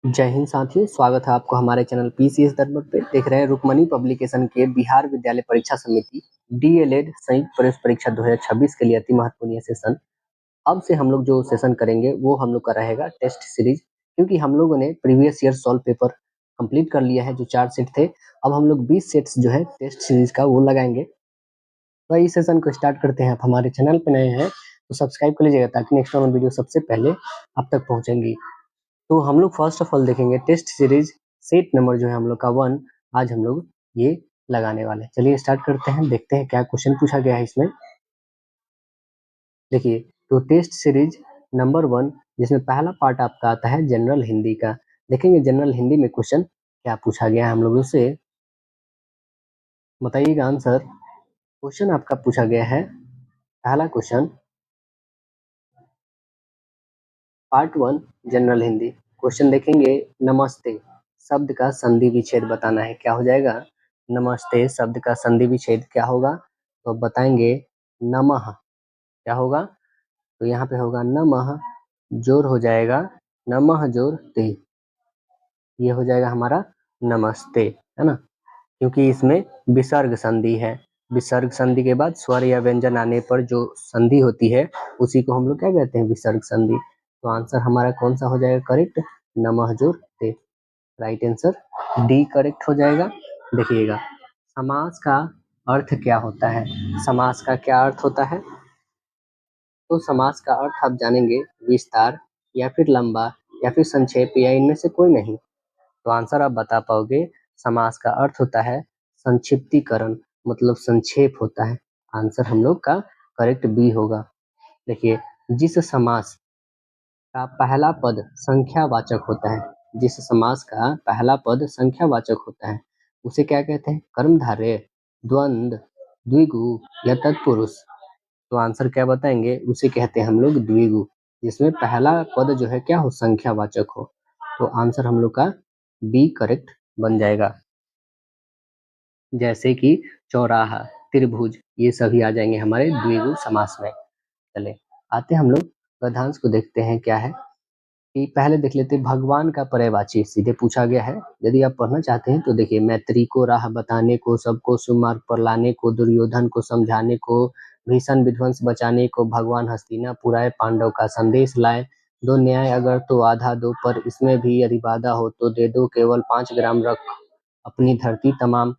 जय हिंद साथियों, स्वागत है आपको हमारे चैनल पीसीएस दरबार पे। देख रहे हैं रुक्मणी पब्लिकेशन के बिहार विद्यालय परीक्षा समिति डीएलएड संयुक्त प्रवेश परीक्षा 2026 के लिए अति महत्वपूर्ण सेशन। अब से हम लोग जो सेशन करेंगे वो हम लोग का रहेगा टेस्ट सीरीज, क्योंकि हम लोगों ने previous year solve paper complete कर लिया है जो 4 सेट थे। अब हम लोग 20 सेट्स जो है टेस्ट सीरीज का वो लगाएंगे। तो इस सेशन को स्टार्ट करते हैं। आप हमारे चैनल पे नए हैं तो सब्सक्राइब कर लीजिएगा ताकि नेक्स्ट वाला वीडियो सबसे पहले आप तक पहुंचेंगी। तो हम लोग फर्स्ट ऑफ ऑल देखेंगे टेस्ट सीरीज सेट नंबर जो है हम लोग का 1। आज हम लोग ये लगाने वाले हैं। चलिए स्टार्ट करते हैं, देखते हैं क्या क्वेश्चन पूछा गया है इसमें। देखिए, तो टेस्ट सीरीज नंबर 1 जिसमें पहला पार्ट आपका आता है जनरल हिंदी का। देखेंगे जनरल हिंदी में क्वेश्चन क्या पूछा गया है हम लोगों से, बताइएगा आंसर। क्वेश्चन आपका पूछा गया है, पहला question part 1 general Hindi. Question देखेंगे, नमस्ते शब्द का संधि विच्छेद बताना है। क्या हो जाएगा? नमस्ते शब्द का संधि विच्छेद क्या होगा? तो बताएंगे नमः। क्या होगा? तो यहाँ पे होगा नमः, जोर हो जाएगा नमः जोर ते, ये हो जाएगा हमारा नमस्ते, है ना, क्योंकि इसमें विसर्ग संधि है। विसर्ग संधि के बाद स्वर या व्यंजन आने पर जो संधि होती है उसी को हम लोग क्या कहते हैं? विसर्ग संधि। तो आंसर हमारा कौन सा हो जाएगा करेक्ट? नमः जोर ते। राइट आंसर डी करेक्ट हो जाएगा। देखिएगा, समास का अर्थ क्या होता है? समास का क्या अर्थ होता है? तो समास का अर्थ आप जानेंगे विस्तार या फिर लंबा या फिर संक्षेप या इनमें से कोई नहीं। तो आंसर आप बता पाओगे। समास का अर्थ होता है संक्षिप्तीकरण, मतलब संक्षेप होता है। आंसर हम लोग का करेक्ट बी होगा। देखिए, जिस समास का पहला पद संख्यावाचक होता है, जिस समास का पहला पद संख्यावाचक होता है उसे क्या कहते हैं? कर्मधारय, द्वंद्व, द्विगु या तत्पुरुष। तो आंसर क्या बताएंगे? उसे कहते हैं हम लोग द्विगु, जिसमें पहला पद जो है क्या हो? संख्यावाचक हो। तो आंसर हम लोग का बी करेक्ट बन जाएगा। जैसे कि चौराहा, त्रिभुज, ये सभी आ जाएंगे हमारे द्विगु समास में। चले आते हम लोग गद्यांश को देखते हैं क्या है। कि पहले देख लेते हैं भगवान का पर्यायवाची, सीधे पूछा गया है। यदि आप पढ़ना चाहते हैं तो देखिए, मैत्री को राह बताने को, सबको सुमार्ग पर लाने को, दुर्योधन को समझाने को, भीषण विध्वंस बचाने को, भगवान हस्तिनापुर आए, पांडव का संदेश लाए, दो न्याय अगर तो आधा दो, पर इसमें भी यदि बाधा हो तो दे दो, केवल 5 ग्राम रख अपनी धरती तमाम,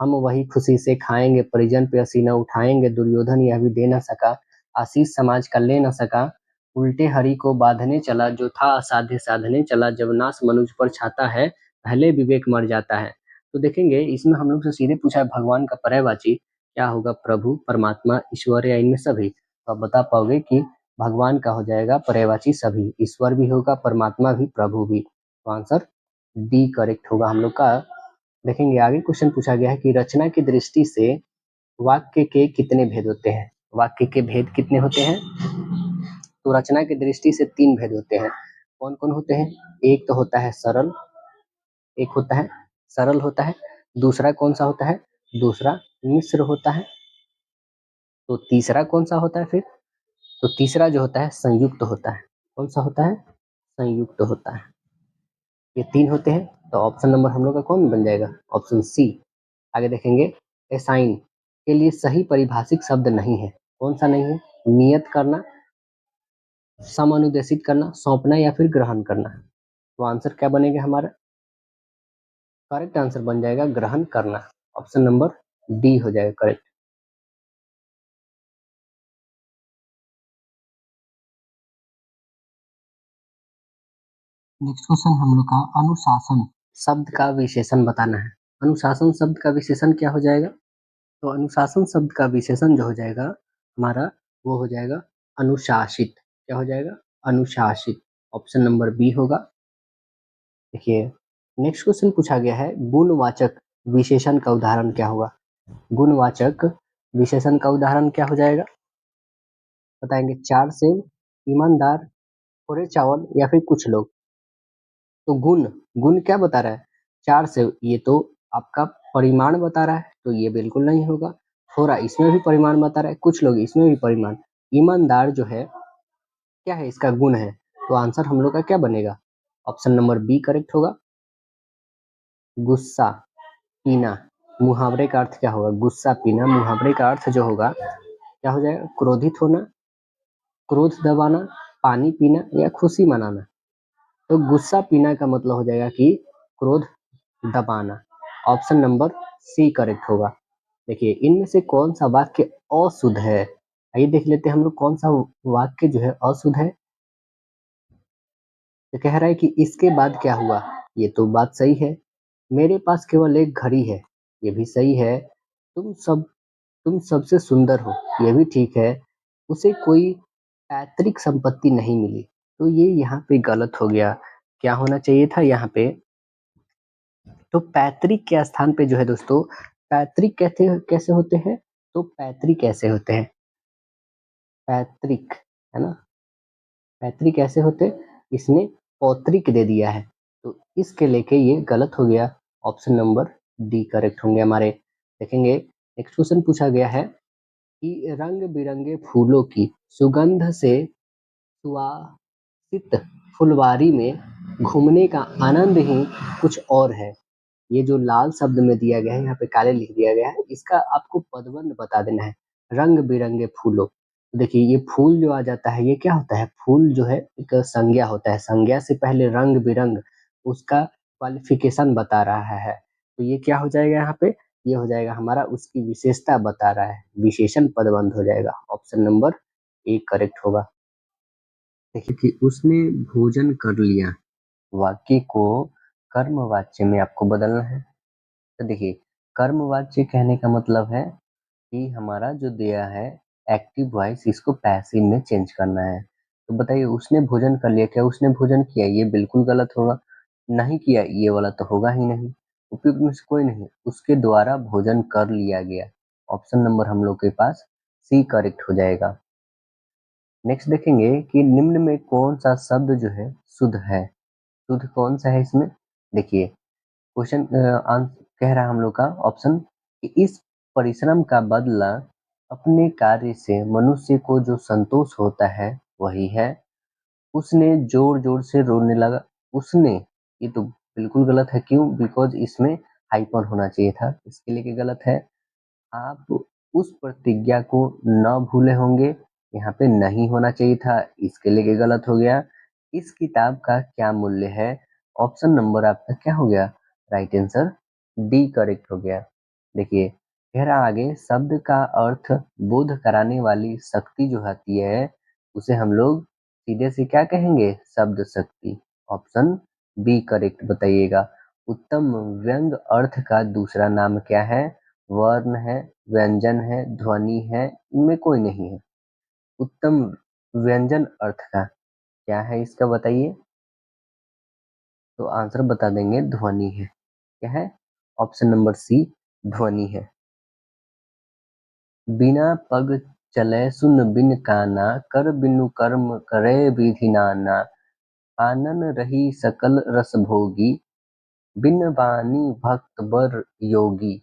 हम वही खुशी से खाएंगे, परिजन पे असीना उठाएंगे, दुर्योधन यह भी दे न सका, आशीष समाज का ले न सका, उल्टे हरि को बांधने चला, जो था असाध्य साधने चला, जब नाश मनुज पर छाता है, पहले विवेक मर जाता है। तो देखेंगे इसमें हम लोग से सीधे पूछा है भगवान का पर्यायवाची क्या होगा? प्रभु, परमात्मा, ईश्वर या इनमें सभी। तो आप बता पाओगे कि भगवान का हो जाएगा पर्यायवाची सभी, ईश्वर भी होगा, परमात्मा भी, प्रभु भी। तो आंसर डी करेक्ट होगा हम लोग का। देखेंगे आगे क्वेश्चन पूछा गया है कि रचना की दृष्टि से वाक्य के कितने भेद होते हैं? वाक्य के भेद कितने होते हैं? तो रचना की दृष्टि से 3 भेद होते हैं। कौन कौन होते हैं? एक तो होता है सरल, एक होता है सरल होता है, दूसरा कौन सा होता है? दूसरा मिश्र होता है। तो तीसरा कौन सा होता है फिर? तो तीसरा जो होता है संयुक्त होता है। कौन सा होता है? संयुक्त होता है। ये 3 होते हैं। तो ऑप्शन नंबर हम लोग का कौन बन जाएगा? Option C. आगे देखेंगे, एसाइन के लिए सही परिभाषिक शब्द नहीं है। कौन सा नहीं है? नियत करना, समनुदेशित करना, सौंपना या फिर ग्रहण करना। तो आंसर क्या बनेगा हमारा? करेक्ट आंसर बन जाएगा ग्रहण करना। ऑप्शन नंबर डी हो जाएगा करेक्ट। नेक्स्ट क्वेश्चन हम लोग का अनुशासन शब्द का विशेषण बताना है। अनुशासन शब्द का विशेषण क्या हो जाएगा? तो अनुशासन शब्द का विशेषण जो हो जाएगा हमारा वो हो जाएगा अनुशासित। क्या हो जाएगा? अनुशासित। ऑप्शन नंबर बी होगा। देखिए, नेक्स्ट क्वेश्चन पूछा गया है गुणवाचक विशेषण का उदाहरण क्या होगा? गुणवाचक विशेषण का उदाहरण क्या हो जाएगा? बताएंगे, 4 सेब, ईमानदार, थोड़े चावल या फिर कुछ लोग। तो गुण, गुण क्या बता रहा है? 4 सेब, ये तो आपका परिमाण बता रहा है, तो ये बिल्कुल नहीं होगा। थोड़ा, इसमें भी परिमाण बता रहा है, कुछ लोग, इसमें भी परिमाण। ईमानदार जो है क्या है? इसका गुण है। तो आंसर हम लोग का क्या बनेगा? ऑप्शन नंबर बी करेक्ट होगा। गुस्सा पीना, मुहावरे का अर्थ क्या होगा? गुस्सा पीना, मुहावरे का अर्थ जो होगा क्या हो जाएगा? क्रोधित होना, क्रोध दबाना, पानी पीना या खुशी मनाना। तो गुस्सा पीना का मतलब हो जाएगा कि क्रोध दबाना। ऑप्शन नंबर सी करेक्ट होगा। देखिए इनमें से कौन सा वाक्य अशुद्ध है? आइए देख लेते हैं हम लोग कौन सा वाक्य जो है अशुद्ध है। तो कह रहा है कि इसके बाद क्या हुआ? ये तो बात सही है। मेरे पास केवल एक घड़ी है, ये भी सही है। तुम सब तुम सबसे सुंदर हो, ये भी ठीक है। उसे कोई पैतृक संपत्ति नहीं मिली, तो ये यहाँ पे गलत हो गया। क्या होना चाहिए था यहाँ पे? तो पैतृक के स्थान पे जो है दोस्तों, पैतृक कहते कैसे होते हैं? तो पैतृक कैसे होते हैं? पैतृक, है ना? पैतृक कैसे होते? इसने पौत्रिक दे दिया है, तो इसके लेके ये गलत हो गया। ऑप्शन नंबर डी करेक्ट होंगे हमारे। देखेंगे नेक्स्ट क्वेश्चन पूछा गया है कि रंग बिरंगे फूलों की सुगंध से सुवासित फुलवारी में घूमने का आनंद ही कुछ और है। ये जो लाल शब्द में दिया गया है, यहाँ पे काले लिख दिया गया है, इसका आपको पदबंध बता देना है। रंग बिरंगे फूलों, देखिए ये फूल जो आ जाता है, ये क्या होता है? फूल जो है एक संज्ञा होता है, संज्ञा से पहले रंग बिरंग उसका क्वालिफिकेशन बता रहा है। तो ये क्या हो जाएगा यहाँ पे? ये हो जाएगा हमारा उसकी विशेषता बता रहा है, विशेषण पदबंध हो जाएगा। ऑप्शन नंबर ए करेक्ट होगा। देखिए कि उसने भोजन कर लिया, वाक्य को कर्मवाच्य में आपको बदलना है। तो देखिए कर्मवाच्य कहने का मतलब है कि हमारा जो दिया है एक्टिव वॉइस, इसको पैसिव में चेंज करना है। तो बताइए उसने भोजन कर लिया, क्या उसने भोजन किया? ये बिल्कुल गलत होगा। नहीं किया, ये वाला तो होगा ही नहीं। उपयुक्त में से कोई नहीं, उसके द्वारा भोजन कर लिया गया। ऑप्शन नंबर हम लोग के पास सी करेक्ट हो जाएगा। नेक्स्ट देखेंगे कि निम्न में कौन सा शब्द जो है शुद्ध है? शुद्ध कौन सा है इसमें? देखिए क्वेश्चन कह रहा है हम लोग का ऑप्शन कि इस परिश्रम का बदला अपने कार्य से मनुष्य को जो संतोष होता है वही है। उसने जोर जोर से रोने लगा। उसने, ये तो बिल्कुल गलत है। क्यों? बिकॉज इसमें हाइपन होना चाहिए था, इसके लिए गलत है। आप उस प्रतिज्ञा को न भूले होंगे, यहाँ पे नहीं होना चाहिए था, इसके लिए गलत हो गया। इस किताब का क्या मूल्य है? ऑप्शन नंबर आपका क्या हो गया? राइट आंसर डी करेक्ट हो गया। देखिए कह रहा आगे, शब्द का अर्थ बोध कराने वाली शक्ति जो होती है उसे हम लोग सीधे से क्या कहेंगे? शब्द शक्ति। ऑप्शन बी करेक्ट बताइएगा। उत्तम व्यंग अर्थ का दूसरा नाम क्या है? वर्ण है, व्यंजन है, ध्वनि है, इनमें कोई नहीं है। उत्तम व्यंजन अर्थ का क्या है इसका बताइए? तो आंसर बता देंगे ध्वनि है। क्या है? ऑप्शन नंबर सी ध्वनि है। बिना पग चले सुन बिन काना, कर बिनु कर्म करे विधि नाना, आनन रही सकल रस भोगी, बिन बानी भक्त बर योगी।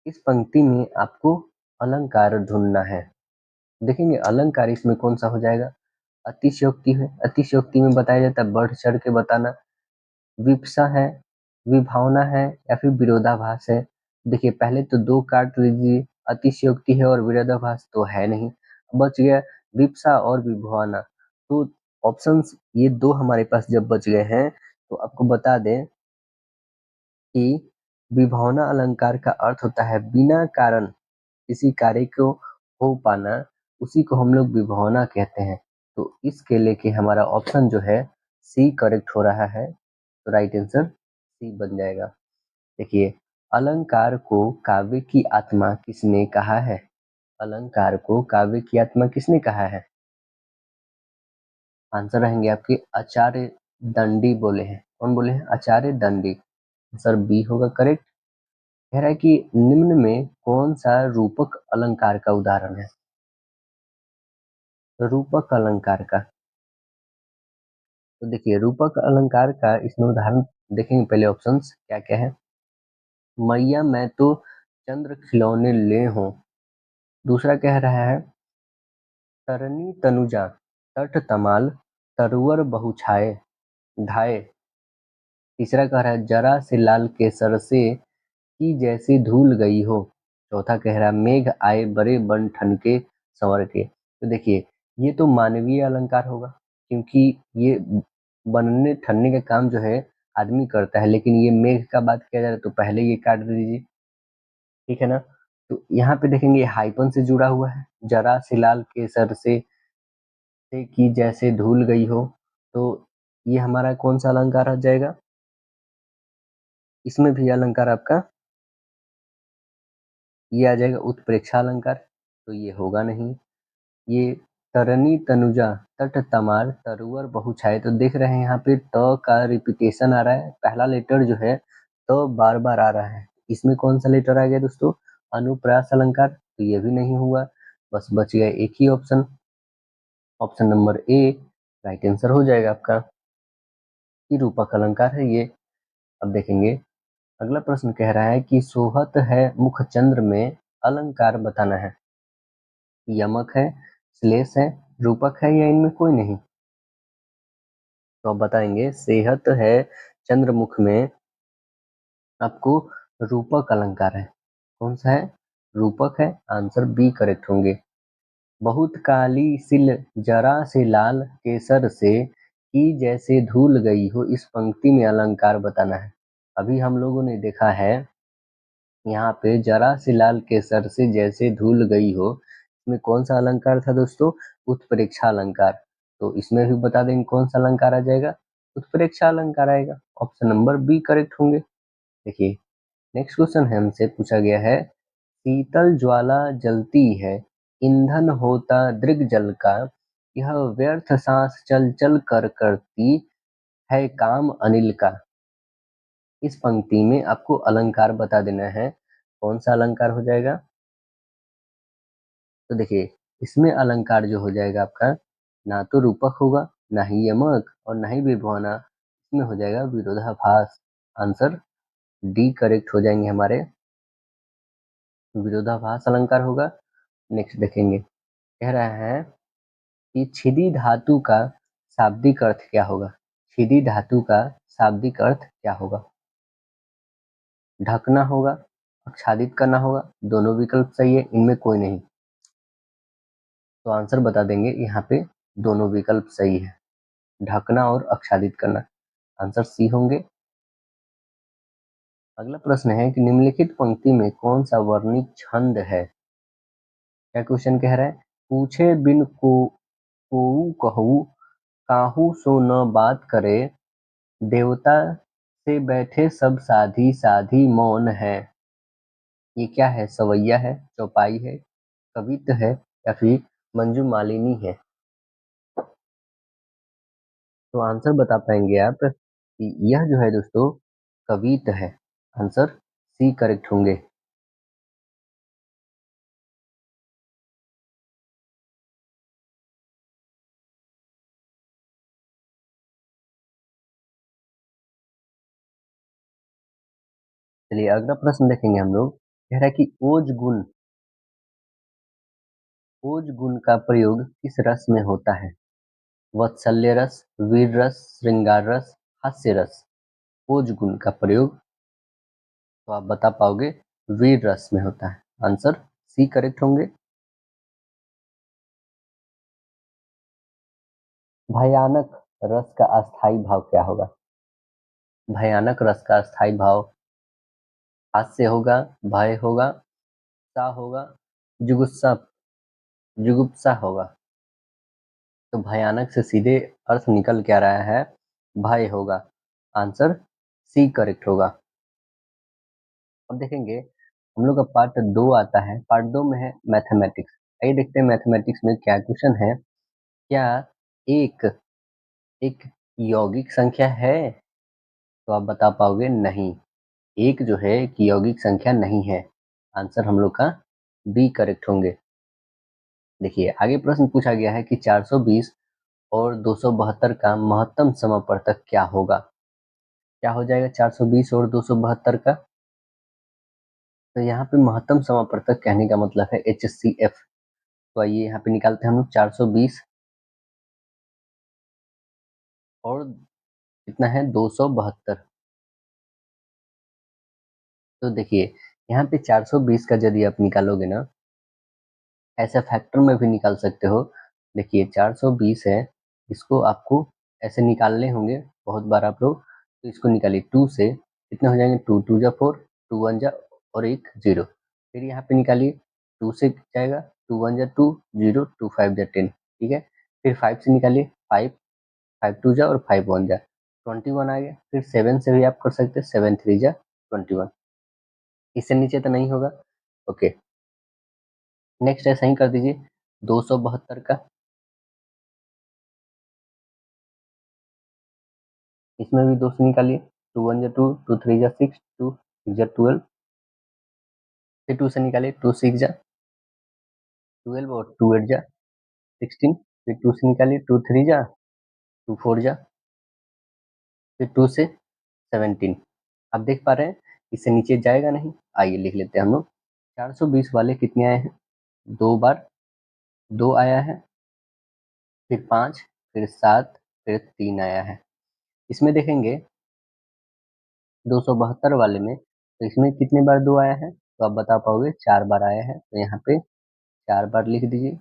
इस पंक्ति में आपको अलंकार ढूंढना है। देखेंगे अलंकार इसमें कौन सा हो जाएगा? अतिशयोक्ति है। अतिशयोक्ति में बताया जाता है बढ़ चढ़ के बताना। विपसा है, विभावना है या फिर विरोधाभास है। देखिए पहले तो दो काट लीजिए, अतिशयोक्ति है और विरोधाभास तो है नहीं, बच गया विपसा और विभावना। तो ऑप्शंस ये दो हमारे पास जब बच गए हैं, तो आपको बता दें कि विभावना अलंकार का अर्थ होता है बिना कारण किसी कार्य को हो पाना, उसी को हम लोग विभावना कहते हैं। तो इसके लेके हमारा ऑप्शन जो है सी करेक्ट हो रहा है। तो राइट आंसर सी बन जाएगा। देखिए अलंकार को काव्य की आत्मा किसने कहा है? अलंकार को काव्य की आत्मा किसने कहा है? आंसर रहेंगे आपके आचार्य दंडी बोले हैं। कौन बोले हैं? आचार्य दंडी। आंसर बी होगा करेक्ट। कह रहा है कि निम्न में कौन सा रूपक अलंकार का उदाहरण है? रूपक अलंकार का, तो देखिए रूपक अलंकार का इसमें उदाहरण देखेंगे। पहले ऑप्शंस क्या क्या है? मैया मैं तो चंद्र खिलौने ले हूं। दूसरा कह रहा है तरनी तनुजा तट तमाल तरुवर बहु छाए। ढाए। तीसरा कह रहा है जरा से लाल केसर से की जैसी धूल गई हो। चौथा कह रहा है मेघ आए बड़े बन ठनके संवर के। तो देखिए ये तो मानवीय अलंकार होगा, क्योंकि ये बनने ठनने का काम जो है आदमी करता है, लेकिन ये मेघ का बात किया जा रहा है तो पहले ये काट दीजिए, ठीक है ना। तो यहाँ पे देखेंगे हाइपन से जुड़ा हुआ है, जरा सी लाल केसर से की जैसे धूल गई हो, तो ये हमारा कौन सा अलंकार आ जाएगा? इसमें भी अलंकार आपका ये आ जाएगा उत्प्रेक्षा अलंकार, तो ये होगा नहीं। ये तरनी तनुजा तट तमार तरुवर बहुछाए, तो देख रहे हैं यहाँ पे त का रिपीटेशन आ रहा है, पहला लेटर जो है तो बार बार आ रहा है। इसमें कौन सा लेटर आ गया दोस्तों? अनुप्रास अलंकार, तो ये भी नहीं हुआ। बस बच गया एक ही option, option number A right answer हो जाएगा आपका। ये रूपक अलंकार है ये। अब देखेंगे अगला प्रश्न कह रहा है कि सोहत है मुख चंद्र में अलंकार बताना है। यमक है, श्लेष है, रूपक है या इनमें कोई नहीं? तो आप बताएंगे सेहत है चंद्रमुख में आपको रूपक अलंकार है। कौन सा है? रूपक है, आंसर बी करेक्ट होंगे। बहुत काली सिल जरा से लाल केसर से की जैसे धूल गई हो, इस पंक्ति में अलंकार बताना है। अभी हम लोगों ने देखा है यहाँ पे जरा सी लाल केसर से जैसे धूल गई हो, इसमें कौन सा अलंकार था दोस्तों? उत्प्रेक्षा अलंकार। तो इसमें भी बता देंगे कौन सा अलंकार आ जाएगा? उत्प्रेक्षा अलंकार आएगा, ऑप्शन नंबर बी करेक्ट होंगे। देखिए नेक्स्ट क्वेश्चन है, हमसे पूछा गया है शीतल ज्वाला जलती है, ईंधन होता दृग जल का, यह व्यर्थ सांस चल चल कर करती है काम अनिल का। इस पंक्ति में आपको अलंकार बता देना है, कौन सा अलंकार हो जाएगा? तो देखिए इसमें अलंकार जो हो जाएगा आपका, ना तो रूपक होगा, ना ही यमक और ना ही विभुआना, इसमें हो जाएगा विरोधाभास। आंसर डी करेक्ट हो जाएंगे हमारे, विरोधाभास अलंकार होगा। नेक्स्ट देखेंगे, कह रहा है कि छिदी धातु का शाब्दिक अर्थ क्या होगा? छिदी धातु का शाब्दिक अर्थ क्या होगा? ढकना होगा, आच्छादित करना होगा, दोनों विकल्प सही है, इनमें कोई नहीं। तो आंसर बता देंगे यहाँ पे दोनों विकल्प सही है, ढकना और आच्छादित करना, आंसर सी होंगे। अगला प्रश्न है कि निम्नलिखित पंक्ति में कौन सा वर्णिक छंद है? क्या क्वेश्चन कह रहा है? पूछे बिन कोऊ कहू, काहू सो न बात करे, देवता से बैठे सब साधी साधी मौन है। ये क्या है? सवैया है, चौपाई है, कवित्त है या फिर मंजू मालिनी है? तो आंसर बता पाएंगे आप कि यह जो है दोस्तों कवित्त है, आंसर सी करेक्ट होंगे। चलिए अगला प्रश्न देखेंगे हम लोग, कह रहा है कि ओज गुण का प्रयोग किस रस में होता है? वात्सल्य रस, वीर रस, श्रृंगार रस, हास्य रस। ओज गुण का प्रयोग तो आप बता पाओगे वीर रस में होता है, आंसर सी करेक्ट होंगे। भयानक रस का अस्थाई भाव क्या होगा? भयानक रस का अस्थाई भाव हास्य होगा, भय होगा, सा होगा, जुगुप्सा जुगुप्सा होगा। तो भयानक से सीधे अर्थ निकल के आ रहा है भय होगा, आंसर सी करेक्ट होगा। अब देखेंगे हम लोग का पार्ट 2 आता है, पार्ट 2 में है मैथमेटिक्स। आइए देखते हैं मैथमेटिक्स में क्या क्वेश्चन है। क्या एक एक यौगिक संख्या है? तो आप बता पाओगे नहीं, एक जो है एक यौगिक संख्या नहीं है, आंसर हम लोग का बी करेक्ट होंगे। देखिए आगे प्रश्न पूछा गया है कि 420 और 272 का महत्तम समापवर्तक क्या होगा? क्या हो जाएगा 420 और 272 का? तो यहाँ पे महत्तम समापवर्तक कहने का मतलब है HCF। तो आइए यहाँ पे निकालते हैं हम लोग 420 और कितना है 272। तो देखिए यहाँ पे 420 का यदि आप निकालोगे ना, ऐसे फैक्टर में भी निकाल सकते हो। देखिए 420 है, इसको आपको ऐसे निकालने होंगे बहुत बार आप लोग, तो इसको निकालिए 2 से कितने हो जाएंगे, 2 2 जा 4, 2 1 जा और एक 0। फिर यहाँ पे निकालिए 2 से जाएगा, 2 1 जा 2 0, 2 5 जा 10, ठीक है। फिर 5 से निकालिए 5, 5 2 जा और 5 1 जा 21 आ गया। फिर 7 से भी आप कर सकते हैं, 7 3 जा 21। इससे नीचे तो नहीं होगा। ओके, नेक्स्ट ऐसा ही कर दीजिए 272 का। इसमें भी 2 से निकालिए, 2 1 जा 2, 2 3 जा 6, 2 6 जा 12। फिर 2 से निकालिए, 2 6 जा 12 और 2 8 जा 16। फिर 2 से निकालिए, 2 3 जा 2 4 जा, फिर 2 से 17। आप देख पा रहे हैं इससे नीचे जाएगा नहीं। आइए लिख लेते हैं हम लोग। 420 वाले कितने आए हैं, 2 बार 2 आया है, फिर 5, फिर 7, फिर 3 आया है। इसमें देखेंगे 272 वाले में, तो इसमें कितने बार 2 आया है, तो आप बता पाओगे 4 बार आया है, तो यहाँ पे 4 बार लिख दीजिए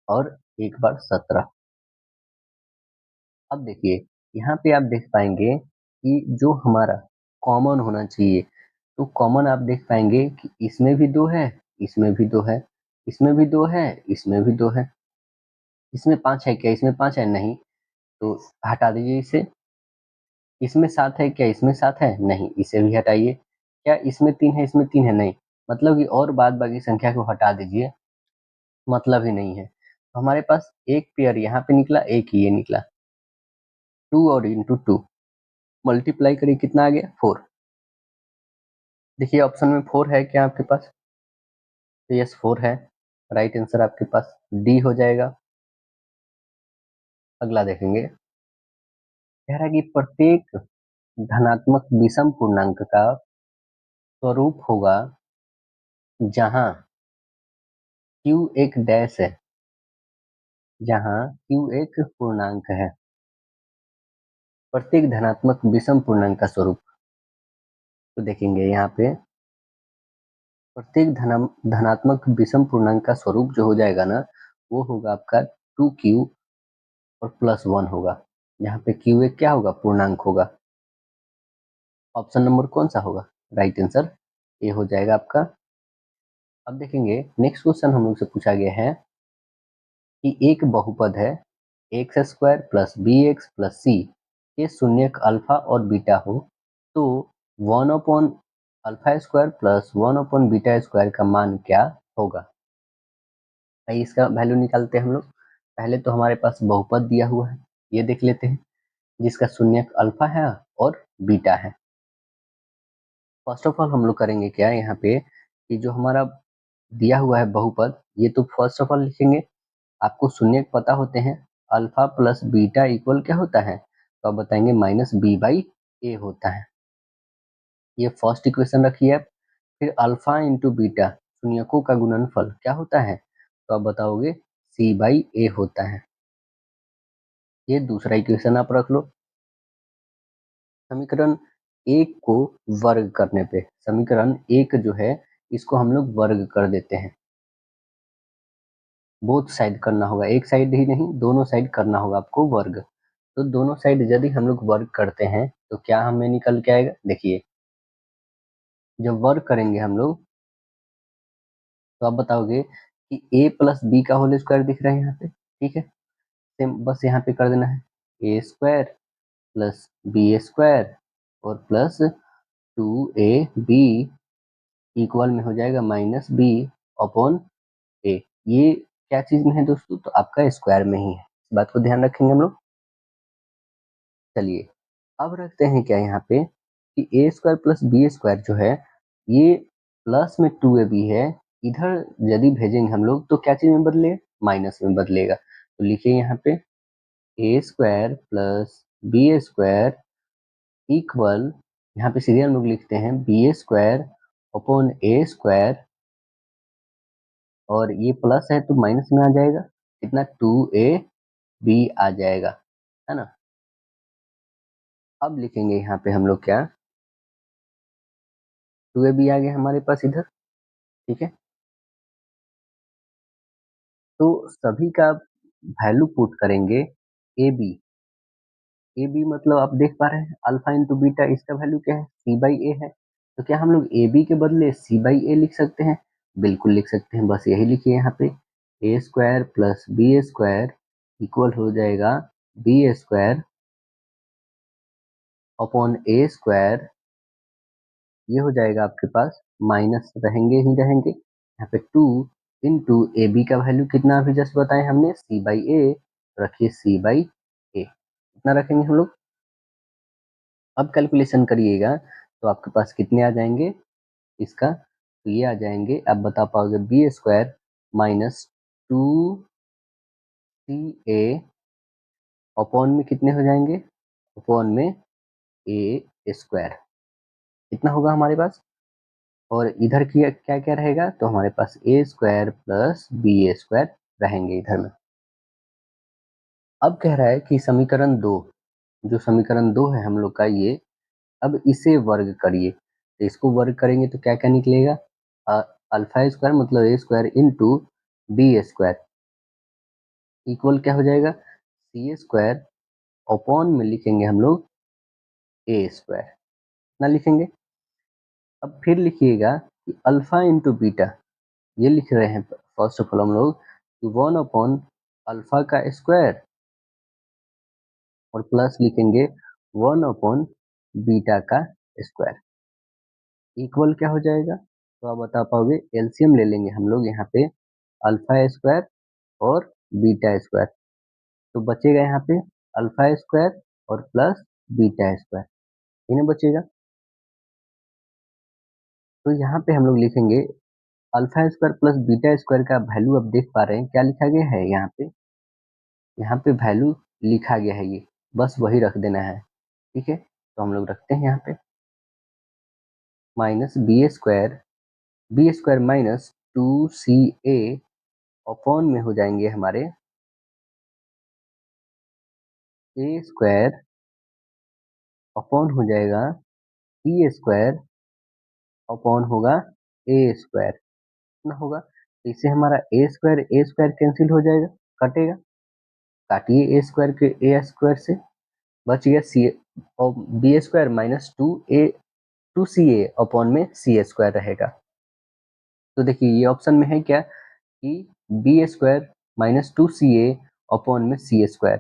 और एक बार 17। अब देखिए यहाँ पे आप देख पाएंगे कि जो हमारा कॉमन होना चाहिए, तो कॉमन आप देख पाएंगे कि इसमें भी 2 है, इसमें भी 2 है, इसमें भी 2 है, इसमें भी 2 है। इसमें 5 है क्या, इसमें 5 है नहीं, तो हटा दीजिए इसे। इसमें 7 है क्या, इसमें 7 है नहीं, इसे भी हटाइए। क्या इसमें 3 है, इसमें 3 है नहीं, मतलब कि और बाद बाकी संख्या को हटा दीजिए, मतलब ही नहीं है। तो हमारे पास एक पेयर यहाँ पे निकला, एक ये निकला, 2 और इंटू 2 मल्टीप्लाई करिए, कितना आ गया 4। देखिए ऑप्शन में 4 है क्या आपके पास, तो यस 4 है। राइट आंसर आपके पास डी हो जाएगा। अगला देखेंगे, कह रहा है कि प्रत्येक धनात्मक विषम पूर्णांक का स्वरूप होगा जहां q एक डैश है, जहां q एक पूर्णांक है। प्रत्येक धनात्मक विषम पूर्णांक का स्वरूप, तो देखेंगे यहाँ पे प्रत्येक धनात्मक विषम पूर्णांक का स्वरूप जो हो जाएगा ना, वो होगा आपका 2q और प्लस 1 होगा। यहाँ पे q एक क्या होगा, पूर्णांक होगा। ऑप्शन नंबर कौन सा होगा, राइट आंसर ये हो जाएगा आपका। अब देखेंगे नेक्स्ट क्वेश्चन हम लोग से पूछा गया है कि एक बहुपद है X square plus B X plus C के शून्यक अल्फा और बीटा हो, तो 1 upon alpha square plus 1 upon beta square का मान क्या होगा। आइए इसका वैल्यू निकालते हैं हम लोग। पहले तो हमारे पास बहुपद दिया हुआ है, ये देख लेते हैं, जिसका शून्यक अल्फा है और बीटा है। फर्स्ट ऑफ ऑल हम लोग करेंगे क्या यहाँ पे, कि जो हमारा दिया हुआ है बहुपद, ये तो फर्स्ट ऑफ ऑल लिखेंगे। आपको शून्यक पता होते हैं, अल्फा प्लस बीटा इक्वल क्या होता है, तो आप बताएंगे माइनस बी बाई ए होता है। ये फर्स्ट इक्वेशन रखिए आप। फिर अल्फा इंटू बीटा शून्यकों का गुणनफल क्या होता है, तो आप बताओगे सी बाई ए होता है। ये दूसरा इक्वेशन आप रख लो। समीकरण एक को वर्ग करने पे, समीकरण एक जो है इसको हम लोग वर्ग कर देते हैं। बोथ साइड करना होगा, एक साइड ही नहीं, दोनों साइड करना होगा आपको वर्ग। तो दोनों साइड यदि हम लोग वर्ग करते हैं तो क्या हमें निकल के आएगा, देखिए जब वर्ग करेंगे हम लोग, तो आप बताओगे कि a प्लस बी का होल स्क्वायर दिख रहा है यहाँ पे, ठीक है। सेम बस यहाँ पे कर देना है, ए स्क्वायर प्लस बी स्क्वायर और प्लस 2ab इक्वल में हो जाएगा माइनस बी अपॉन ए। ये क्या चीज में है दोस्तों, तो आपका स्क्वायर में ही है, इस बात को ध्यान रखेंगे हम लोग। चलिए अब रखते हैं क्या यहाँ पे कि ए स्क्वायर प्लस बी स्क्वायर जो है, ये प्लस में 2ab है, इधर यदि भेजेंगे हम लोग तो क्या चीज में बदलेगा, माइनस में बदलेगा। तो लिखिए यहाँ पे A square plus B square equal, यहाँ पे सीधे हम लोग लिखते हैं B square upon A square, और ये प्लस है तो माइनस में आ जाएगा, कितना 2ab आ जाएगा, है ना। अब लिखेंगे यहाँ पे हम लोग क्या, 2ab आ गया हमारे पास इधर, ठीक है। तो सभी का वैल्यू पुट करेंगे ए बी। ए बी मतलब आप देख पा रहे हैं अल्फा इंटू बीटा, इसका वैल्यू क्या है, सी बाई ए है। तो क्या हम लोग ए बी के बदले सी बाई ए लिख सकते हैं? बिल्कुल लिख सकते हैं, बस यही लिखिए यहाँ पे, A square plus B square equal हो जाएगा B square upon A square. ये हो जाएगा आपके पास, माइनस रहेंगे ही रहेंगे यहाँ पे, 2 इंटू ए बी का वैल्यू कितना अभी जस्ट बताए हमने, सी बाई ए, रखिए सी बाई ए, कितना रखेंगे हम लोग। अब कैलकुलेशन करिएगा तो आपके पास कितने आ जाएंगे इसका, तो ये आ जाएंगे, आप बता पाओगे, बी स्क्वायर माइनस 2सी ए अपॉन में कितने हो जाएंगे, अपॉन में ए स्क्वायर, इतना होगा हमारे पास। और इधर की क्या क्या रहेगा, तो हमारे पास ए स्क्वायर प्लस बी स्क्वायर रहेंगे इधर में। अब कह रहा है कि समीकरण 2, जो समीकरण 2 है हम लोग का ये, अब इसे वर्ग करिए। तो इसको वर्ग करेंगे तो क्या क्या निकलेगा, अल्फा स्क्वायर मतलब A square into B square equal क्या हो जाएगा, सी स्क्वायर अपॉन में लिखेंगे हम लोग ए स्क्वायर, ना लिखेंगे। अब फिर लिखिएगा कि अल्फा इंटू बीटा, ये लिख रहे हैं फर्स्ट ऑफ ऑल हम लोग कि 1 अपॉन अल्फा का स्क्वायर और प्लस लिखेंगे 1 अपॉन बीटा का स्क्वायर इक्वल क्या हो जाएगा। तो आप बता पाओगे, एलसीएम ले लेंगे हम लोग यहाँ पे, अल्फा स्क्वायर और बीटा स्क्वायर, तो बचेगा यहाँ पे अल्फा स्क्वायर और प्लस बीटा स्क्वायर, इन्हें बचेगा। तो यहाँ पे हम लोग लिखेंगे alpha square plus beta square का वैल्यू, अब देख पा रहे हैं क्या लिखा गया है यहाँ पे, यहाँ पे वैल्यू लिखा गया है, ये बस वही रख देना है, ठीक है। तो हम लोग रखते हैं यहाँ पे माइनस बी स्क्वायर माइनस 2सी ए अपॉन में हो जाएंगे हमारे ए स्क्वायर अपॉन हो जाएगा सी स्क्वायर अपॉन होगा ए स्क्वायर, कितना होगा, तो इससे हमारा ए स्क्वायर कैंसिल हो जाएगा, कटेगा, काटिए ए स्क्वायर के ए स्क्वायर से, बच गया सी और बी स्क्वायर माइनस 2सी ए अपॉन में सी स्क्वायर रहेगा। तो देखिए ये ऑप्शन में है क्या कि बी स्क्वायर माइनस 2सी ए अपॉन में सी स्क्वायर,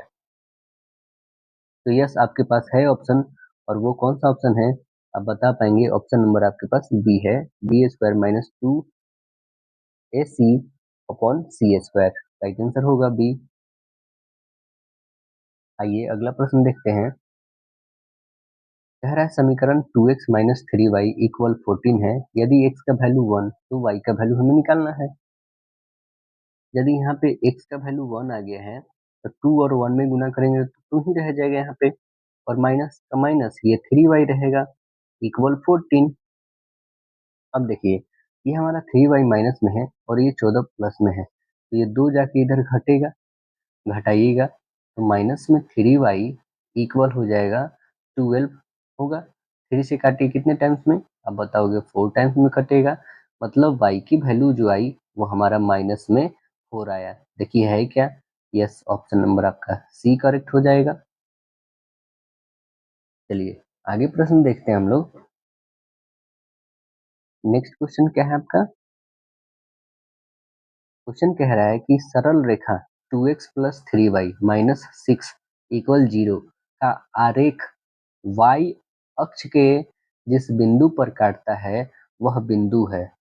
तो यस आपके पास है ऑप्शन, और वो कौन सा ऑप्शन है आप बता पाएंगे, ऑप्शन नंबर आपके पास बी है, B square minus 2ac upon C square, right answer होगा बी। आइए अगला प्रश्न देखते हैं। कह रहा है समीकरण 2x माइनस 3y इक्वल 14 है, यदि x का वैल्यू 1 तो y का वैल्यू हमें निकालना है। यदि यहाँ पे x का वैल्यू 1 आ गया है तो 2 और 1 में गुना करेंगे तो 2 ही रह जाएगा यहाँ पे, और माइनस का माइनस ये 3y रहेगा इक्वल 14। अब देखिए ये हमारा 3y माइनस में है और ये 14 प्लस में है, तो ये 2 जाके इधर घटेगा, घटाइएगा तो माइनस में 3y इक्वल हो जाएगा 12 होगा। 3 से काटिए कितने टाइम्स में, आप बताओगे 4 टाइम्स में कटेगा, मतलब y की वैल्यू जो आई वो हमारा माइनस में 4 आया। देखिए है क्या, यस ऑप्शन नंबर आपका सी करेक्ट हो जाएगा। चलिए आगे प्रश्न देखते हैं हम लोग। नेक्स्ट क्वेश्चन क्या है आपका, क्वेश्चन कह रहा है कि सरल रेखा 2x plus 3y minus 6 equal 0 का आरेख y अक्ष के जिस बिंदु पर काटता है वह बिंदु है,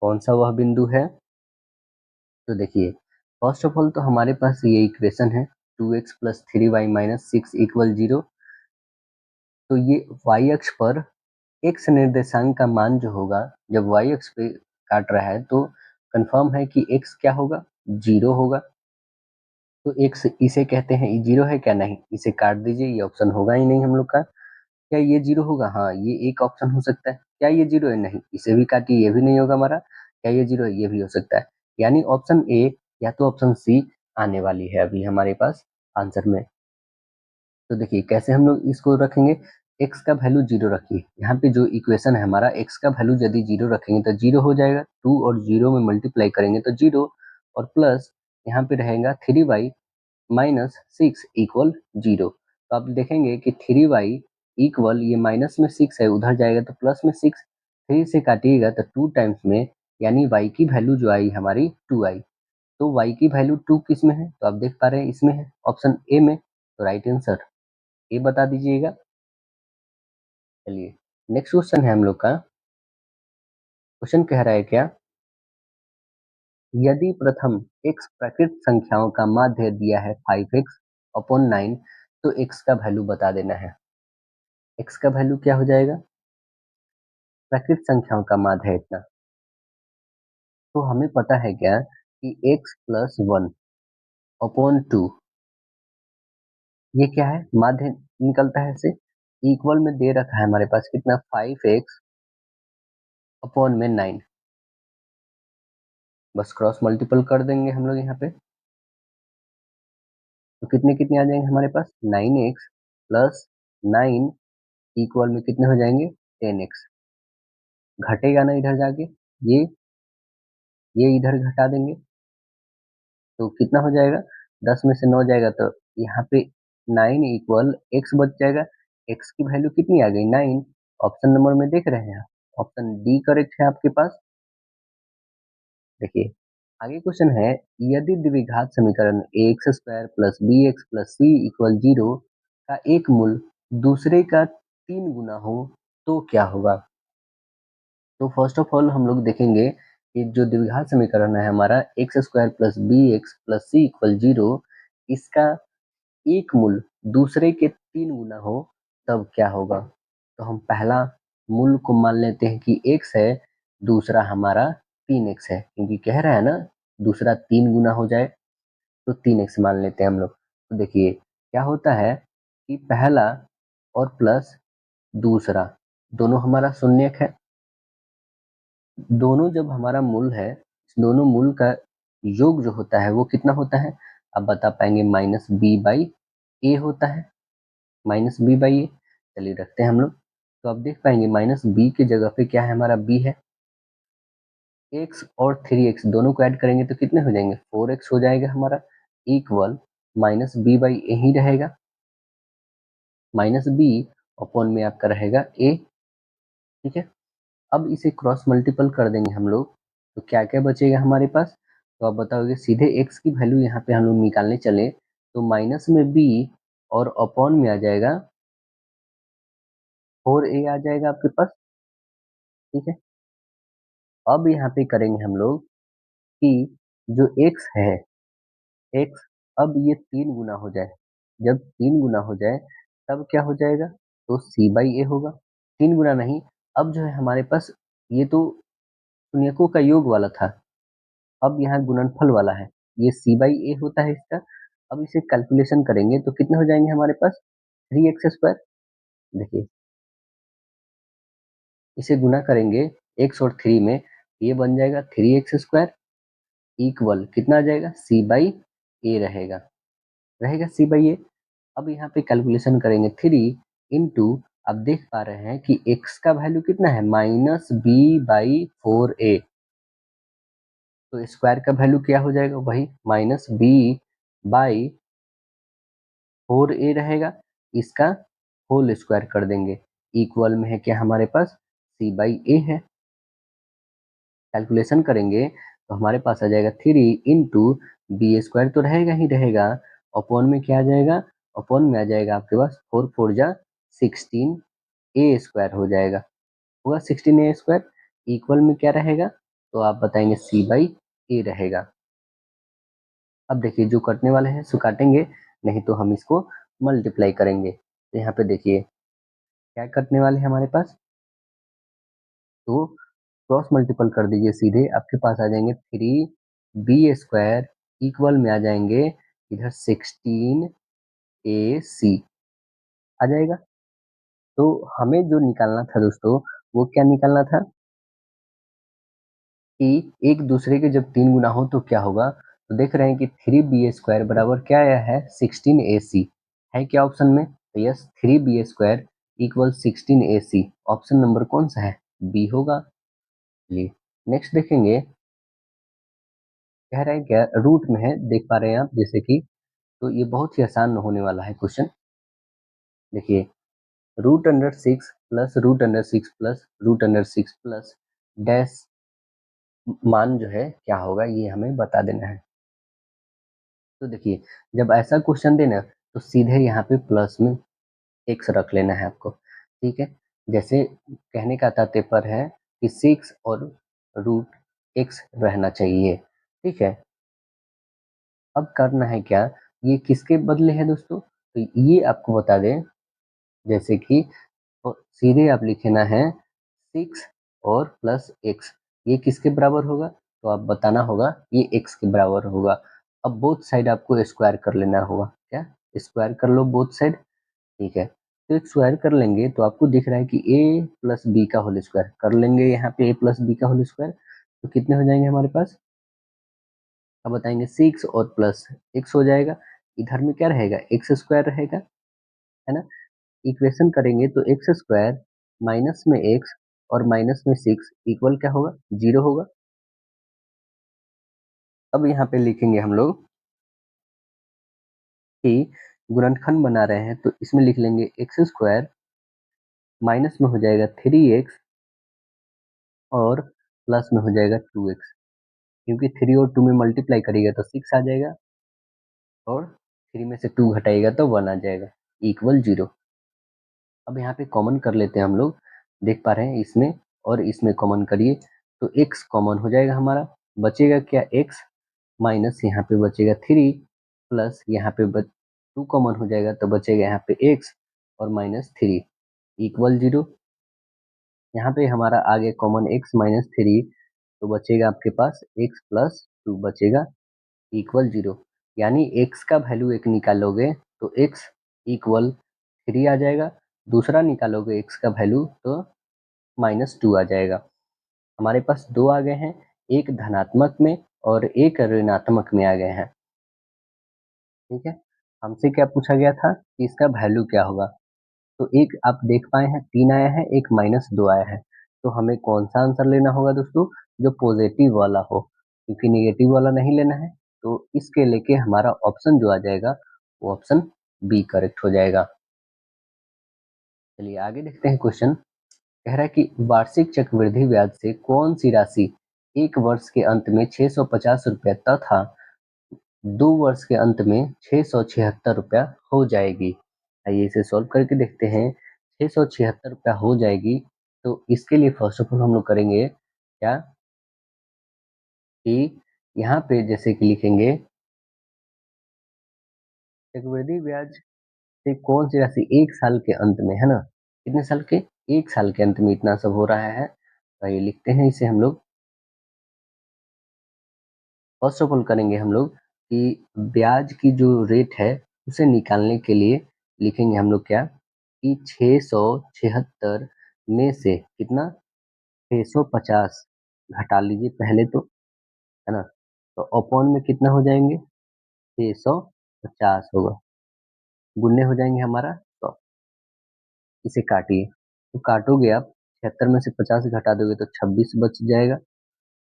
कौन सा वह बिंदु है। तो देखिए फर्स्ट ऑफ ऑल तो हमारे पास ये इक्वेशन है 2x plus 3y minus 6 equal 0, तो ये y अक्ष पर x निर्देशांक का मान जो होगा, जब y अक्ष पे काट रहा है तो कंफर्म है कि x क्या होगा, 0 होगा। तो x इसे कहते हैं, जीरो है क्या, नहीं, इसे काट दीजिए, ये ऑप्शन होगा ही नहीं हम लोग का। क्या ये जीरो होगा, हाँ ये एक ऑप्शन हो सकता है। क्या ये जीरो है, नहीं, इसे भी काटिए, ये भी नहीं होगा हमारा। क्या ये जीरो है, ये भी हो सकता है। यानी ऑप्शन ए या तो ऑप्शन सी आने वाली है अभी हमारे पास आंसर में। तो देखिए कैसे हम लोग इसको रखेंगे, x का वैल्यू 0 रखिए। यहाँ पे जो इक्वेशन है हमारा, x का वैल्यू यदि 0 रखेंगे तो 0 हो जाएगा, 2 और 0 में मल्टीप्लाई करेंगे तो 0, और प्लस यहाँ पे रहेगा 3y माइनस 6 इक्वल 0। तो आप देखेंगे कि 3y इक्वल, ये माइनस में 6 है, उधर जाएगा तो प्लस में 6, 3 से काटिएगा तो 2 टाइम्स में, यानी y की वैल्यू जो आई हमारी 2 आई। तो y की वैल्यू 2 किस में है, तो आप देख पा रहे हैं इसमें है, ऑप्शन ए में। तो राइट आंसर ए बता दीजिएगा। चलिए नेक्स्ट क्वेश्चन है हम लोग का। क्वेश्चन कह रहा है क्या, यदि प्रथम x प्राकृत संख्याओं का माध्य दिया है 5x अपॉन 9, तो x का वैल्यू बता देना है। x का वैल्यू क्या हो जाएगा, प्राकृत संख्याओं का माध्य है इतना, तो हमें पता है क्या कि x प्लस 1 अपॉन 2, ये क्या है, माध्य निकलता है इससे। इक्वल में दे रखा है हमारे पास कितना, 5x अपॉन में 9, बस क्रॉस मल्टीपल कर देंगे हम लोग यहाँ पे, तो कितने कितने आ जाएंगे हमारे पास, 9x प्लस 9 इक्वल में कितने हो जाएंगे, 10x। घटेगा ना इधर जाके, ये ये इधर घटा देंगे तो कितना हो जाएगा, 10 में से 9 जाएगा तो यहाँ पे 9 इक्वल x बच जाएगा। x की वैल्यू कितनी आ गई, 9। ऑप्शन नंबर में देख रहे हैं, ऑप्शन डी करेक्ट है आपके पास। देखिए आगे क्वेश्चन है, यदि द्विघात समीकरण X square plus B X plus C equal 0 का एक मूल दूसरे का 3 गुना हो तो क्या होगा। तो फर्स्ट ऑफ ऑल हम लोग देखेंगे कि जो द्विघात समीकरण है हमारा, X square plus B X plus C equal 0, इसका एक मूल दूसरे के 3 गुना हो तब क्या होगा। तो हम पहला मूल को मान लेते हैं कि x है, दूसरा हमारा 3x है, क्योंकि कह रहा है ना दूसरा 3 गुना हो जाए, तो 3x मान लेते हैं हम लोग। तो देखिए क्या होता है कि पहला और प्लस दूसरा दोनों हमारा शून्यक है, दोनों जब हमारा मूल है, दोनों मूल का योग जो होता है वो कितना होता है, आप बता पाएंगे, माइनस बी बाई ए होता है, माइनस बी बाई ए। चलिए रखते हैं हम लोग, तो आप देख पाएंगे माइनस बी की जगह पे क्या है हमारा, बी है। एक्स और 3x दोनों को ऐड करेंगे तो कितने हो जाएंगे, 4x हो जाएगा हमारा, इक्वल माइनस बी बाई ए ही रहेगा, माइनस बी अपॉन में आपका रहेगा ए। ठीक है, अब इसे क्रॉस मल्टीपल कर देंगे हम लोग, तो क्या क्या बचेगा हमारे पास, तो आप बताओगे, सीधे x की वैल्यू यहाँ पे हम लोग निकालने चले तो माइनस में b और अपॉन में आ जाएगा 4a आ जाएगा आपके पास। ठीक है, अब यहाँ पे करेंगे हम लोग कि जो x है, x अब ये 3 गुना हो जाए, जब 3 गुना हो जाए तब क्या हो जाएगा, तो c बाई ए होगा। 3 गुना नहीं, अब जो है हमारे पास, ये तो शून्यकों का योग वाला था, अब यहाँ गुणनफल वाला है, ये c बाई ए होता है इसका। अब इसे कैलकुलेशन करेंगे तो कितने हो जाएंगे हमारे पास, 3x स्क्वायर। देखिए इसे गुना करेंगे x और 3 में, ये बन जाएगा 3x स्क्वायर इक्वल कितना आ जाएगा, c बाई ए रहेगा, रहेगा c बाई ए। अब यहाँ पे कैलकुलेशन करेंगे 3 इंटू, आप देख पा रहे हैं कि x का वैल्यू कितना है, माइनस बी बाई 4a, तो स्क्वायर का वैल्यू क्या हो जाएगा, वही माइनस बी बाई 4a रहेगा, इसका होल स्क्वायर कर देंगे, इक्वल में है क्या हमारे पास, c बाई ए है। कैलकुलेशन करेंगे तो हमारे पास आ जाएगा 3 इंटू बी स्क्वायर तो रहेगा ही रहेगा, अपॉन में क्या आ जाएगा, अपॉन में आ जाएगा आपके पास 4 4 जा 16 ए स्क्वायर हो जाएगा, होगा 16 ए स्क्वायर, इक्वल में क्या रहेगा, तो आप बताएंगे c बाई ए रहेगा। अब देखिए जो कटने वाले हैं सो काटेंगे, नहीं तो हम इसको मल्टीप्लाई करेंगे। तो यहाँ पे देखिए क्या कटने वाले हैं हमारे पास, तो क्रॉस मल्टीपल कर दीजिए, सीधे आपके पास आ जाएंगे 3b स्क्वायर इक्वल में आ जाएंगे इधर 16ac आ जाएगा। तो हमें जो निकालना था दोस्तों, वो क्या निकालना था कि एक दूसरे के जब 3 गुना हो तो क्या होगा। तो देख रहे हैं कि 3b स्क्वायर बराबर क्या आया है, 16ac है क्या ऑप्शन में? तो yes, 3b² equal 16ac। Option number कौन सा है? बी होगा। चलिए नेक्स्ट देखेंगे, कह रहे हैं क्या रूट में है, देख पा रहे हैं आप जैसे कि, तो ये बहुत ही आसान होने वाला है क्वेश्चन। देखिए, √6 प्लस √6 प्लस √6 प्लस डैश मान जो है क्या होगा, ये हमें बता देना है। तो देखिए, जब ऐसा क्वेश्चन देना तो सीधे यहाँ पे प्लस में x रख लेना है आपको, ठीक है। जैसे कहने का तात्पर्य है कि 6 और √x रहना चाहिए, ठीक है। अब करना है क्या, ये किसके बदले है दोस्तों, तो ये आपको बता दें, जैसे कि तो सीधे आप लिखना है 6 और प्लस x, ये किसके बराबर होगा, तो आप बताना होगा ये x के बराबर होगा। अब बोथ साइड आपको स्क्वायर कर लेना होगा, क्या स्क्वायर कर लो बोथ साइड, ठीक है। तो एक स्क्वायर कर लेंगे तो आपको दिख रहा है कि a प्लस बी का होल स्क्वायर कर लेंगे, यहाँ पे a प्लस बी का होल स्क्वायर, तो कितने हो जाएंगे हमारे पास, अब बताएंगे 6 और प्लस x हो जाएगा, इधर में क्या रहेगा, एक्स स्क्वायर रहेगा, है ना। इक्वेशन करेंगे तो एक्स स्क्वायर माइनस में एक्स और माइनस में 6 इक्वल क्या होगा, 0 होगा। अब यहाँ पे लिखेंगे हम लोग कि गुणनखंड बना रहे हैं, तो इसमें लिख लेंगे एक्स स्क्वायर माइनस में हो जाएगा 3x और प्लस में हो जाएगा 2x, क्योंकि 3 और 2 में मल्टीप्लाई करिएगा तो 6 आ जाएगा और 3 में से 2 घटाइएगा तो 1 आ जाएगा इक्वल 0। अब यहाँ पे कॉमन कर लेते हैं हम लोग, देख पा रहे हैं इसमें और इसमें कॉमन करिए तो x कॉमन हो जाएगा हमारा, बचेगा क्या x माइनस यहाँ पे बचेगा 3 प्लस यहाँ पे 2 कॉमन हो जाएगा तो बचेगा यहाँ पे x और माइनस 3 इक्वल 0। यहाँ पे हमारा आ गया कॉमन x माइनस 3, तो बचेगा आपके पास x प्लस 2 बचेगा इक्वल 0। यानी x का वैल्यू एक निकालोगे तो x इक्वल 3 आ जाएगा, दूसरा निकालोगे x का वैल्यू तो -2 आ जाएगा। हमारे पास दो आ गए हैं, एक धनात्मक में और एक ऋणात्मक में आ गए हैं, ठीक है। हमसे क्या पूछा गया था कि इसका वैल्यू क्या होगा, तो एक आप देख पाए हैं 3 आया है, एक -2 आया है, तो हमें कौन सा आंसर लेना होगा दोस्तों, जो पॉजिटिव वाला हो, क्योंकि नेगेटिव वाला नहीं लेना है। तो इसके लेके हमारा ऑप्शन जो आ जाएगा वो ऑप्शन बी करेक्ट हो जाएगा। चलिए आगे देखते हैं क्वेश्चन, कह रहा है कि वार्षिक चक्रवृद्धि ब्याज से कौन सी राशि एक वर्ष के अंत में 650 रुपया तथा 2 वर्ष के अंत में 676 रुपया हो जाएगी। आइए इसे सॉल्व करके देखते हैं। 676 रुपया हो जाएगी, तो इसके लिए फर्स्ट ऑफ ऑल हम लोग करेंगे क्या कि यहाँ पे जैसे कि लिखेंगे चक्रवृद्धि ब्याज से कौन सी राशि एक साल के अंत में, है ना, कितने साल के, एक साल के अंत में इतना सब हो रहा है। तो ये लिखते हैं इसे हम लोग, फर्स्ट ऑफ ऑल करेंगे हम लोग कि ब्याज की जो रेट है उसे निकालने के लिए लिखेंगे हम लोग क्या कि 676 में से कितना, 650 घटा लीजिए पहले तो, है ना, तो अपॉन में कितना हो जाएंगे, 650 होगा, गुन्ने हो जाएंगे हमारा, तो इसे काटिए, तो काटोगे आप 76 में से 50 घटा दोगे तो 26 बच जाएगा,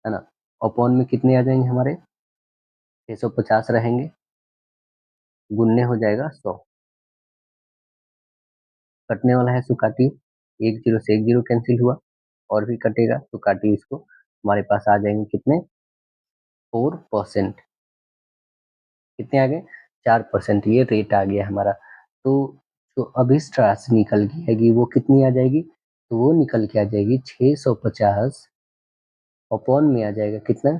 है ना। अपॉन में कितने आ जाएंगे हमारे, 650 रहेंगे, गुन्ने हो जाएगा 100, कटने वाला है सो काटिए, एक जीरो से एक जीरो कैंसिल हुआ, और भी कटेगा तो काटिए इसको, हमारे पास आ जाएंगे कितने, 4%, कितने आ गए, 4%, ये रेट आ गया हमारा। तो जो अभिष्ट राशि निकल के आएगी वो कितनी आ जाएगी, तो वो निकल के आ जाएगी 650 अपॉन में आ जाएगा कितना,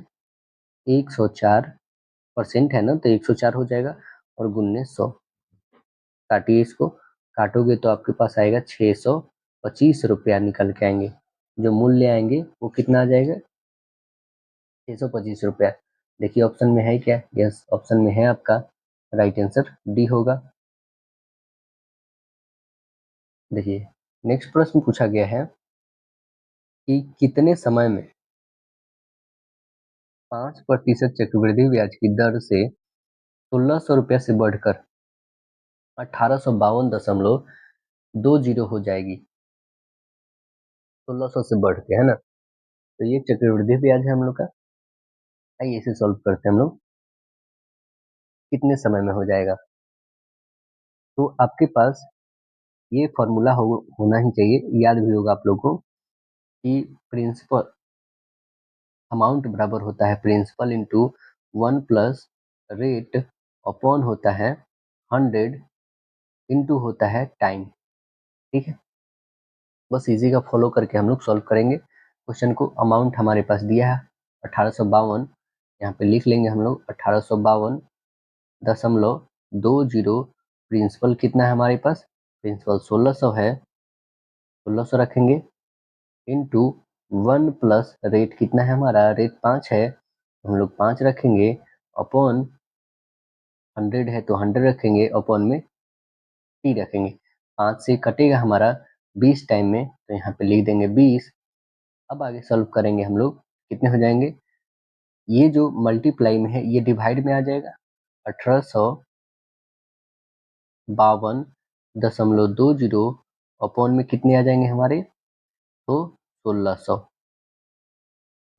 104% है ना, तो 104 हो जाएगा और गुन्ने 100, काटिए इसको, काटोगे तो आपके पास आएगा 625 रुपया निकल के आएंगे, जो मूल्य आएंगे वो कितना आ जाएगा, 625 रुपया। देखिए ऑप्शन में है क्या, यस ऑप्शन में है आपका राइट आंसर डी होगा। देखिए नेक्स्ट प्रश्न पूछा गया है कि कितने समय में 5% चक्रवृद्धि ब्याज की दर से 1600 रुपया से बढ़कर 1852.20 हो जाएगी 1600 से बढ़ के, है ना? तो ये चक्रवृद्धि ब्याज है हम लोग का। आइए इसे सॉल्व करते हैं हम लोग। कितने समय में हो जाएगा? तो आपके पास ये फॉर्मूला होना ही चाहिए, याद भी होगा आप लोगों को कि प्रिंसिपल अमाउंट बराबर होता है principal into 1 plus rate upon होता है 100 इंटू होता है टाइम। ठीक है, बस इजी का फॉलो करके हम लोग सॉल्व करेंगे क्वेश्चन को। अमाउंट हमारे पास दिया है 1852, यहाँ पे लिख लेंगे हम लोग 1852.20। प्रिंसिपल कितना है हमारे पास? प्रिंसिपल 1600 है, 1600 रखेंगे इंटू 1 प्लस रेट कितना है हमारा? रेट 5 है, हम लोग 5 रखेंगे अपॉन 100 है तो 100 रखेंगे, अपॉन में टी रखेंगे। 5 से कटेगा हमारा 20 टाइम में, तो यहाँ पे लिख देंगे 20। अब आगे सॉल्व करेंगे हम लोग, कितने हो जाएंगे? ये जो मल्टीप्लाई में है ये डिवाइड में आ जाएगा। 1852.20 अपॉन में कितने आ जाएंगे हमारे? तो 1600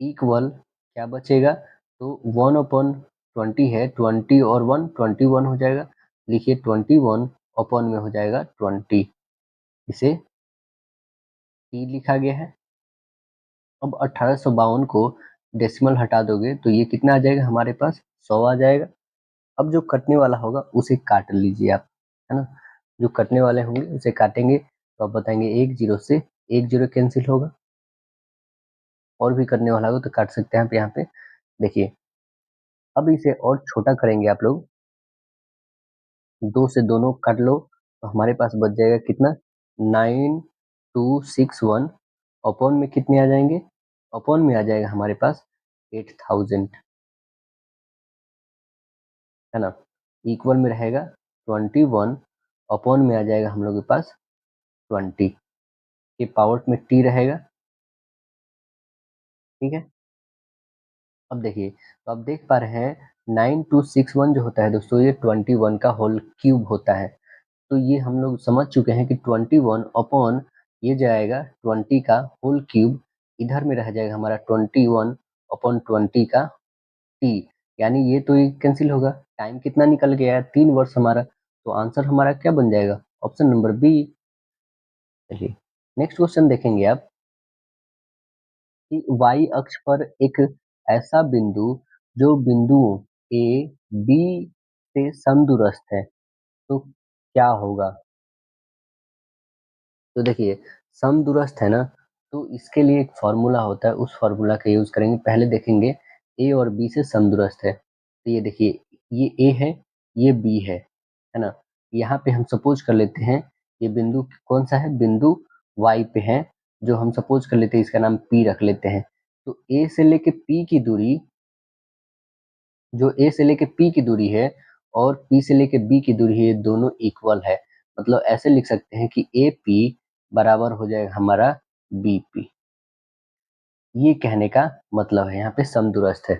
इक्वल क्या बचेगा? तो 1/20 है, 20 और 1 21 हो जाएगा। लिखिए 21 अपॉन में हो जाएगा 20, इसे टी लिखा गया है। अब 1852 को डेसिमल हटा दोगे तो ये कितना आ जाएगा हमारे पास? 100 आ जाएगा। अब जो कटने वाला होगा उसे काट लीजिए आप, है ना? जो कटने वाले होंगे उसे काटेंगे तो आप बताएंगे 1 जीरो से 1 जीरो कैंसिल होगा, और भी करने वाला होगा तो काट सकते हैं आप यहाँ पे। देखिए अब इसे और छोटा करेंगे आप लोग, 2 से दोनों काट लो तो हमारे पास बच जाएगा कितना? 9261 अपॉन में कितने आ जाएंगे? अपॉन में आ जाएगा हमारे पास 8000, है ना? इक्वल में रहेगा 21 अपॉन में आ जाएगा हम लोग के पास 20 के पावर में टी रहेगा। ठीक है, अब देखिए तो आप देख पा रहे हैं 9261 जो होता है दोस्तों ये 21 का होल क्यूब होता है। तो ये हम लोग समझ चुके हैं कि 21 अपॉन ये जाएगा 20 का होल क्यूब, इधर में रह जाएगा हमारा 21 अपॉन 20 का टी, यानी ये तो ये कैंसिल होगा। टाइम कितना निकल गया है? 3 वर्ष हमारा। तो आंसर हमारा क्या बन जाएगा? Option number B. चलिए नेक्स्ट क्वेश्चन देखेंगे आप कि वाई अक्ष पर एक ऐसा बिंदु जो बिंदुओं ए बी से समदूरस्थ है, तो क्या होगा? तो देखिए समदूरस्थ है ना, तो इसके लिए एक फॉर्मूला होता है, उस फॉर्मूला का यूज करेंगे। पहले देखेंगे ए और बी से समदूरस्थ है, तो ये देखिए ये ए है, ये बी है ना? यहाँ पे हम सपोज कर लेते हैं ये बिंदु कौन सा है? बिंदु वाई पे है, जो हम सपोज कर लेते हैं इसका नाम पी रख लेते हैं। तो ए से लेके पी की दूरी, जो ए से लेके पी की दूरी है और पी से लेके बी की दूरी है, ये दोनों इक्वल है। मतलब ऐसे लिख सकते हैं कि ए पी बराबर हो जाएगा हमारा बी पी। ये कहने का मतलब है यहाँ पे समदूरस्थ है।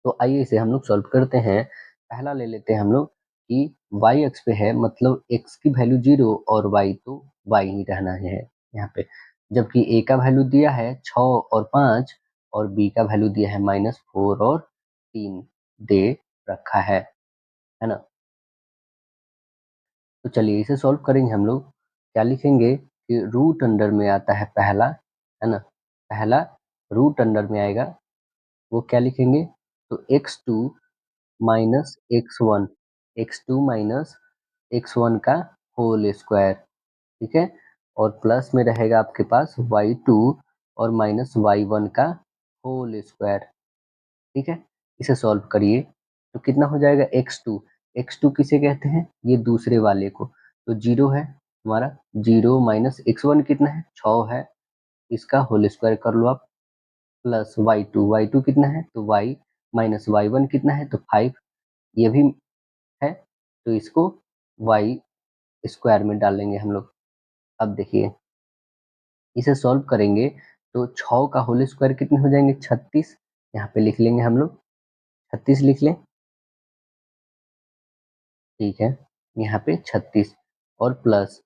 तो आइए इसे हम लोग सॉल्व करते हैं। पहला ले लेते हैं हम लोग कि y अक्ष पे है, मतलब x की वैल्यू 0 और y तो y ही रहना है यहाँ पे। जबकि a का वैल्यू दिया है 6 और 5 और b का वैल्यू दिया है -4 और 3 दे रखा है ना? तो चलिए इसे सॉल्व करेंगे हम लोग। क्या लिखेंगे कि रूट अंडर में आता है पहला, है ना? पहला रूट अंडर में आएगा, वो क्या लिखेंगे? तो x2 minus x1, x2 minus x1 का होल स्क्वायर। ठीक है, और प्लस में रहेगा आपके पास y2 और माइनस y1 का होल स्क्वायर। ठीक है, इसे सॉल्व करिए तो कितना हो जाएगा? x2, x2 किसे कहते हैं? ये दूसरे वाले को। तो 0 है हमारा, 0 माइनस x1 कितना है? 6 है, इसका होल स्क्वायर कर लो आप, प्लस y2, y2 कितना है? तो y माइनस y1 कितना है? तो 5, ये भी है, तो इसको y स्क्वायर में डालेंगे हम लोग। अब देखिए इसे सॉल्व करेंगे तो 6 का होल स्क्वायर कितने हो जाएंगे? 36, यहाँ पे लिख लेंगे हम लोग, 36 लिख लें। ठीक है, यहाँ पे 36 और प्लस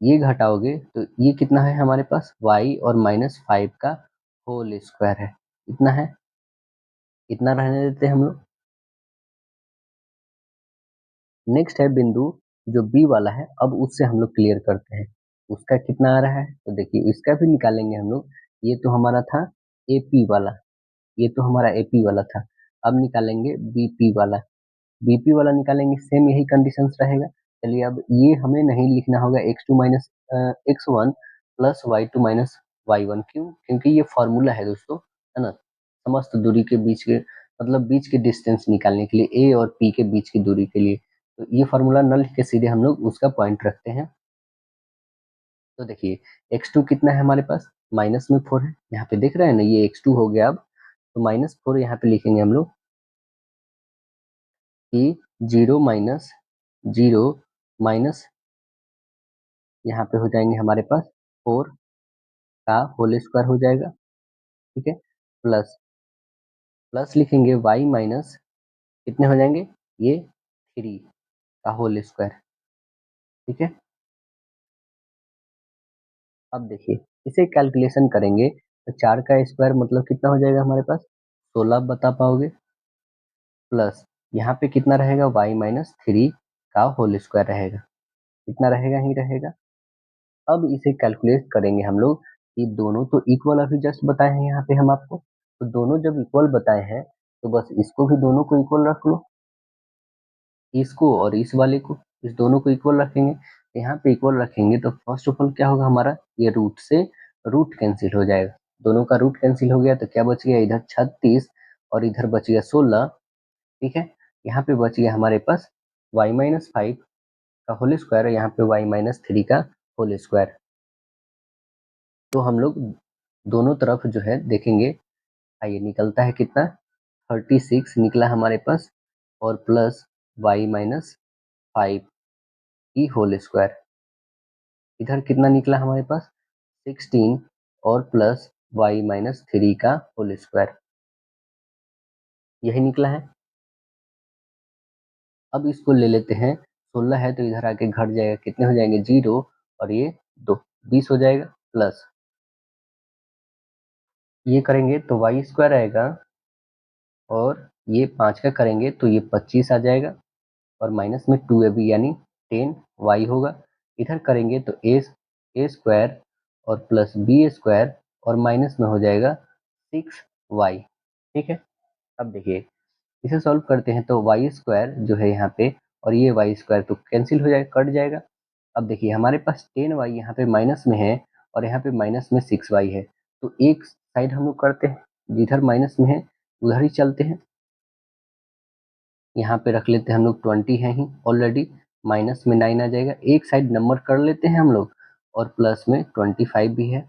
ये घटाओगे तो ये कितना है हमारे पास y और -5 का होल स्क्वायर है। इतना है, इतना रहने देते हैं हम लोग। नेक्स्ट है बिंदु जो बी वाला है, अब उससे हम लोग क्लियर करते हैं। उसका कितना आ रहा है तो देखिए इसका भी निकालेंगे हम लोग। ये तो हमारा था एपी वाला, ये तो हमारा एपी वाला था। अब निकालेंगे बीपी वाला, बीपी वाला निकालेंगे, सेम यही कंडीशंस रहेगा। चलिए अब ये हमें नहीं लिखना होगा x2 minus x1 plus y2 minus y1, क्यों? क्योंकि ये फॉर्मूला है दोस्तों, है ना? समस्त दूरी के बीच के मतलब बीच के डिस्टेंस निकालने के लिए, ए और पी के बीच की दूरी के लिए। तो ये फॉर्मूला न लिख के सीधे हम लोग उसका पॉइंट रखते हैं। तो देखिए x2 कितना है हमारे पास, माइनस में 4 है, यहाँ पे देख रहे हैं ना, ये x2 हो गया अब। तो -4 यहाँ पे लिखेंगे हम लोग कि 0 माइनस 0 माइनस यहाँ पे हो जाएंगे हमारे पास 4 का होल स्क्वायर हो जाएगा। ठीक है, प्लस प्लस लिखेंगे y माइनस कितने हो जाएंगे, ये 3 का होल स्क्वायर। ठीक है, अब देखिए इसे कैलकुलेशन करेंगे तो 4 का स्क्वायर मतलब कितना हो जाएगा हमारे पास, 16 बता पाओगे। प्लस यहाँ पे कितना रहेगा, y माइनस 3 का होल स्क्वायर रहेगा, कितना रहेगा ही रहेगा। अब इसे कैलकुलेट करेंगे हम लोग कि दोनों तो इक्वल अभी जस्ट बताए हैं यहाँ पे हम आपको, तो दोनों जब इक्वल बताए हैं तो बस इसको भी दोनों को इक्वल रख लो, इसको और इस वाले को, इस दोनों को इक्वल रखेंगे। यहाँ पे इक्वल रखेंगे तो फर्स्ट ऑफ ऑल क्या होगा हमारा, ये रूट से रूट कैंसिल हो जाएगा, दोनों का रूट कैंसिल हो गया तो क्या बच गया, इधर 36 और इधर बच गया 16। ठीक है, यहाँ पे बच गया हमारे पास y माइनस 5 का होल स्क्वायर, यहाँ पे y माइनस 3 का होल स्क्वायर। तो हम लोग दोनों तरफ जो है देखेंगे, आइए निकलता है कितना, 36 निकला हमारे पास और प्लस y माइनस 5 की होल स्क्वायर, इधर कितना निकला हमारे पास 16 और प्लस y माइनस 3 का होल स्क्वायर, यही निकला है। अब इसको ले लेते हैं, 16 है तो इधर आके घट जाएगा, कितने हो जाएंगे 0 और ये 2, 20 हो जाएगा। प्लस ये करेंगे तो वाई स्क्वायर आएगा और ये 5 का करेंगे तो ये 25 आ जाएगा और माइनस में 2 अभी यानी 10 वाई होगा। इधर करेंगे तो ए स्क्वायर और प्लस बी स्क्वायर और माइनस में हो जाएगा 6 वाई। ठीक है, अब देखिए इसे सॉल्व करते हैं तो वाई स्क्वायर जो है यहाँ पे और ये वाई स्क्वायर तो कैंसिल हो जाएगा, कट जाएगा। अब देखिए हमारे पास 10 वाई यहाँ पे माइनस में है और यहाँ पे माइनस में 6 वाई है, तो एक साइड हम लोग करते हैं, जिधर माइनस में है उधर ही चलते हैं। यहाँ पे रख लेते हैं हम लोग 20 है ही ऑलरेडी, माइनस में 9 आ जाएगा, एक साइड नंबर कर लेते हैं हम लोग और प्लस में 25 भी है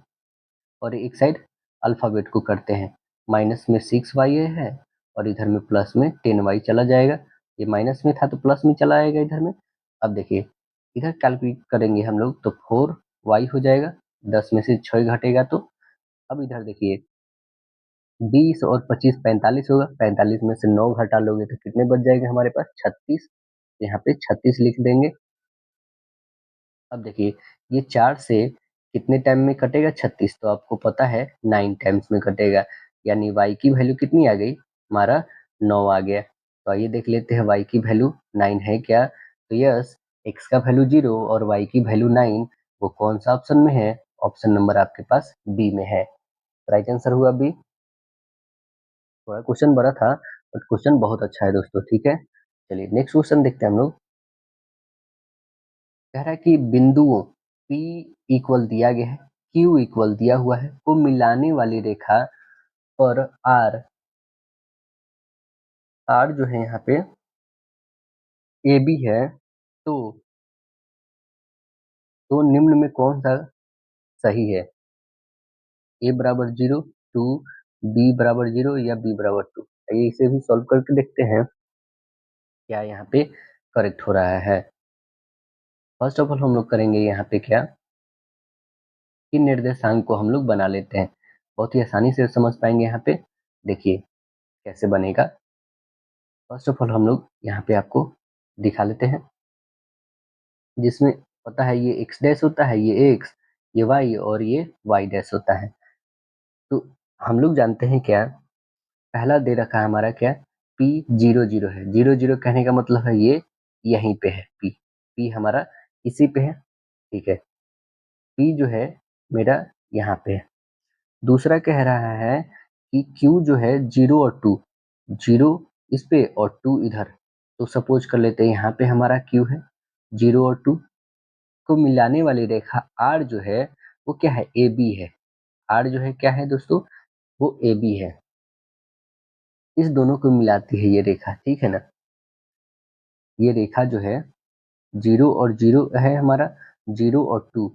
और एक साइड अल्फ़ाबेट को करते हैं, माइनस में 6y है और इधर में प्लस में 10y चला जाएगा, ये माइनस में था तो प्लस में चला आएगा इधर में। अब देखिए इधर कैलकुलेट करेंगे हम लोग तो 4y हो जाएगा, 10 में से 6 घटेगा तो। अब इधर देखिए 20 और 25 45 होगा, 45 में से 9 घटा लोगे तो कितने बच जाएंगे हमारे पास 36, यहाँ पे 36 लिख देंगे। अब देखिए ये 4 से कितने टाइम में कटेगा 36, तो आपको पता है 9 टाइम्स में कटेगा, यानी y की वैल्यू कितनी आ गई हमारा 9 आ गया। तो आइए देख लेते हैं y की वैल्यू 9 है क्या, तो यस, x का वैल्यू 0 और y की वैल्यू 9, वो कौन सा ऑप्शन में है, ऑप्शन नंबर आपके पास बी में है। राइट आंसर हुआ बी। थोड़ा क्वेश्चन बड़ा था बट क्वेश्चन बहुत अच्छा है दोस्तों। ठीक है, चलिए नेक्स्ट क्वेश्चन देखते हैं हम लोग। कह रहा है कि बिंदुओं P इक्वल दिया गया है, Q इक्वल दिया हुआ है, को मिलाने वाली रेखा पर R जो है यहाँ पे AB है, तो निम्न में कौन सा सही है, A बराबर 0, 2, B बराबर 0 या B बराबर 2। आइए इसे भी सॉल्व करके देखते हैं क्या यहाँ पे करेक्ट हो रहा है। फर्स्ट ऑफ ऑल हम लोग करेंगे यहाँ पे क्या कि निर्देशांक को हम लोग बना लेते हैं, बहुत ही आसानी से समझ पाएंगे यहाँ पे। देखिए कैसे बनेगा, फर्स्ट ऑफ ऑल हम लोग यहाँ पे आपको दिखा लेते हैं। जिसमें पता है ये x डैश होता है, ये x, ये y और ये y डैश होता है। तो हम लोग जानते हैं क्या, पहला दे रखा है हमारा क्या, P 0 0 है। 0 0 कहने का मतलब है ये यहीं पे है, P हमारा इसी पे है, ठीक है। P जो है मेरा यहाँ पे है। दूसरा कह रहा है कि Q जो है 0 और 2, 0 इस पे और 2 इधर। तो सपोज कर लेते हैं यहाँ पे हमारा Q है, 0 और 2 को मिलाने वाली रेखा R जो है वो क्या है, AB है। R जो है क्या है दोस्तों, वो AB है। इस दोनों को मिलाती है ये रेखा, ठीक है ना। ये रेखा जो है 0 और 0 है हमारा, 0 और 2,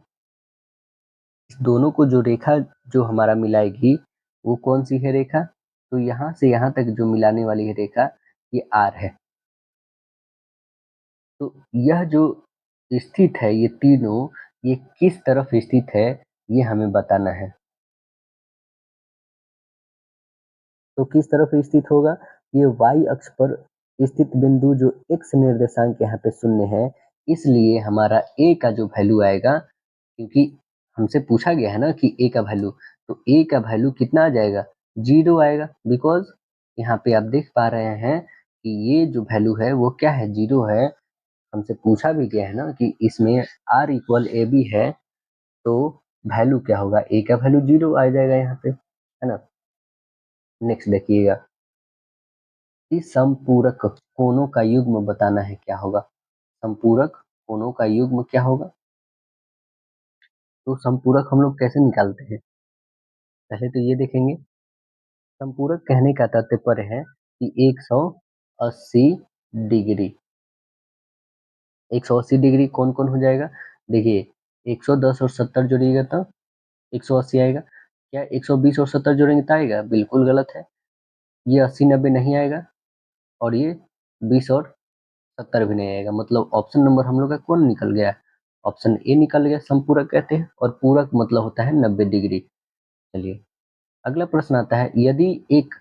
इस दोनों को जो रेखा जो हमारा मिलाएगी वो कौन सी है रेखा, तो यहाँ से यहाँ तक जो मिलाने वाली है रेखा ये R है। तो यह जो स्थित है, ये तीनों, ये किस तरफ स्थित है ये हमें बताना है। तो किस तरफ स्थित होगा, ये y अक्ष पर स्थित बिंदु जो x निर्देशांक यहाँ पे 0 है, इसलिए हमारा a का जो वैल्यू आएगा, क्योंकि हमसे पूछा गया है ना कि a का वैल्यू, तो a का वैल्यू कितना आ जाएगा, 0 आएगा। बिकॉज यहाँ पे आप देख पा रहे हैं कि ये जो वैल्यू है वो क्या है, 0 है। हमसे पूछा भी गया है ना कि इसमें r इक्वल ए बी है, तो वैल्यू क्या होगा, a का वैल्यू 0 आ जाएगा यहाँ पे, है ना। नेक्स्ट देखिएगा, इस समपूरक कोणों का युग्म बताना है, क्या होगा, समपूरक कोणों का युग्म क्या होगा। तो समपूरक हम लोग कैसे निकालते हैं, पहले तो ये देखेंगे। समपूरक कहने का तात्पर्य है कि 180 डिग्री, 180 डिग्री कौन कौन हो जाएगा, देखिए 110 और 70 जोड़िएगा तो 180 आएगा। क्या 120 और 70 जोड़ेंगे तो आएगा, बिल्कुल गलत है। ये 80 90 नहीं आएगा, और ये 20 और 70 भी नहीं आएगा। मतलब ऑप्शन नंबर हम लोग का कौन निकल गया, ऑप्शन ए निकल गया, समपूरक कहते हैं। और पूरक मतलब होता है 90 डिग्री। चलिए अगला प्रश्न आता है, यदि एक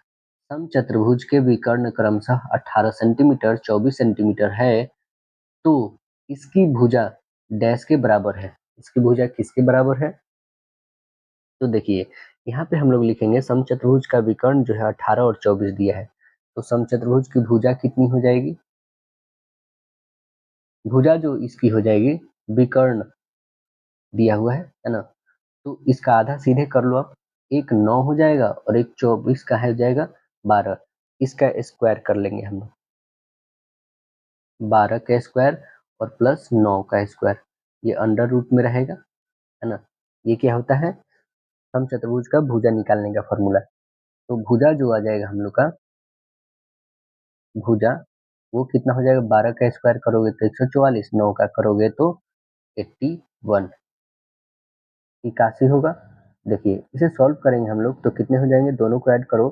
समचतुर्भुज के विकर्ण क्रमशः 18 सेंटीमीटर 24 सेंटीमीटर है, तो इसकी भुजा डैश के बराबर है। इसकी भुजा किसके बराबर है, तो देखिए यहाँ पे हम लोग लिखेंगे समचतुर्भुज का विकर्ण जो है 18 और 24 दिया है, तो समचतुर्भुज की भुजा कितनी हो जाएगी, भुजा जो इसकी हो जाएगी, विकर्ण दिया हुआ है ना, तो इसका आधा सीधे कर लो आप, एक 9 हो जाएगा और एक 24 का है हो जाएगा 12, इसका स्क्वायर कर लेंगे हम लोग, 12 का स्क्वायर और प्लस 9 का स्क्वायर, ये अंडर रूट में रहेगा, है ना। ये क्या होता है, समचतुर्भुज का भुजा निकालने का फॉर्मूला। तो भुजा जो आ जाएगा हम लोग का, भुजा वो कितना हो जाएगा, 12 का स्क्वायर करोगे तो 144, 9 का करोगे तो 81, 81 होगा। देखिए इसे सॉल्व करेंगे हम लोग तो कितने हो जाएंगे, दोनों को ऐड करो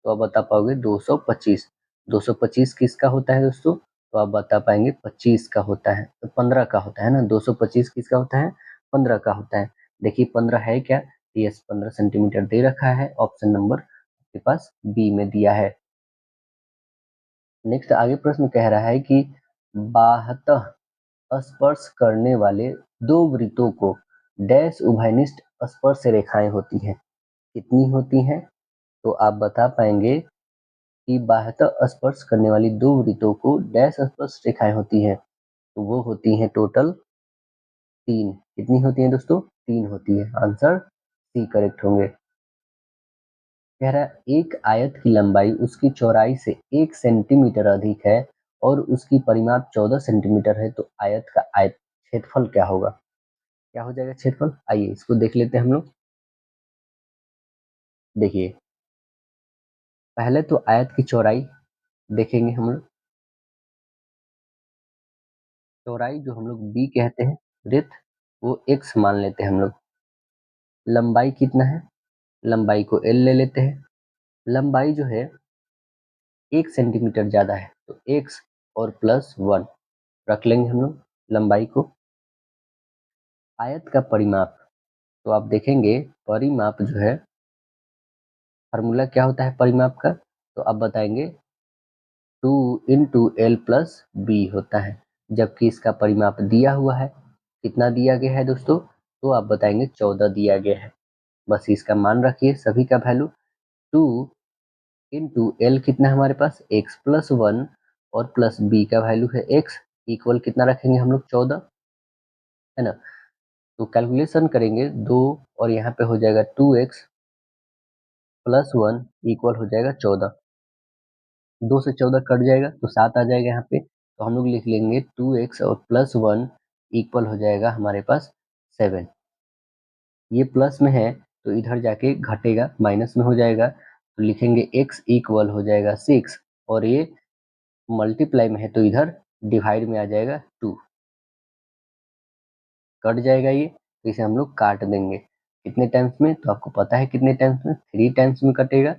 तो आप बता पाओगे 225। 225 किसका होता है दोस्तों, तो आप बता पाएंगे 25 का होता है, तो 15 का होता है ना। 225 किसका होता है, 15 का होता है। देखिए 15 है क्या, यस 15 सेंटीमीटर दे रखा है, ऑप्शन नंबर आपके पास बी में दिया है। नेक्स्ट आगे प्रश्न कह रहा है कि बाह्यतः स्पर्श करने वाले दो वृत्तों को डैश उभयनिष्ठ स्पर्श रेखाएं होती हैं, कितनी होती हैं, तो आप बता पाएंगे कि बाह्यतः स्पर्श करने वाली दो वृत्तों को डैश स्पर्श रेखाएं होती हैं, तो वो होती हैं टोटल 3। कितनी होती हैं दोस्तों, 3 होती है, आंसर सी करेक्ट होंगे। कह रहा है एक आयत की लंबाई उसकी चौड़ाई से 1 सेंटीमीटर अधिक है और उसकी परिमाप 14 सेंटीमीटर है, तो आयत का आयत क्षेत्रफल क्या होगा, क्या हो जाएगा क्षेत्रफल, आइए इसको देख लेते हैं हम लोग। देखिए पहले तो आयत की चौड़ाई देखेंगे हम लोग, चौड़ाई जो हम लोग बी कहते हैं, वृत्त वो एक्स मान लेते हैं हम लोग। लंबाई कितना है, लंबाई को एल ले लेते हैं। लंबाई जो है 1 सेंटीमीटर ज़्यादा है, तो एक्स और प्लस 1 रख लेंगे हम लोग लंबाई को। आयत का परिमाप, तो आप देखेंगे परिमाप जो है, फार्मूला क्या होता है परिमाप का, तो आप बताएंगे 2 इंटू एल प्लस बी होता है। जबकि इसका परिमाप दिया हुआ है। कितना दिया गया है दोस्तों? तो आप बताएंगे 14 दिया गया है। बस इसका मान रखिए सभी का वैल्यू। 2 इंटू एल कितना है हमारे पास? एक्स प्लस 1 और प्लस बी का वैल्यू है एक्स, इक्वल कितना रखेंगे हम लोग? 14, है ना। तो कैलकुलेशन करेंगे 2 और यहाँ पे हो जाएगा 2x प्लस 1 इक्वल हो जाएगा 14। 2 से 14 कट जाएगा तो 7 आ जाएगा यहाँ पे, तो हम लोग लिख लेंगे 2x और प्लस 1 इक्वल हो जाएगा हमारे पास 7। ये प्लस में है तो इधर जाके घटेगा, माइनस में हो जाएगा, तो लिखेंगे x इक्वल हो जाएगा 6, और ये मल्टीप्लाई में है तो इधर डिवाइड में आ जाएगा 2। कट जाएगा ये, तो इसे हम लोग काट देंगे। कितने टाइम्स में? तो आपको पता है कितने टाइम्स में, 3 टाइम्स में कटेगा।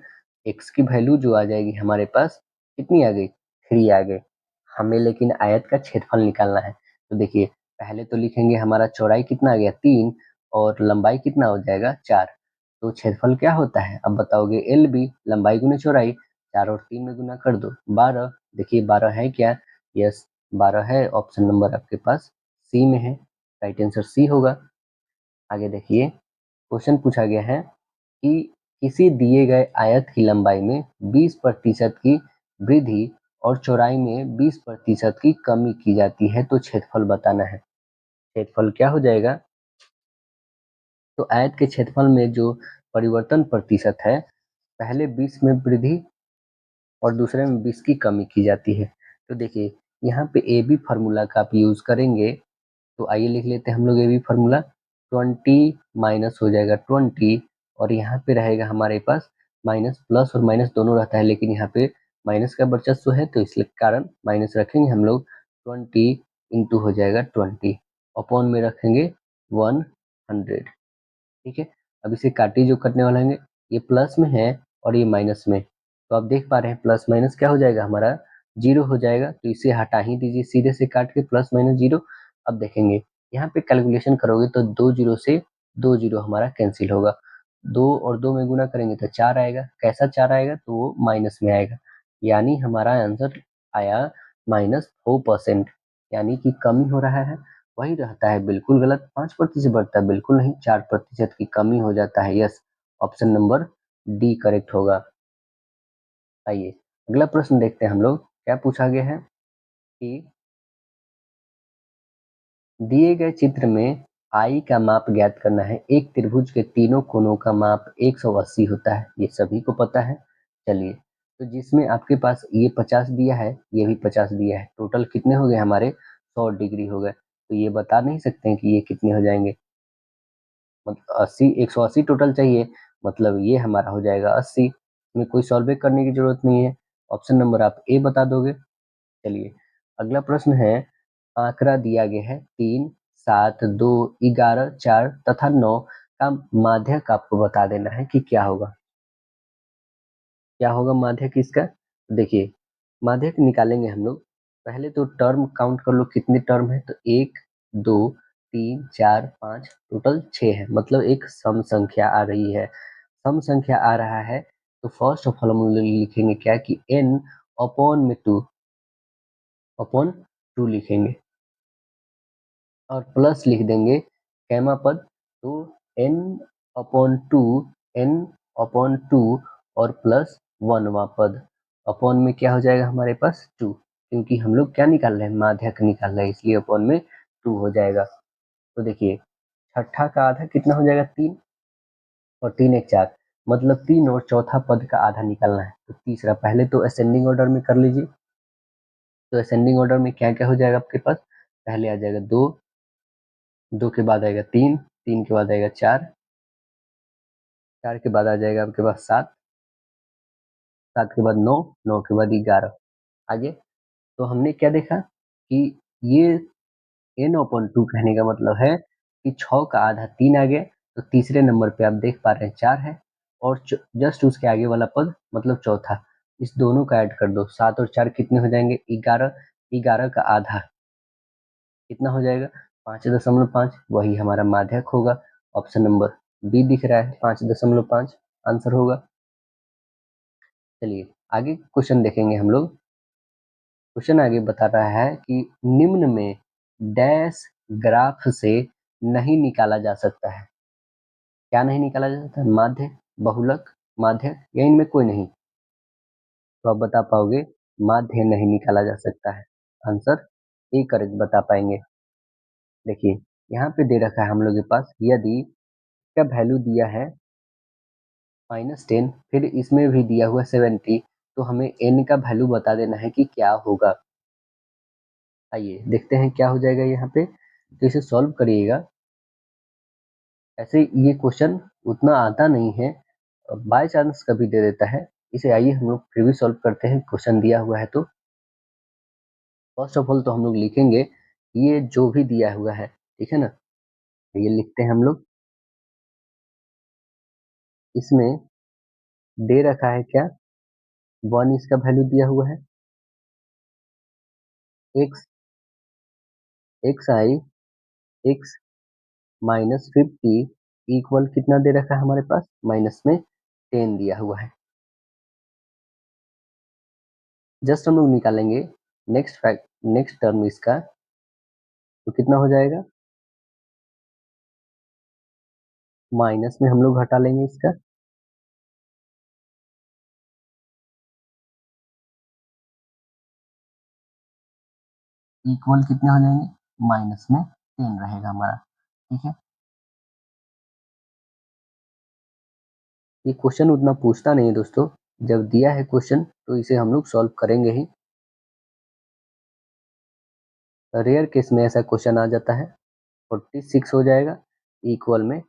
x की वैल्यू जो आ जाएगी हमारे पास, कितनी आ गई? 3 आ गई। हमें लेकिन आयत का क्षेत्रफल निकालना है। तो देखिए, पहले तो लिखेंगे हमारा चौड़ाई कितना आ गया? 3, और लंबाई कितना हो जाएगा? 4। तो क्षेत्रफल क्या होता है? अब बताओगे एल बी, लंबाई गुने चौड़ाई, 4 और 3 में गुना कर दो, 12। देखिए 12 है क्या? यस, 12 है। ऑप्शन नंबर आपके पास सी में है, राइट आंसर सी होगा। आगे देखिए, क्वेश्चन पूछा गया है कि किसी दिए गए आयत की लंबाई में 20% की वृद्धि और चौड़ाई में 20% की कमी की जाती है, तो क्षेत्रफल बताना है। क्षेत्रफल क्या हो जाएगा? तो आयत के क्षेत्रफल में जो परिवर्तन प्रतिशत है, पहले 20 में वृद्धि और दूसरे में 20 की कमी की जाती है। तो देखिए, यहाँ पे ए बी फार्मूला का आप यूज करेंगे, तो आइए लिख लेते हैं हम लोग ए बी फार्मूला। 20 माइनस हो जाएगा 20, और यहाँ पे रहेगा हमारे पास माइनस, प्लस और माइनस दोनों रहता है, लेकिन यहाँ पे माइनस का वर्चस्व है तो इसलिए कारण माइनस रखेंगे हम लोग। 20 इंटू हो जाएगा 20, अपॉन में रखेंगे 100। ठीक है। अब इसे काटिए, जो कटने वाला है, ये प्लस में है और ये माइनस में, तो आप देख पा रहे हैं प्लस माइनस क्या हो जाएगा हमारा? जीरो हो जाएगा। तो इसे हटा ही दीजिए, सीधे से काट के प्लस माइनस जीरो। अब देखेंगे यहाँ पे कैलकुलेशन करोगे तो 2 जीरो से 2 जीरो हमारा कैंसिल होगा, 2 और 2 में गुना करेंगे तो 4 आएगा। कैसा 4 आएगा? तो वो माइनस में आएगा, यानी हमारा आंसर आया -4%, यानी कि कमी हो रहा है। वही रहता है, बिल्कुल गलत। 5% बढ़ता है, बिल्कुल नहीं, 4% की कमी हो जाता है। Yes, option number D correct होगा। आइए अगला प्रश्न देखते हैं हम लोग, क्या पूछा गया है कि दिए गए चित्र में आई का माप ज्ञात करना है। एक त्रिभुज के तीनों कोनों का माप 180 होता है, ये सभी को पता है। चलिए, तो जिसमें आपके पास ये 50 दिया है, ये भी 50 दिया है, टोटल कितने हो गए हमारे? 100 डिग्री हो गए। तो ये बता नहीं सकते हैं कि ये कितने हो जाएंगे? मतलब 80, 180 टोटल चाहिए, मतलब ये हमारा हो जाएगा 80। इसमें कोई सॉल्व करने की जरूरत नहीं है, ऑप्शन नंबर आप ए बता दोगे। चलिए अगला प्रश्न है, आंकड़ा दिया गया है 3, 7, 2, 11, 4 तथा 9 का माध्यक आपको बता देना है कि क्या होगा। क्या होगा माध्यक इसका? देखिए, माध्यक निकालेंगे हम लोग। पहले तो टर्म काउंट कर लो, कितने टर्म है? तो 1, 2, 3, 4, 5, टोटल 6 है, मतलब एक सम संख्या आ रही है। सम संख्या आ रहा है तो फर्स्ट ऑफ ऑल हम लोग लिखेंगे क्या कि n अपॉन में 2, अपॉन 2 लिखेंगे, और प्लस लिख देंगे कैमा पद, तो n upon two, n upon two, और प्लस 1वां पद, अपॉन में क्या हो जाएगा हमारे पास? 2, क्योंकि हम लोग क्या निकाल रहे हैं? माध्यक निकाल रहे हैं, इसलिए अपॉन में 2 हो जाएगा। तो देखिए, छठा का आधा कितना हो जाएगा? 3, और 3 एक 4, मतलब 3 और चौथा पद का आधा निकालना है। तो तीसरा, पहले तो असेंडिंग ऑर्डर में कर लीजिए। तो असेंडिंग ऑर्डर में क्या क्या हो जाएगा आपके पास? पहले आ जाएगा 2, 2 के बाद आएगा 3, 3 के बाद आएगा 4, 4 के बाद आ जाएगा आपके पास 7, 7 के बाद 9, 9 के बाद 11। आगे तो हमने क्या देखा कि ये n अपॉन 2 कहने का मतलब है कि 6 का आधा 3 आ गया, तो तीसरे नंबर पे आप देख पा रहे हैं 4 है, और जस्ट उसके आगे वाला पद मतलब चौथा, इस दोनों का ऐड कर दो, 7 और 4 कितने हो जाएंगे? 11, 11 का आधा कितना हो जाएगा? 5.5, वही हमारा माध्यक होगा। ऑप्शन नंबर बी दिख रहा है, 5.5 आंसर होगा। चलिए आगे क्वेश्चन देखेंगे हम लोग। क्वेश्चन आगे बता रहा है कि निम्न में डैश ग्राफ से नहीं निकाला जा सकता है। क्या नहीं निकाला जा सकता है? माध्य, बहुलक, माध्य या इनमें कोई नहीं। तो आप बता पाओगे माध्य नहीं निकाला जा सकता है। आंसर ए करेक्ट बता पाएंगे। देखिए यहाँ पे दे रखा है हम लोग के पास, यदि का वैल्यू दिया है -10, फिर इसमें भी दिया हुआ 70, तो हमें n का वैल्यू बता देना है कि क्या होगा। आइए देखते हैं क्या हो जाएगा यहाँ पे। तो इसे सॉल्व करिएगा। ऐसे ये क्वेश्चन उतना आता नहीं है, बाय चांस कभी दे देता है इसे। आइए हम लोग फिर भी सॉल्व करते हैं, क्वेश्चन दिया हुआ है तो। फर्स्ट ऑफ ऑल तो हम लोग लिखेंगे ये जो भी दिया हुआ है, ठीक है ना। तो ये लिखते हैं हम लोग। इसमें दे रखा है क्या, 1 इसका वैल्यू दिया हुआ है, एक्स एक्स आई एक्स -50 इक्वल कितना दे रखा है हमारे पास, माइनस में 10 दिया हुआ है। जस्ट हम लोग निकालेंगे नेक्स्ट टर्म इसका, तो कितना हो जाएगा, माइनस में हम लोग घटा लेंगे इसका, इक्वल कितने हो जाएंगे, माइनस में 10 रहेगा हमारा। ठीक है, ये क्वेश्चन उतना पूछता नहीं है दोस्तों। जब दिया है क्वेश्चन तो इसे हम लोग सॉल्व करेंगे ही। रेयर केस में ऐसा क्वेश्चन आ जाता है। 46 हो जाएगा इक्वल में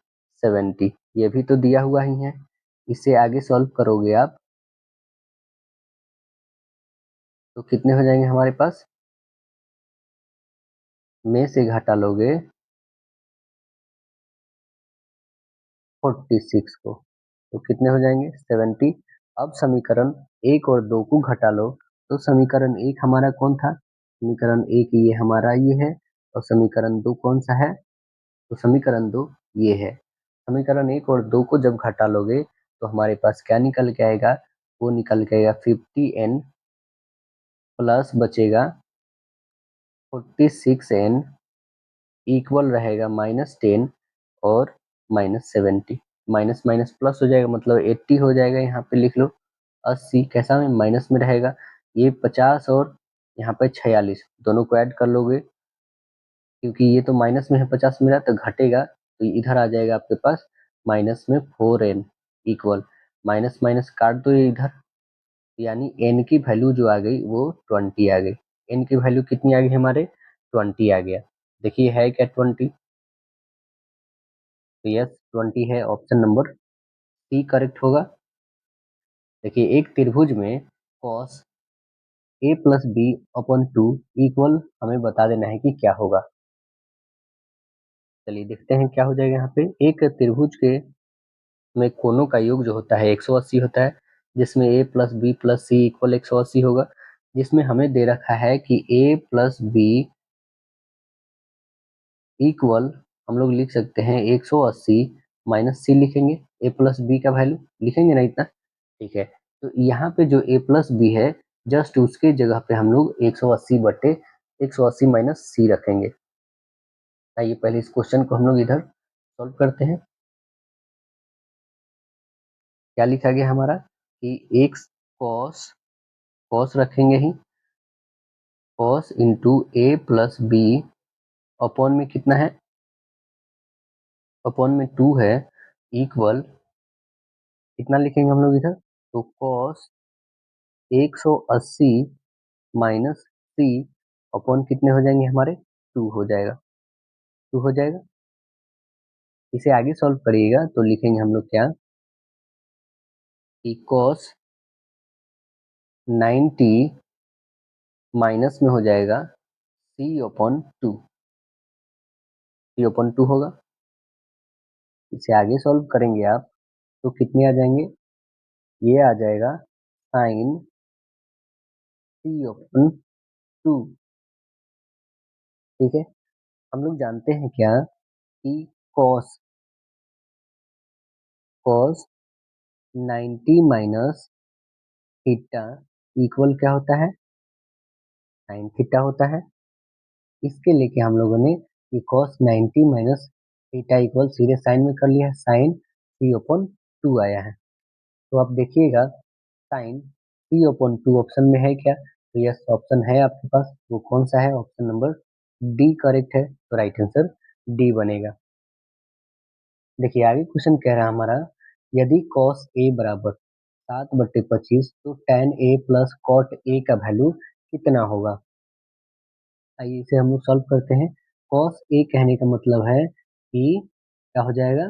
70, ये भी तो दिया हुआ ही है। इससे आगे सॉल्व करोगे आप तो कितने हो जाएंगे हमारे पास, में से घटा लोगे 46 को तो कितने हो जाएंगे, 70। अब समीकरण 1 और 2 को घटा लो, तो समीकरण 1 हमारा कौन था, समीकरण 1 ये हमारा ये है, और समीकरण 2 कौन सा है, तो समीकरण 2 ये है। समीकरण 1 और 2 को जब घटा लोगे तो हमारे पास क्या निकल के आएगा, वो निकल के आएगा 50n प्लस बचेगा 46n इक्वल रहेगा -10 और -70। माइनस माइनस प्लस हो जाएगा, मतलब 80 हो जाएगा। यहाँ पे लिख लो 80 कैसा में माइनस में रहेगा, ये 50 और यहाँ पे 46 दोनों को ऐड कर लोगे, क्योंकि ये तो माइनस में है 50 मिला तो घटेगा, तो इधर आ जाएगा आपके पास माइनस में 4n इक्वल, माइनस माइनस काट दो ये इधर, यानी n की वैल्यू जो आ गई वो 20 आ गई। n की वैल्यू कितनी आ गई हमारे, 20 आ गया। देखिए है क्या 20, तो यस 20 है, ऑप्शन नंबर सी करेक्ट होगा। देखिए एक त्रिभुज में cos a plus B upon 2 equal हमें बता देना है कि क्या होगा। चलिए देखते हैं क्या हो जाएगा यहाँ पे। एक त्रिभुज के में कोनों का योग जो होता है 180 होता है, जिसमें a plus B plus C equal 180 होगा, जिसमें हमें दे रखा है कि a प्लस बी इक्वल हम लोग लिख सकते हैं 180 माइनस सी लिखेंगे, a प्लस बी का वैल्यू लिखेंगे ना इतना। ठीक है, तो यहाँ पे जो a प्लस बी है, जस्ट उसके जगह पे हम लोग 180 बटे 180 माइनस सी रखेंगे। आइए पहले इस क्वेश्चन को हम लोग इधर सॉल्व करते हैं। क्या लिखा गया हमारा कि x cos cos रखेंगे ही, cos इंटू ए प्लस बी अपॉन में कितना है, अपॉन में 2 है, इक्वल कितना लिखेंगे हम लोग इधर, तो cos 180 माइनस सी अपॉन कितने हो जाएंगे हमारे, 2 हो जाएगा, 2 हो जाएगा। इसे आगे सॉल्व करिएगा तो लिखेंगे हम लोग क्या, कि cos 90 माइनस में हो जाएगा सी अपॉन 2, सी अपॉन 2 होगा। इसे आगे सॉल्व करेंगे आप तो कितने आ जाएंगे, ये आ जाएगा साइन सी अपॉन 2। ठीक है, हम लोग जानते हैं क्या कि cos cos 90 minus theta equal क्या होता है, साइन थीटा होता है। इसके लेके हम लोगों ने ये cos 90 माइनस थीटा इक्वल सीधे साइन में कर लिया है, साइन 3/2 आया है। तो आप देखिएगा साइन 3/2 ऑप्शन में है क्या? तो यस ऑप्शन है आपके पास। वो कौन सा है? ऑप्शन नंबर डी करेक्ट है, तो राइट आंसर डी बनेगा। देखिए आगे क्वेश्चन कह रहा है हमारा, यदि cos a बराबर 7/25 तो tan a plus cot a का वैल्यू कितना होगा? आइए इसे हम लोग सॉल्व करते हैं। cos a कहने का मतलब है कि क्या हो जाएगा,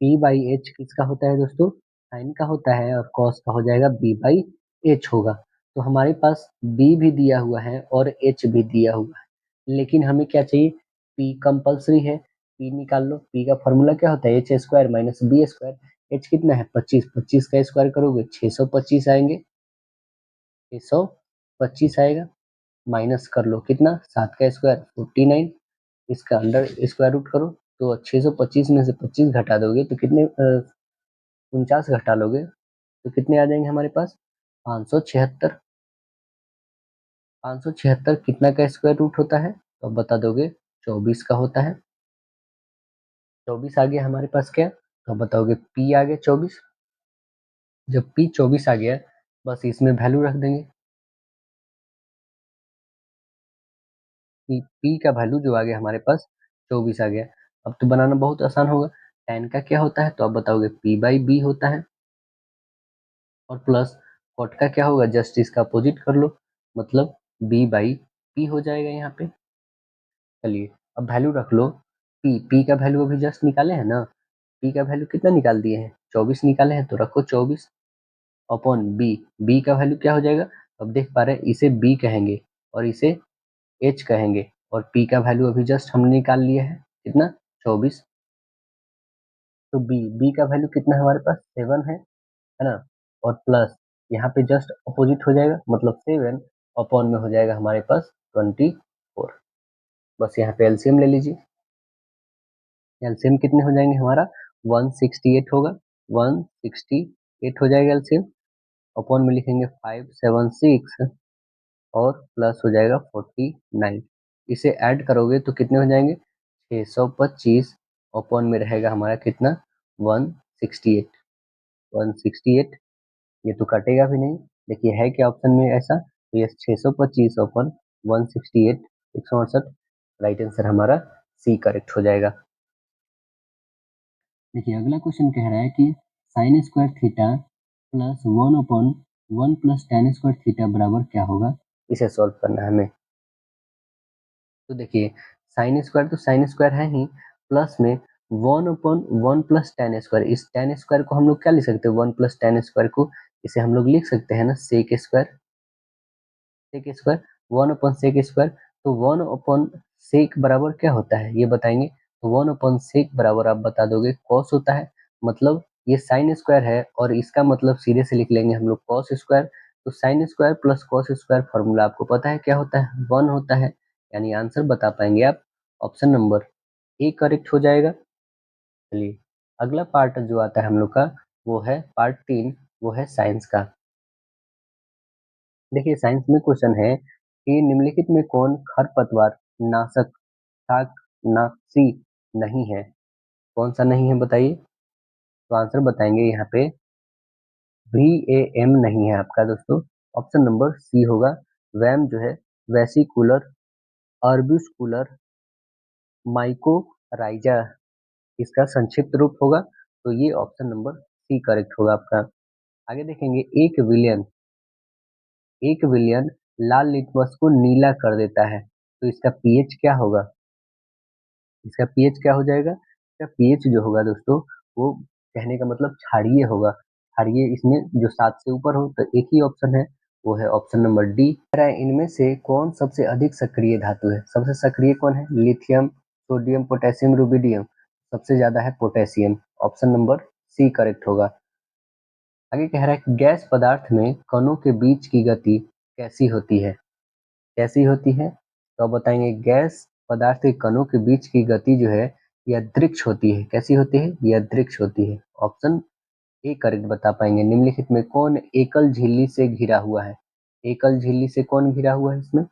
p बाई एच किसका होता है दोस्तों? साइन का होता है, और cos का हो जाएगा b बाई एच होगा। तो हमारे पास b भी दिया हुआ है और h भी दिया हुआ है, लेकिन हमें क्या चाहिए? p कंपल्सरी है, p निकाल लो। p का फॉर्मूला क्या होता है? H square minus B square. h कितना है? 25, 25 का स्क्वायर करोगे 625 आएंगे, 625 आएगा। माइनस कर लो कितना? 7 का स्क्वायर 49, इसका अंडर स्क्वायर रूट करो, तो 625 में से 25 घटा दोगे तो कितने 49 घटा लोगे तो कितने आ जाएंगे हमारे पास? 576। 576 कितना का स्क्वायर रूट होता है? तो अब बता दोगे 24 का होता है। 24 आ गया हमारे पास क्या? तो अब बताओगे p आ गया 24। जब p 24 आ गया, बस इसमें वैल्यू रख देंगे। p का वैल्यू जो आ गया हमारे पास 24 आ गया। अब तो बनाना बहुत आसान होगा। tan का क्या होता है? तो अब बताओगे p बाई बी होता है, और प्लस cot का क्या होगा? जस्ट इसका अपोजिट कर लो, मतलब b बाई p हो जाएगा यहाँ पे। चलिए अब वैल्यू रख लो। p का वैल्यू अभी जस्ट निकाले हैं ना, p का वैल्यू कितना निकाल दिए हैं? 24 निकाले हैं, तो रखो 24 अपॉन b का वैल्यू क्या हो जाएगा? अब देख पा रहे हैं, इसे b कहेंगे और इसे h कहेंगे, और p का वैल्यू अभी जस्ट हमने निकाल लिया है, कितना? 24। तो b का वैल्यू कितना है हमारे पास? 7 है ना, और प्लस यहाँ पे जस्ट अपोजिट हो जाएगा, मतलब 7 अपॉन में हो जाएगा हमारे पास 24। बस यहाँ पे एलसीएम ले लीजिए। एलसीएम कितने हो जाएंगे हमारा? 168 होगा, 168 हो जाएगा एलसीएम। अपॉन में लिखेंगे 576 और प्लस हो जाएगा 49। इसे ऐड करोगे तो कितने हो जाएंगे? 625 अपॉन में रहेगा हमारा कितना? 168। 168 ये तो कटेगा भी नहीं। देखिए है क्या ऑप्शन में ऐसा? तो ये 625 अपॉन 168, 168, राइट आंसर हमारा सी करेक्ट हो जाएगा। देखिए अगला क्वेश्चन कह रहा है कि sine square theta plus 1/1 plus tan square theta बराबर क्या होगा? इसे सॉल्व करना है हमें। तो देखिए साइन स्क्वायर तो साइन स्क्वायर है ही, प्लस में 1/1 प्लस tan स्क्वायर। इस tan स्क्वायर को हम लोग क्या लिख सकते हैं? 1 प्लस tan स्क्वायर को इसे हम लोग लिख सकते हैं ना sec square. Sec square 1 upon sec square, तो 1 अपॉन सेक बराबर क्या होता है ये बताएंगे। तो 1 अपॉन सेक बराबर आप बता दोगे कॉस होता है, मतलब ये साइन स्क्वायर है और इसका मतलब सीधे से लिख लेंगे हम लोग कॉस स्क्वायर। तो sine square plus cos square formula आपको पता है क्या होता है? 1 होता है, यानी आंसर बता पाएंगे आप ऑप्शन नंबर ए करेक्ट हो जाएगा। चलिए अगला पार्ट जो आता है हम लोग का, वो है पार्ट 3, वो है साइंस का। देखिए साइंस में क्वेश्चन है कि निम्नलिखित में कौन खरपतवार नाशक शाकनाशी नहीं है? कौन सा नहीं है बताइए? तो आंसर बताएंगे यहाँ पे VAM नहीं है आपका दोस्तों। ऑप्शन नंबर सी होगा। वैम जो है वेसिकुलर अर्बुस्कुलर माइकोराइजा, इसका संक्षिप्त रूप होगा। तो ये ऑप्शन नंबर सी करेक्ट होगा आपका। आगे देखेंगे एक विलियन लाल लिटमस को नीला कर देता है, तो इसका पीएच क्या होगा? इसका पीएच क्या हो जाएगा? इसका पीएच जो होगा दोस्तों, वो कहने का मतलब क्षारीय होगा। क्षारीय इसमें जो 7 से ऊपर हो, तो एक ही ऑप्शन है, वो है ऑप्शन नंबर डी। इनमें से कौन सबसे अधिक सक्रिय धातु है? सबसे सक्रिय कौन है? Lithium, sodium, potassium, rubidium. सबसे ज्यादा है potassium, option number C correct होगा। आगे कह रहा है कि गैस पदार्थ में कणों के बीच की गति कैसी होती है? कैसी होती है? तो आप बताएंगे गैस पदार्थ के कणों के बीच की गति जो है यह दृक्ष होती है। कैसी होती है? यह दृक्ष होती है, ऑप्शन ए करेक्ट बता पाएंगे। निम्नलिखित में कौन एकल झिल्ली से घिरा हुआ है? एकल झिल्ली से कौन घिरा हुआ है इसमें?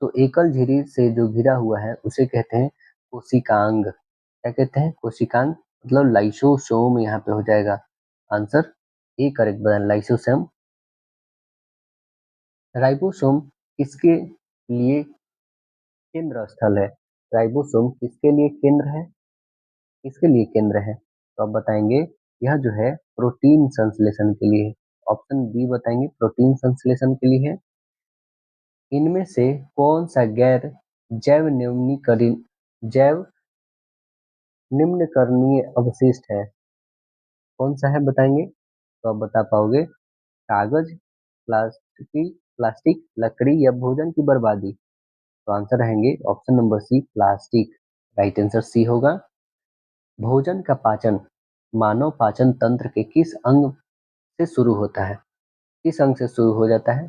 तो एकल झिल्ली से जो घिरा हुआ है उसे कहते हैं कोशिकांग। क्या कहते हैं? कोशिकांग, मतलब लाइसोसोम यहाँ पे हो जाएगा आंसर। ए करेक्ट बना, लाइसोसोम। राइबोसोम किसके लिए केंद्र स्थल है? राइबोसोम किसके लिए केंद्र है? किसके लिए केंद्र है? तो आप बताएंगे यह जो है प्रोटीन संश्लेषण के लिए है। ऑप्शन बी बताएंगे, प्रोटीन संश्लेषण के लिए है। इनमें से कौन सा गैर जैव निम्नकरणीय अवशिष्ट है? कौन सा है बताएंगे? तो आप बता पाओगे, कागज, प्लास्टिक, लकड़ी या भोजन की बर्बादी। तो आंसर रहेंगे option number C, plastic. Right answer C होगा। भोजन का पाचन मानव पाचन तंत्र के किस अंग से शुरू होता है? किस अंग से शुरू हो जाता है?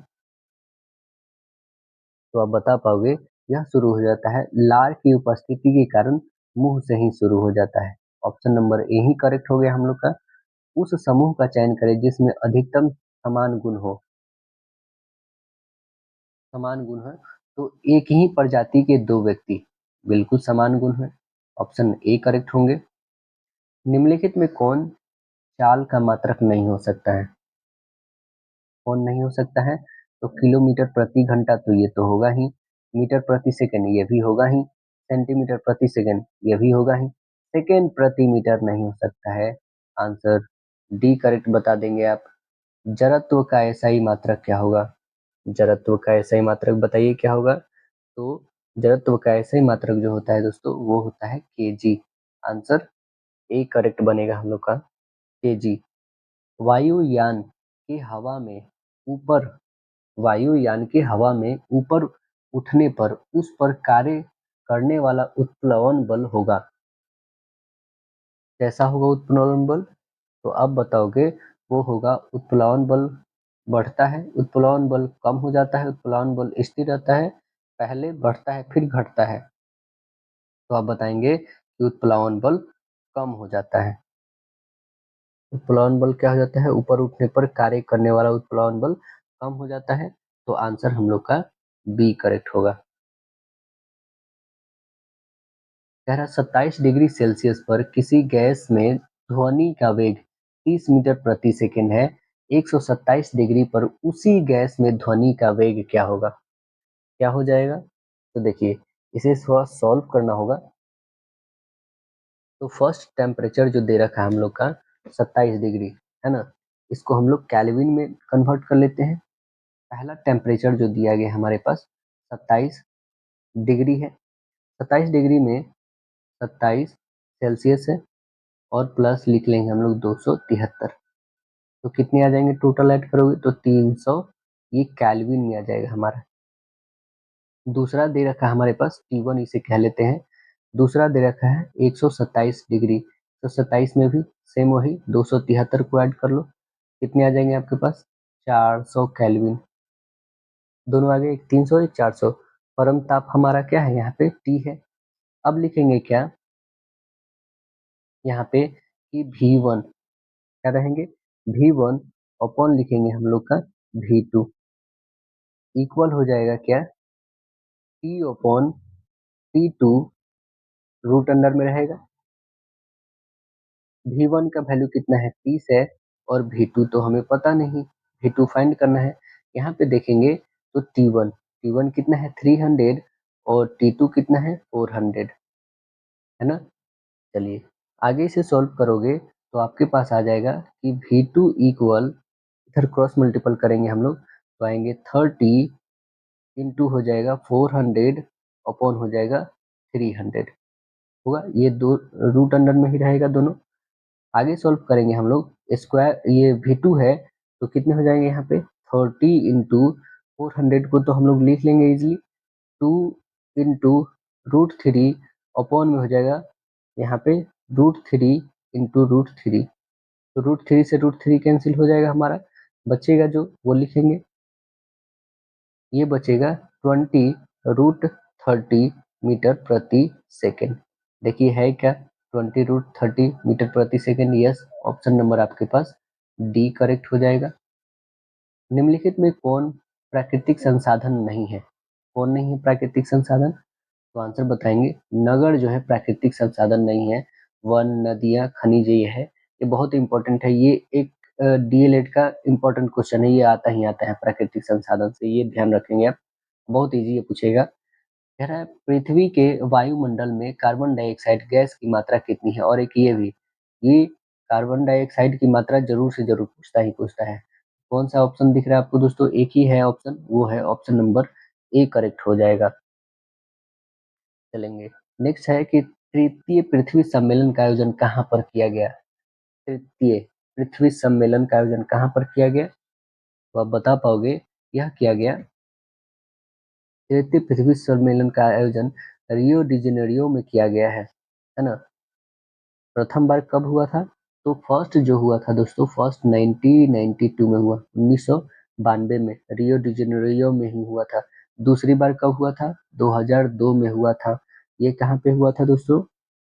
तो आप बता पाओगे, यह शुरू हो जाता है लार की उपस्थिति के कारण, मुंह से ही शुरू हो जाता है। ऑप्शन नंबर ए ही करेक्ट हो गया हम लोग का। उस समूह का चयन करें जिसमें अधिकतम समान गुण हो। समान गुण है तो एक ही प्रजाति के दो व्यक्ति, बिल्कुल समान गुण है। ऑप्शन ए करेक्ट होंगे। निम्नलिखित में कौन चाल का मात्रक नहीं हो सकता है? कौन नहीं हो सकता है? तो किलोमीटर प्रति घंटा तो ये तो होगा ही, मीटर प्रति सेकंड ये भी होगा ही, सेंटीमीटर प्रति सेकंड ये भी होगा ही, सेकंड प्रति मीटर नहीं हो सकता है। आंसर डी करेक्ट बता देंगे आप। जड़त्व का एसआई मात्रक क्या होगा? जड़त्व का एसआई मात्रक बताइए क्या होगा? तो जड़त्व का एसआई मात्रक जो होता है दोस्तों, वो होता है केजी। आंसर ए करेक्ट बनेगा हम लोग का, केजी। वायुयान की हवा में ऊपर वायुयान की हवा में ऊपर उठने पर उस पर कार्य करने वाला उत्प्लवन बल होगा। कैसा होगा उत्प्लवन बल? तो अब बताओगे, वो होगा उत्प्लवन बल बढ़ता है, उत्प्लवन बल कम हो जाता है, उत्प्लवन बल स्थिर रहता है, पहले बढ़ता है फिर घटता है। तो आप बताएंगे कि उत्प्लवन बल कम हो जाता है। उत्प्लवन बल क्या हो जाता है? ऊपर उठने पर कार्य करने वाला उत्प्लवन बल कम हो जाता है। तो आंसर हम लोग का बी करेक्ट होगा। कह रहा 27 डिग्री सेल्सियस पर किसी गैस में ध्वनि का वेग 30 मीटर प्रति सेकंड है। 127 डिग्री पर उसी गैस में ध्वनि का वेग क्या होगा? क्या हो जाएगा? तो देखिए, इसे थोड़ा सॉल्व करना होगा। तो फर्स्ट टेम्परेचर जो दे रखा है हम लोग का 27 डिग्री, है ना, इसको हम लोग केल्विन में कन्वर्ट कर लेते हैं। पहला टेम्परेचर जो दिया गया हमारे पास 27 डिग्री है। 27 डिग्री में 27 सेल्सियस है, और प्लस लिख लेंगे हम लोग 273। तो कितने आ जाएंगे टोटल ऐड करोगे तो 300, ये केल्विन में आ जाएगा हमारा। दूसरा दे रखा है हमारे पास T1, इसे कह लेते हैं। दूसरा दे रखा है 127 डिग्री, तो 27 में भी सेम वही 273 को ऐड कर लो। कितने आ जाएंगे आपके पास? 400 केल्विन। दोनों आ गए, एक 300 एक 400। परम ताप हमारा क्या है यहाँ पे? T है। अब लिखेंगे क्या यहाँ पे कि V1 क्या रहेंगे? V1 अपॉन लिखेंगे हम लोग का V2 इक्वल हो जाएगा क्या? T upon T2 root under में रहेगा। V1 का वैल्यू कितना है? 30 है, और V2 तो हमें पता नहीं, V2 फाइंड करना है। यहाँ पे देखेंगे तो T1 कितना है? 300, और T2 कितना है? 400, है ना। चलिए आगे से सॉल्व करोगे तो आपके पास आ जाएगा कि V2 इक्वल, इधर क्रॉस मल्टीपल करेंगे हम लोग तो आएंगे 30 इंटू हो जाएगा 400 अपॉन हो जाएगा 300 होगा। ये दो रूट अंडर में ही रहेगा दोनों। आगे सॉल्व करेंगे हम लोग, स्क्वायर ये V2 है तो कितने हो जाएंगे यहाँ पे? 30 इंटू 400 को तो हम लोग लिख लेंगे इजिली, 2 इंटू √3 अपॉन में हो जाएगा यहाँ पे √3 इंटू √3। तो √3 से √3 कैंसिल हो जाएगा हमारा, बचेगा जो वो लिखेंगे, ये बचेगा 20 √30 मीटर प्रति सेकेंड। देखिए है क्या? 20 √30 मीटर प्रति सेकेंड। यस, ऑप्शन नंबर आपके पास डी करेक्ट हो जाएगा। निम्नलिखित में कौन प्राकृतिक संसाधन नहीं है। कौन नहीं है प्राकृतिक संसाधन? तो आंसर बताएंगे नगर जो है प्राकृतिक संसाधन नहीं है। वन, नदियां, खनिज ये है। ये बहुत इंपॉर्टेंट है। ये एक डीएलएड का इंपॉर्टेंट क्वेश्चन है। ये आता ही आता है प्राकृतिक संसाधन से, ये ध्यान रखेंगे आप। बहुत इजी ये पूछेगा। कह रहा है पृथ्वी के वायुमंडल में कार्बन डाइऑक्साइड गैस की मात्रा कितनी है? और एक ये भी, ये कार्बन डाइऑक्साइड की मात्रा जरूर से जरूर पूछता ही पूछता है। कौन सा ऑप्शन दिख रहा है आपको दोस्तों? एक ही है ऑप्शन, वो है ऑप्शन नंबर ए, करेक्ट हो जाएगा। चलेंगे। नेक्स्ट है कि तृतीय पृथ्वी सम्मेलन का आयोजन कहाँ पर किया गया? तृतीय पृथ्वी सम्मेलन का आयोजन कहाँ पर किया गया? तो आप बता पाओगे। यह किया गया, तृतीय पृथ्वी सम्मेलन का आयोजन रियो डी जेनेरियो में किया गया है ना? प्रथम बार कब हुआ था? तो फर्स्ट जो हुआ था दोस्तों, फर्स्ट 1992 में हुआ, 1992 में रियो डी जेनेरियो में ही हुआ था। दूसरी बार कब हुआ था? 2002 में हुआ था। ये कहाँ पे हुआ था दोस्तों?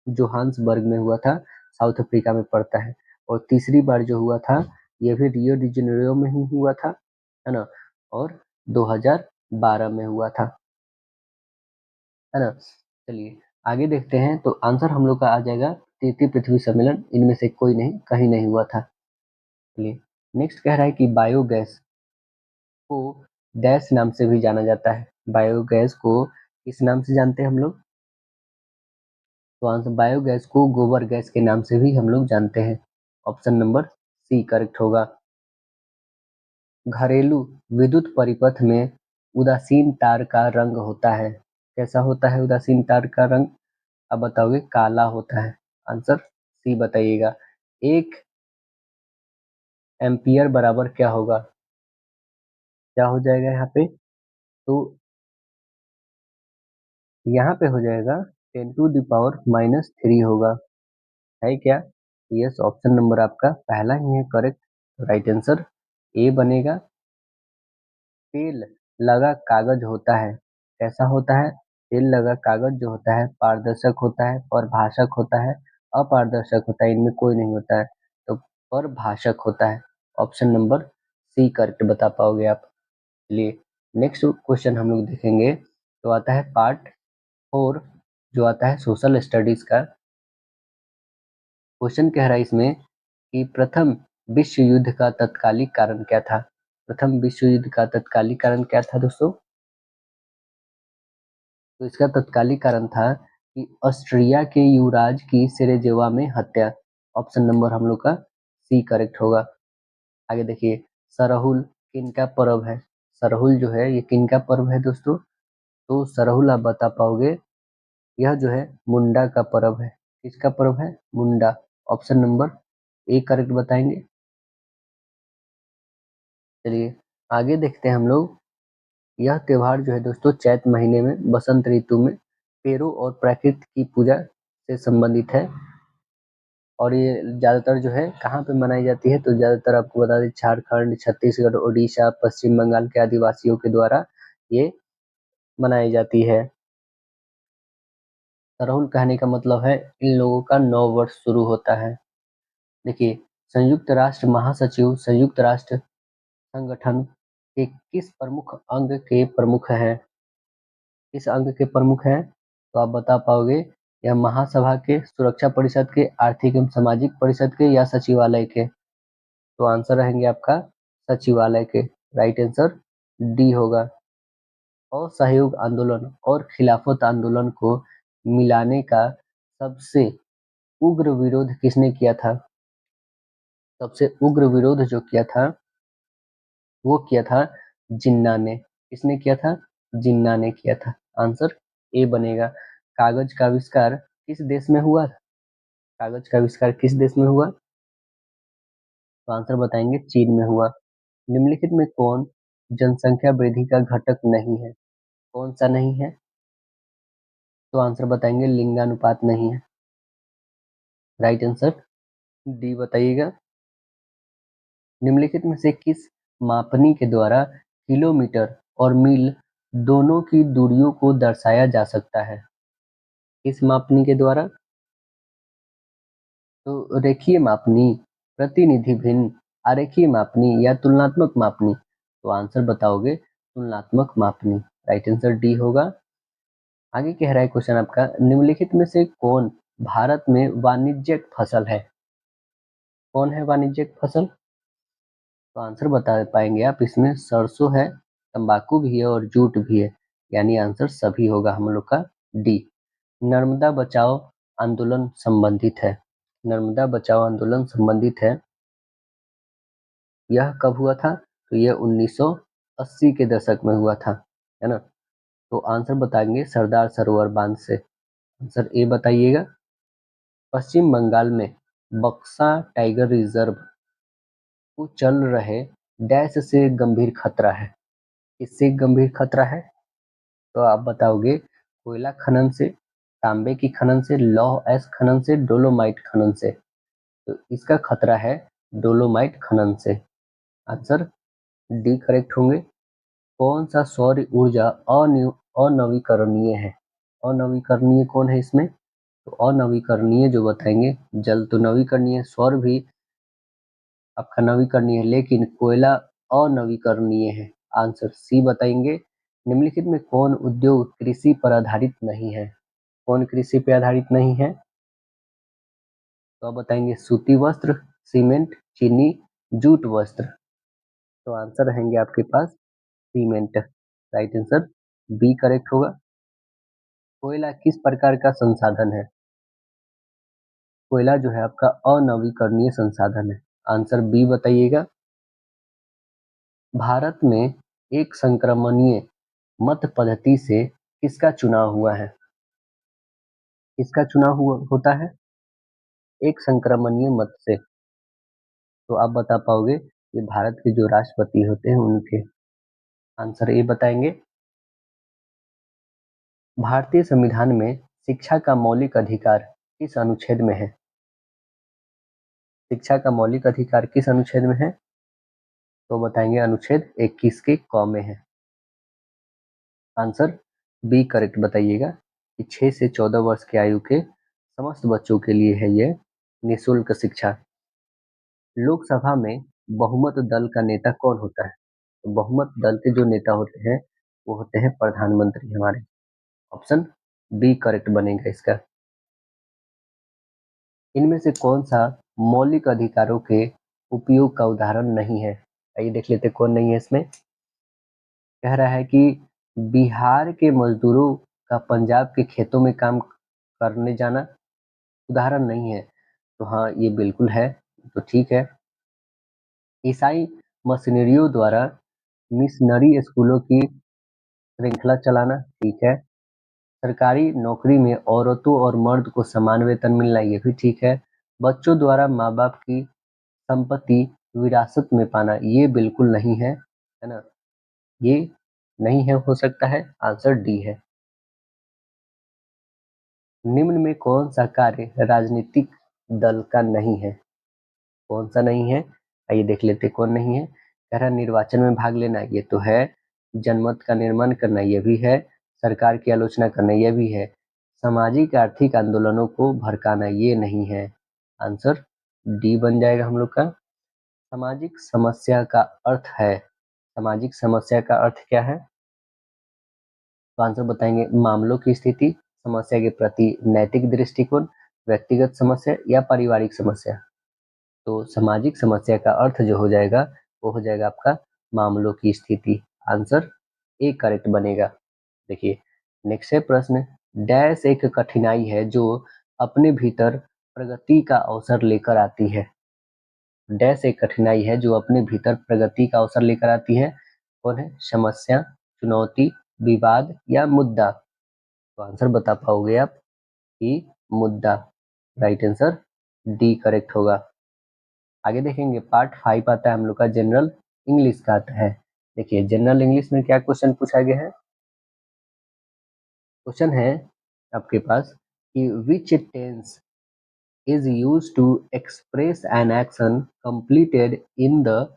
जोहान्सबर्ग में हुआ था, साउथ अफ्रीका में पड़ता है। और तीसरी बार जो हुआ था, ये भी रियो डी जेनेरियो में ही हुआ था, है ना? और 2012 में हुआ था, है ना? चलिए आगे देखते हैं। तो आंसर हम लोग का आ जाएगा तृतीय पृथ्वी सम्मेलन, इनमें से कोई नहीं, कहीं नहीं हुआ था। चलिए नेक्स्ट कह रहा है कि बायोगैस को डैश नाम से भी जाना जाता है। बायोगैस को किस नाम से जानते हैं हम लोग? तो आंसर बायोगैस को गोबर गैस के नाम से भी हम लोग जानते हैं। ऑप्शन नंबर सी करेक्ट होगा। घरेलू विद्युत परिपथ में उदासीन तार का रंग होता है। कैसा होता है उदासीन तार का रंग? आप बताओगे काला होता है। आंसर सी बताइएगा। 1 एम्पियर बराबर क्या होगा? क्या हो जाएगा यहाँ पे? तो यहाँ पे हो जाएगा 10⁻³ होगा। है क्या? यस, ऑप्शन नंबर आपका पहला ही है करेक्ट। राइट आंसर ए बनेगा। तेल लगा कागज होता है। कैसा होता है? तेल लगा कागज जो होता है पारदर्शक होता है, परभाषक होता है, अपारदर्शक होता है, इनमें कोई नहीं होता है। तो परभाषक होता है। ऑप्शन नंबर सी करेक्ट बता पाओगे आप। चलिए नेक्स्ट क्वेश्चन हम लोग देखेंगे। तो आता है पार्ट 4, जो आता है सोशल स्टडीज का। क्वेश्चन कह रहा है इसमें कि प्रथम विश्व युद्ध का तत्कालिक कारण क्या था? प्रथम विश्व युद्ध का तत्कालिक कारण क्या था दोस्तों? तो इसका तत्कालिक कारण था कि ऑस्ट्रिया के युवराज की सेरेजेवा में हत्या। ऑप्शन नंबर हम लोग का सी करेक्ट होगा। आगे देखिए, सरहुल किनका पर्व है? सरहुल जो है ये किनका पर्व है दोस्तों? तो सरहुल आप बता पाओगे, यह जो है मुंडा का पर्व है। किसका पर्व है? मुंडा। ऑप्शन नंबर ए करेक्ट बताएंगे। चलिए आगे देखते हैं हम लोग। यह त्योहार जो है दोस्तों चैत महीने में बसंत ऋतु में पेड़ों और प्रकृति की पूजा से संबंधित है। और ये ज्यादातर जो है कहाँ पे मनाई जाती है? तो ज्यादातर आपको बता दें झारखंड, छत्तीसगढ़, उड़ीसा, पश्चिम बंगाल के आदिवासियों के द्वारा ये मनाई जाती है। सरहुल कहने का मतलब है इन लोगों का नव वर्ष शुरू होता है। देखिए, संयुक्त राष्ट्र महासचिव संयुक्त राष्ट्र संगठन के किस प्रमुख अंग के प्रमुख हैं? किस अंग के प्रमुख हैं? तो आप बता पाओगे, यह महासभा के, सुरक्षा परिषद के, आर्थिक एवं सामाजिक परिषद के, या सचिवालय के? तो आंसर रहेंगे आपका सचिवालय के। राइट आंसर डी होगा। असहयोग आंदोलन और खिलाफत आंदोलन को मिलाने का सबसे उग्र विरोध किसने किया था? सबसे उग्र विरोध जो किया था वो किया था जिन्ना ने। किसने किया था? जिन्ना ने किया था। आंसर ए बनेगा। कागज का आविष्कार किस देश में हुआ? कागज का आविष्कार किस देश में हुआ? तो आंसर बताएंगे चीन में हुआ। निम्नलिखित में कौन जनसंख्या वृद्धि का घटक नहीं है? कौन सा नहीं है? तो आंसर बताएंगे लिंगानुपात नहीं है। राइट आंसर डी बताइएगा। निम्नलिखित में से किस मापनी के द्वारा किलोमीटर और मील दोनों की दूरियों को दर्शाया जा सकता है? किस मापनी के द्वारा? तो रेखीय मापनी, प्रतिनिधि भिन्न, आरेखीय मापनी, या तुलनात्मक मापनी? तो आंसर बताओगे तुलनात्मक मापनी। राइट आंसर डी होगा। आगे कह रहा है क्वेश्चन आपका, निम्नलिखित में से कौन भारत में वाणिज्यिक फसल है? कौन है वाणिज्यिक फसल? तो आंसर बता पाएंगे आप इसमें, सरसों है, तंबाकू भी है और जूट भी है, यानी आंसर सभी होगा हम लोग का डी। नर्मदा बचाओ आंदोलन संबंधित है। नर्मदा बचाओ आंदोलन संबंधित है, यह कब हुआ था? तो यह 1980 के दशक में हुआ था, है ना। तो आंसर बताएंगे सरदार सरोवर बांध से। आंसर ए बताइएगा। पश्चिम बंगाल में बक्सा टाइगर रिजर्व को चल रहे डैश से गंभीर खतरा है। किससे गंभीर खतरा है? तो आप बताओगे, कोयला खनन से, तांबे की खनन से, लौह अयस्क खनन से, डोलोमाइट खनन से। तो इसका खतरा है डोलोमाइट खनन से। आंसर डी करेक्ट होंगे। कौन सा सौर ऊर्जा अनवीकरणीय है? अनवीकरणीय कौन है इसमें? तो अनवीकरणीय जो बताएंगे, जल तो नवीकरणीय, सौर भी आपका नवीकरणीय है, लेकिन कोयला अनवीकरणीय है। आंसर सी बताएंगे। निम्नलिखित में कौन उद्योग कृषि पर आधारित नहीं है? कौन कृषि पर आधारित नहीं है? तो आप बताएंगे सूती वस्त्र, सीमेंट, चीनी, जूट वस्त्र। तो आंसर रहेंगे आपके पास cement. Right answer B correct होगा। कोयला किस प्रकार का संसाधन है? कोयला जो है आपका अनवीकरणीय संसाधन है। आंसर बी बताइएगा। भारत में एक संक्रमणीय मत पद्धति से किसका चुनाव हुआ है? किसका चुनाव हुआ होता है? एक संक्रमणीय मत से। तो आप बता पाओगे, ये भारत के जो राष्ट्रपति होते हैं उनके। आंसर ए बताएंगे। भारतीय संविधान में शिक्षा का मौलिक अधिकार किस अनुच्छेद में है? शिक्षा का मौलिक अधिकार किस अनुच्छेद में है? तो बताएंगे अनुच्छेद 21 के क में है। आंसर बी करेक्ट बताइएगा कि 6 से 14 वर्ष की आयु के समस्त बच्चों के लिए है ये निःशुल्क शिक्षा। लोकसभा में बहुमत दल का नेता कौन होता है? तो बहुमत दल के जो नेता होते हैं वो होते हैं प्रधानमंत्री हमारे। ऑप्शन बी करेक्ट बनेगा इसका। इनमें से कौन सा मौलिक अधिकारों के उपयोग का उदाहरण नहीं है? आइए देख लेते कौन नहीं है इसमें। कह रहा है कि बिहार के मजदूरों का पंजाब के खेतों में काम करने जाना उदाहरण नहीं है। तो हाँ, ये बिल्कुल है, तो ठीक है। ईसाई मशीनरियों द्वारा मिशनरी स्कूलों की श्रृंखला चलाना, ठीक है। सरकारी नौकरी में औरतों और मर्द को समान वेतन मिलना, ये भी ठीक है। बच्चों द्वारा माँ बाप की संपत्ति विरासत में पाना, ये बिल्कुल नहीं है ना। ये नहीं है, हो सकता है। आंसर डी है। निम्न में कौन सा कार्य राजनीतिक दल का नहीं है? कौन सा नहीं है? आइए देख लेते कौन नहीं है। कह रहा निर्वाचन में भाग लेना, ये तो है। जनमत का निर्माण करना, ये भी है। सरकार की आलोचना करना, ये भी है। सामाजिक आर्थिक आंदोलनों को भड़काना, ये नहीं है। आंसर डी बन जाएगा हम लोग का। सामाजिक समस्या का अर्थ है, सामाजिक समस्या का अर्थ क्या है? तो आंसर बताएंगे, मामलों की स्थिति, समस्या के प्रति नैतिक दृष्टिकोण, व्यक्तिगत समस्या या पारिवारिक समस्या। तो सामाजिक समस्या का अर्थ जो हो जाएगा वो हो जाएगा आपका मामलों की स्थिति। आंसर ए करेक्ट बनेगा। देखिए नेक्स्ट है प्रश्न, डैश एक कठिनाई है जो अपने भीतर प्रगति का अवसर लेकर आती है। डैश एक कठिनाई है जो अपने भीतर प्रगति का अवसर लेकर आती है। कौन है? समस्या, चुनौती, विवाद या मुद्दा। तो आंसर बता पाओगे आप कि मुद्दा। राइट आंसर डी करेक्ट होगा। आगे देखेंगे पार्ट 5 आता है हम लोग का जनरल इंग्लिश का आता है। देखिए जनरल इंग्लिश में क्या क्वेश्चन पूछा गया है। क्वेश्चन है आपके पास कि which tense is used to express an action completed in the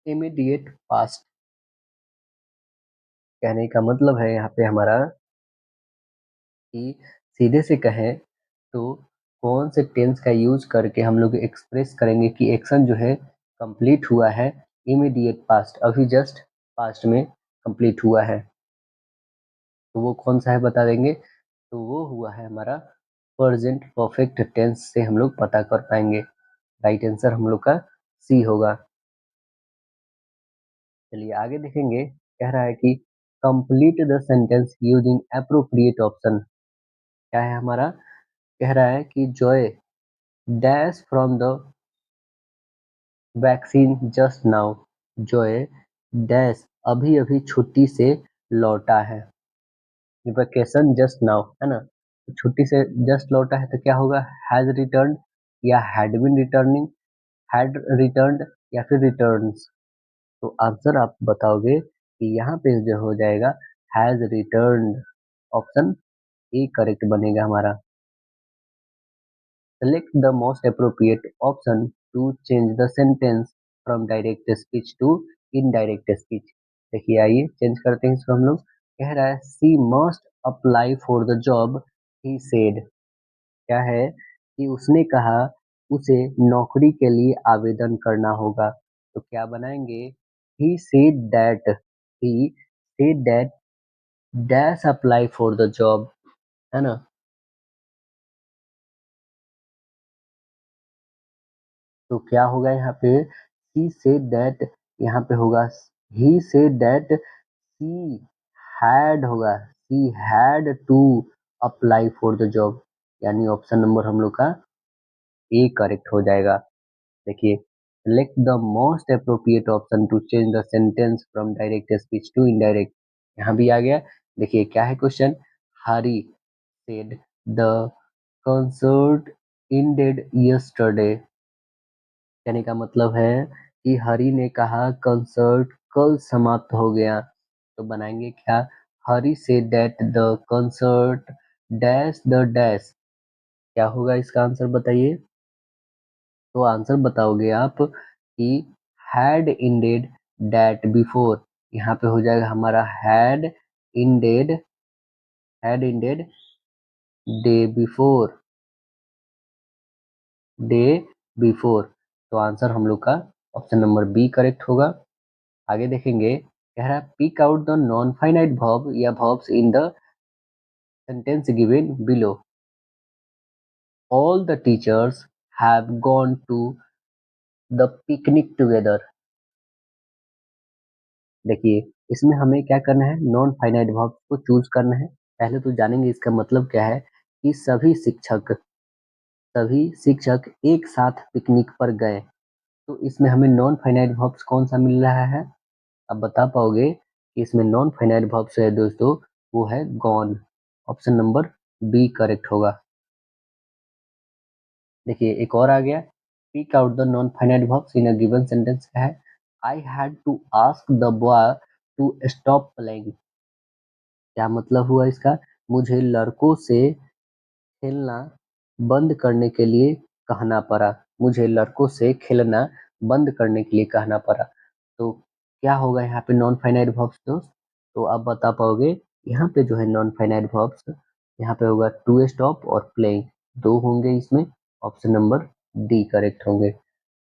immediate past. कहने का मतलब है यहाँ पे हमारा कि सीधे से कहें तो कौन से टेंस का यूज करके हम लोग एक्सप्रेस करेंगे कि एक्शन जो है कंप्लीट हुआ है इमीडिएट पास्ट, अभी जस्ट पास्ट में, कंप्लीट हुआ है, तो वो कौन सा है बता देंगे? तो वो हुआ है हमारा प्रेजेंट परफेक्ट टेंस से हम लोग पता कर पाएंगे। राइट आंसर हम लोग का सी होगा। चलिए आगे देखेंगे, कह रहा है कि complete the sentence using appropriate option. क्या है हमारा? कह रहा है कि Joy dash from the vaccine just now. Joy dash अभी अभी छुट्टी से लौटा है। वेकेशन जस्ट नाउ है ना, तो छुट्टी से जस्ट लौटा है तो क्या होगा? हैज रिटर्न या had been returning, had returned या फिर रिटर्न्स। तो आंसर आप बताओगे कि यहाँ पे जो हो जाएगा has returned. Option A correct बनेगा हमारा। Select the most appropriate option to change the sentence from direct speech to indirect speech. देखिए आइए चेंज करते हैं इसको हम लोग। कह रहा है she must apply for the job he said. क्या है कि उसने कहा उसे नौकरी के लिए आवेदन करना होगा। तो क्या बनाएंगे? ही said that, he said that dash apply for the job, है ना। तो क्या होगा यहाँ पे? ही सेड दैट, यहाँ पे होगा he said that she had, होगा she had to apply for the job, यानी ऑप्शन नंबर हम लोग का ए करेक्ट हो जाएगा। देखिए select the most appropriate option to change the sentence from direct speech to indirect। यहाँ भी आ गया। देखिए क्या है question? Hari said the concert ended yesterday। कहने का मतलब है कि हरी ने कहा कंसर्ट कल समाप्त हो गया। तो बनाएंगे क्या? हरी said that the concert dash the dash। क्या होगा इसका आंसर बताइए? तो आंसर बताओगे आप कि हैड इंडेड डैट बिफोर। यहाँ पे हो जाएगा हमारा ended had ended day before, day before. तो आंसर हम लोग का ऑप्शन नंबर बी करेक्ट होगा। आगे देखेंगे, कह रहा है pick out the non finite verb या verbs in the sentence given below. All the teachers have gone to the picnic together. देखिए इसमें हमें क्या करना है? नॉन फाइनाइट वर्ब को चूज करना है। पहले तो जानेंगे इसका मतलब क्या है कि सभी शिक्षक एक साथ पिकनिक पर गए। तो इसमें हमें नॉन फाइनाइट वर्ब्स कौन सा मिल रहा है? आप बता पाओगे कि इसमें नॉन फाइनाइट वर्ब्स है दोस्तों, वो है gone. Option number B correct होगा। देखिए एक और आ गया, pick out the non finite verbs in a given sentence है I had to ask the boy to stop playing. क्या मतलब हुआ इसका? मुझे लड़कों से खेलना बंद करने के लिए कहना पड़ा। मुझे लड़कों से खेलना बंद करने के लिए कहना पड़ा। तो क्या होगा यहाँ पे नॉन फाइनाइट वर्ब्स दोस्त? तो आप बता पाओगे यहाँ पे जो है नॉन फाइनाइट वर्ब्स, यहाँ पे होगा टू स्टॉप और प्लेइंग, दो होंगे इसमें। ऑप्शन नंबर डी करेक्ट होंगे।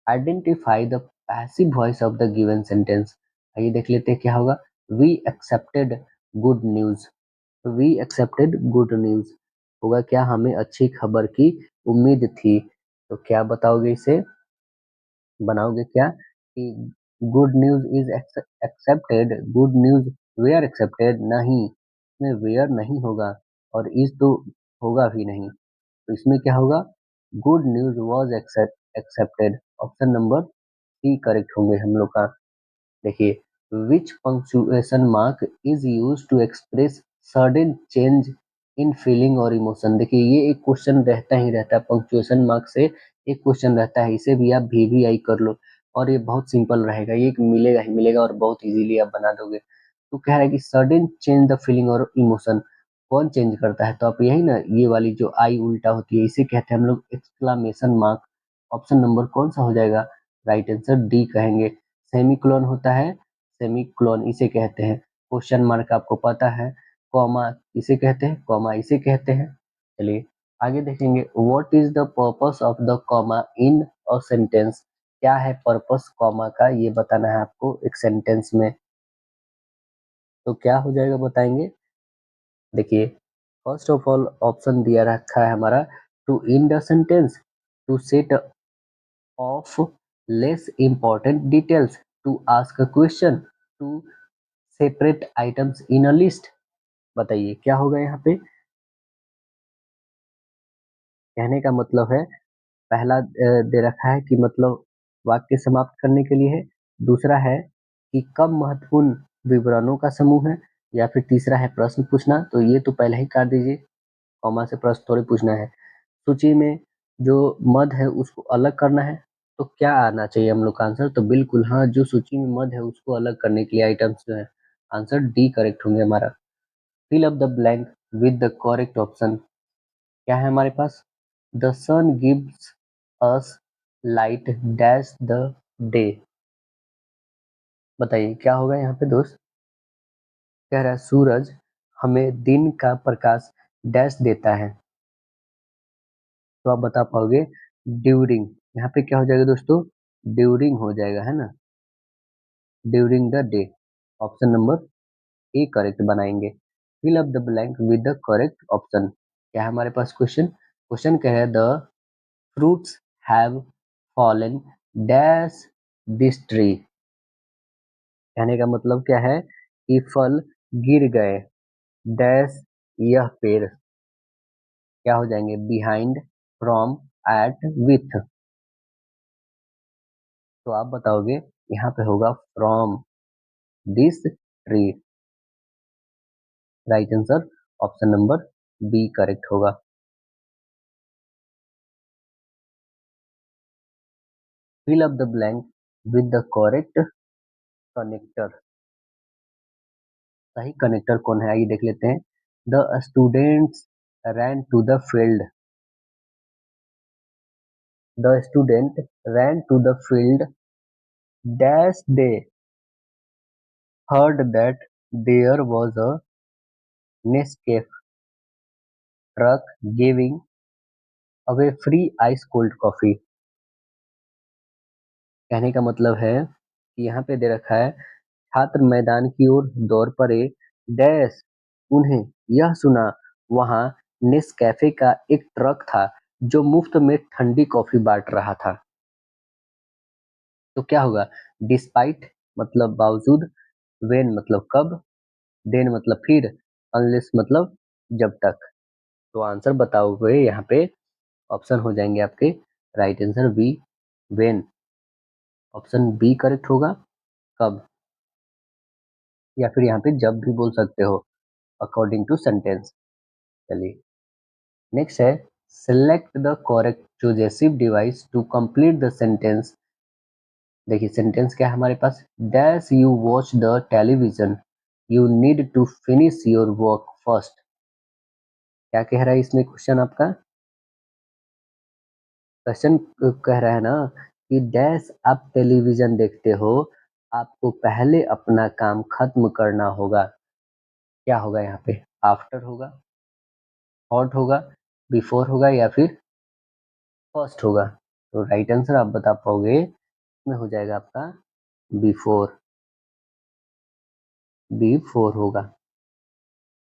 Identify the passive voice of the given sentence. आइए देख लेते हैं क्या होगा। We accepted good news. We accepted good news होगा क्या? हमें अच्छी खबर की उम्मीद थी। तो क्या बताओगे इसे? बनाओगे क्या कि good news is accepted, good news were accepted, नहीं इसमें वेयर नहीं होगा और इज तो होगा भी नहीं। तो इसमें क्या होगा? Good news was accepted. Option number C correct होंगे हम लोग का। देखिए which punctuation mark is use to express sudden change in feeling और इमोशन। देखिए ये एक क्वेश्चन रहता ही रहता है, पंक्चुएशन मार्क से एक क्वेश्चन रहता है, इसे भी आप VVI कर लो और ये बहुत सिंपल रहेगा, ये मिलेगा ही मिलेगा और बहुत इजीली आप बना दोगे। तो कह रहा है कि सडन चेंज द फीलिंग और इमोशन कौन चेंज करता है? तो आप यही ना, ये वाली जो आई उल्टा होती है इसे कहते हैं हम लोग एक्सक्लामेशन मार्क। ऑप्शन नंबर कौन सा हो जाएगा? राइट आंसर डी कहेंगे। सेमीकोलन होता है, सेमीकोलन इसे कहते हैं। क्वेश्चन मार्क आपको पता है, कॉमा इसे कहते हैं, कॉमा इसे कहते हैं। चलिए आगे देखेंगे, what is the purpose of the comma in a sentence. क्या है पर्पस कॉमा का, ये बताना है आपको एक सेंटेंस में। तो क्या हो जाएगा बताएंगे? देखिए, फर्स्ट ऑफ ऑल ऑप्शन दिया रखा है हमारा, to in the sentence, to set off less important details, to ask a question, to separate items in a list. बताइए क्या होगा यहाँ पे? कहने का मतलब है, पहला दे रखा है कि मतलब वाक्य समाप्त करने के लिए है, दूसरा है कि कम महत्वपूर्ण विवरणों का समूह है, या फिर तीसरा है प्रश्न पूछना। तो ये तो पहले ही काट दीजिए, कॉमा से प्रश्न थोड़ी पूछना है। सूची में जो मद है उसको अलग करना है, तो क्या आना चाहिए हम लोग का आंसर? तो बिल्कुल हाँ, जो सूची में मद है उसको अलग करने के लिए आइटम्स जो है, आंसर डी करेक्ट होंगे हमारा। Fill up the blank with the correct option. क्या है हमारे पास? The sun gives us light dash the day. बताइए क्या होगा यहाँ पे दोस्त? कह रहा है सूरज हमें दिन का प्रकाश डैश देता है। तो आप बता पाओगे ड्यूरिंग। यहाँ पे क्या हो जाएगा दोस्तों? ड्यूरिंग हो जाएगा, है ना, during the day. Option number A correct बनाएंगे। Fill up the blank with the correct option. क्या है हमारे पास क्वेश्चन? क्वेश्चन क्या है? The fruits have fallen dash this tree. कहने का मतलब क्या है कि फल गिर गए डैश यह पेड़। क्या हो जाएंगे? Behind, from, at, with. तो आप बताओगे यहाँ पे होगा from this tree. Right answer option number B correct होगा। Fill up the blank with the correct connector. सही कनेक्टर कौन है आइए देख लेते हैं। The students ran to the field. The student ran to the field dash they heard that there was a Nescafe truck giving away free ice cold coffee। कहने का मतलब है कि यहाँ पे दे रखा है, छात्र मैदान की ओर दौड़ पड़े डैश, उन्हें यह सुना वहां नेस्कैफे का एक ट्रक था जो मुफ्त में ठंडी कॉफी बांट रहा था। तो क्या होगा? डिस्पाइट मतलब बावजूद, वेन मतलब कब, देन मतलब फिर, अनलेस मतलब जब तक। तो आंसर बताओगे यहाँ पे, ऑप्शन हो जाएंगे आपके right answer B, when. Option B correct होगा, कब, या फिर यहाँ पे जब भी बोल सकते हो, अकॉर्डिंग टू सेंटेंस। चलिए नेक्स्ट है, select the correct cohesive device to complete the sentence. देखिए सेंटेंस क्या है हमारे पास? Dash you watch the television, you need to finish your work first. क्या कह रहा है इसमें क्वेश्चन आपका? क्वेश्चन कह रहा है ना कि डैश आप टेलीविजन देखते हो, आपको पहले अपना काम खत्म करना होगा। क्या होगा यहाँ पे? आफ्टर होगा, हॉट होगा, बिफोर होगा, या फिर फर्स्ट होगा? तो राइट आंसर आप बता पाओगे इसमें हो जाएगा आपका बिफोर। बी फोर होगा,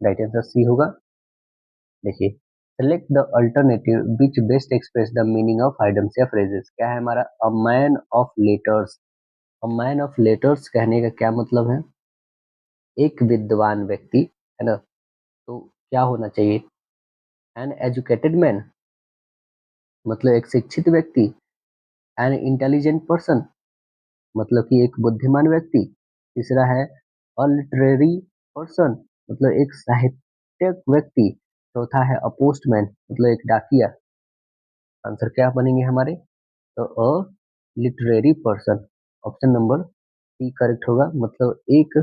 राइट आंसर सी होगा। देखिए, select the alternative which best express the meaning of items या फ्रेजेस। क्या है हमारा? A man of letters. A man of letters कहने का क्या मतलब है? एक विद्वान व्यक्ति, है ना। तो क्या होना चाहिए? एन एजुकेटेड मैन मतलब एक शिक्षित व्यक्ति। एन इंटेलिजेंट पर्सन मतलब कि एक बुद्धिमान व्यक्ति। तीसरा है अ लिटरेरी पर्सन मतलब एक साहित्यिक व्यक्ति। चौथा है अ पोस्टमैन मतलब एक डाकिया। आंसर क्या बनेंगे हमारे? तो a literary person, option number C correct होगा, मतलब एक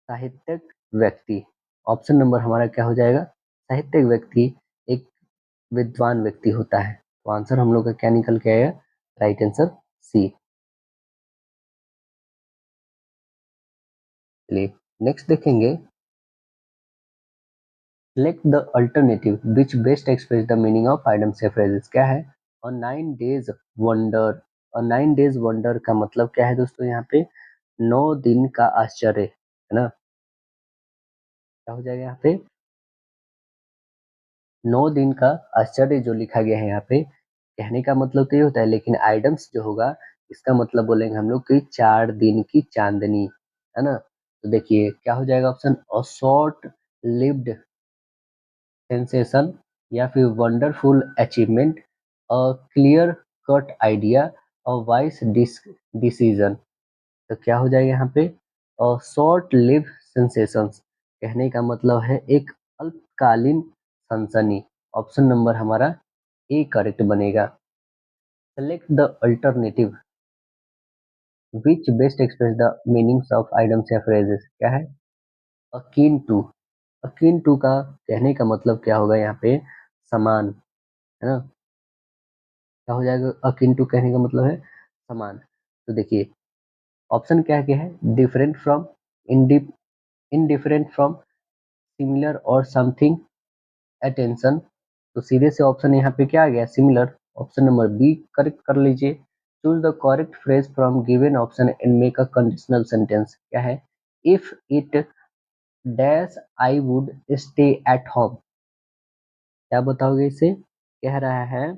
साहित्यिक व्यक्ति। ऑप्शन नंबर हमारा क्या हो जाएगा? साहित्यिक व्यक्ति एक विद्वान व्यक्ति होता है। तो आंसर हम लोग का क्या निकल के आएगा? Right answer C. चलिए नेक्स्ट देखेंगे, select the alternative which best express the meaning of items या phrases। क्या है? और 9 days wonder। और 9 days wonder का मतलब क्या है दोस्तों? यहाँ पे 9 दिन का आश्चर्य, है ना। क्या हो जाएगा यहाँ पे? 9 दिन का आश्चर्य जो लिखा गया है यहाँ पे, कहने का मतलब तो ये होता है, लेकिन आइडम्स जो होगा इसका मतलब बोलेंगे हम लोग कि 4 दिन की चांदनी, है ना? तो देखिए क्या हो जाएगा option, a short lived sensation या फिर wonderful achievement, a clear cut idea, a wise decision. तो क्या हो जाएगा यहाँ पे, शॉर्ट लिव सेंसेशंस, कहने का मतलब है एक अल्पकालीन सनसनी। ऑप्शन नंबर हमारा ए करेक्ट बनेगा। Select the alternative which best express the meanings of items या फ्रेजेस। क्या है? Akin to. अकीन टू का कहने का मतलब क्या होगा यहाँ पे, समान, है ना? क्या हो जाएगा, अकीन टू कहने का मतलब है समान। तो देखिए ऑप्शन क्या है, different from, indifferent from, similar और समथिंग, अटेंशन। तो सीधे से ऑप्शन यहाँ पे क्या आ गया, similar. Option number B correct कर लीजिए। Choose the correct phrase from given option and make a conditional sentence. क्या है, if it dash I would stay at home. क्या बताओगे इसे? कह रहा है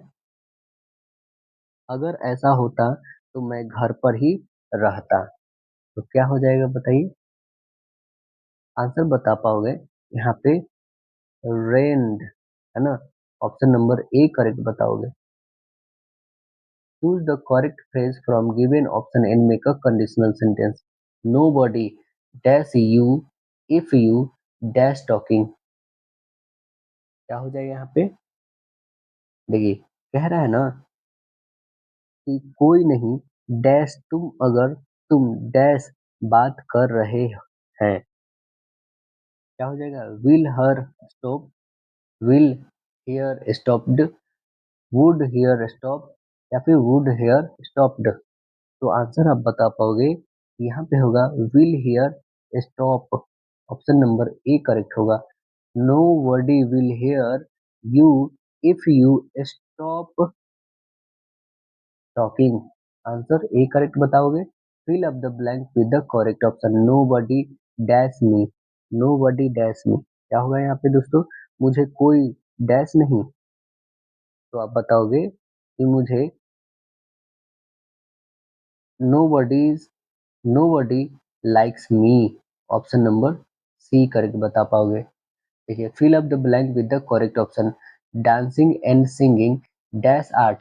अगर ऐसा होता तो मैं घर पर ही रहता। तो क्या हो जाएगा बताइए, आंसर बता पाओगे यहाँ पे, रेंड, है ना? ऑप्शन नंबर ए करेक्ट बताओगे। Choose the correct phrase from given option and make a conditional sentence. Nobody dash you if you dash talking. क्या हो जाएगा यहाँ पे? देखिए कह रहा है ना कि कोई नहीं डैश तुम अगर तुम डैश बात कर रहे हैं। क्या हो जाएगा, will hear stop, will hear stopped, would hear stop या फिर वुड हियर स्टॉप्ड। तो आंसर आप बता पाओगे, यहाँ पे होगा will hear stop. Option number A correct होगा। Nobody will hear you if you stop talking. Answer A correct बताओगे। Fill up the blank with the correct option. Nobody dash me, nobody dash me. क्या होगा यहाँ पे दोस्तों, मुझे कोई dash नहीं। तो आप बताओगे कि मुझे no buddies, nobody likes me. Option number C correct बता पाओगे। देखिए fill up the blank with the correct option. Dancing and singing dash art.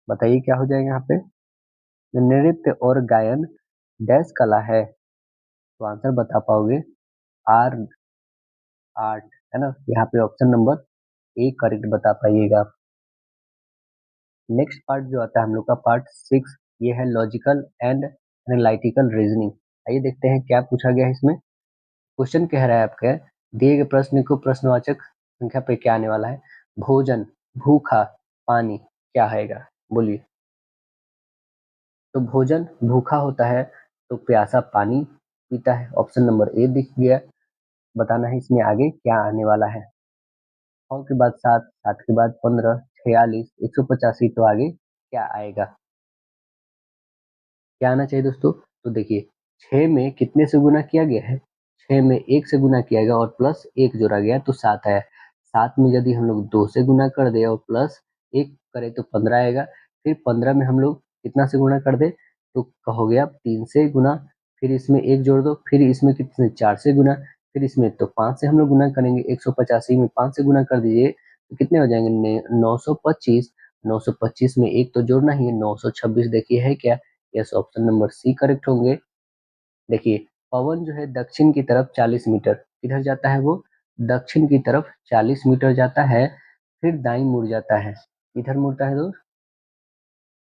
बताइए क्या हो जाएगा यहाँ पे, नृत्य और गायन डैश कला है। तो आंसर बता पाओगे, आर आर्ट, है ना? यहाँ पे ऑप्शन नंबर ए करेक्ट बता पाइएगा। नेक्स्ट पार्ट जो आता है हम लोग का पार्ट 6, ये है लॉजिकल एंड एनालिटिकल रीजनिंग। आइए देखते हैं क्या पूछा गया है इसमें। क्वेश्चन कह रहा है आपके, दिए गए प्रश्न को प्रश्नवाचक संख्या पे क्या आने वाला है। भोजन, भूखा, पानी, क्या आएगा बोलिए। तो भोजन भूखा होता है तो प्यासा पानी पीता है। ऑप्शन नंबर ए दिख गया। बताना है इसमें आगे क्या आने वाला है। 100 के बाद 7, 7 के बाद 15, 46, 185, तो आगे क्या आएगा, क्या आना चाहिए दोस्तों। तो देखिए 6 में कितने से गुना किया गया है, 6 में 1 से गुना किया गया और प्लस 1 जोड़ा गया तो 7 आया। 7 में यदि हम लोग 2 से गुना कर दे और प्लस 1 करें तो 15 आएगा। फिर 15 में हम लोग कितना से गुना कर दे, तो कहोगे आप 3 से गुना, फिर इसमें 1 जोड़ दो, फिर इसमें कितने 4 से गुना, फिर इसमें तो 5 से हम लोग गुना करेंगे। 185 में 5 से गुना कर दीजिए तो कितने हो जाएंगे, 925। 925 में 1 तो जोड़ना ही है, 926 देखिए है क्या। Yes, option number C correct होंगे। देखिए पवन जो है दक्षिण की तरफ 40 मीटर किधर जाता है, वो दक्षिण की तरफ 40 मीटर जाता है, फिर दाईं मुड़ जाता है। इधर मुड़ता है दोस्त,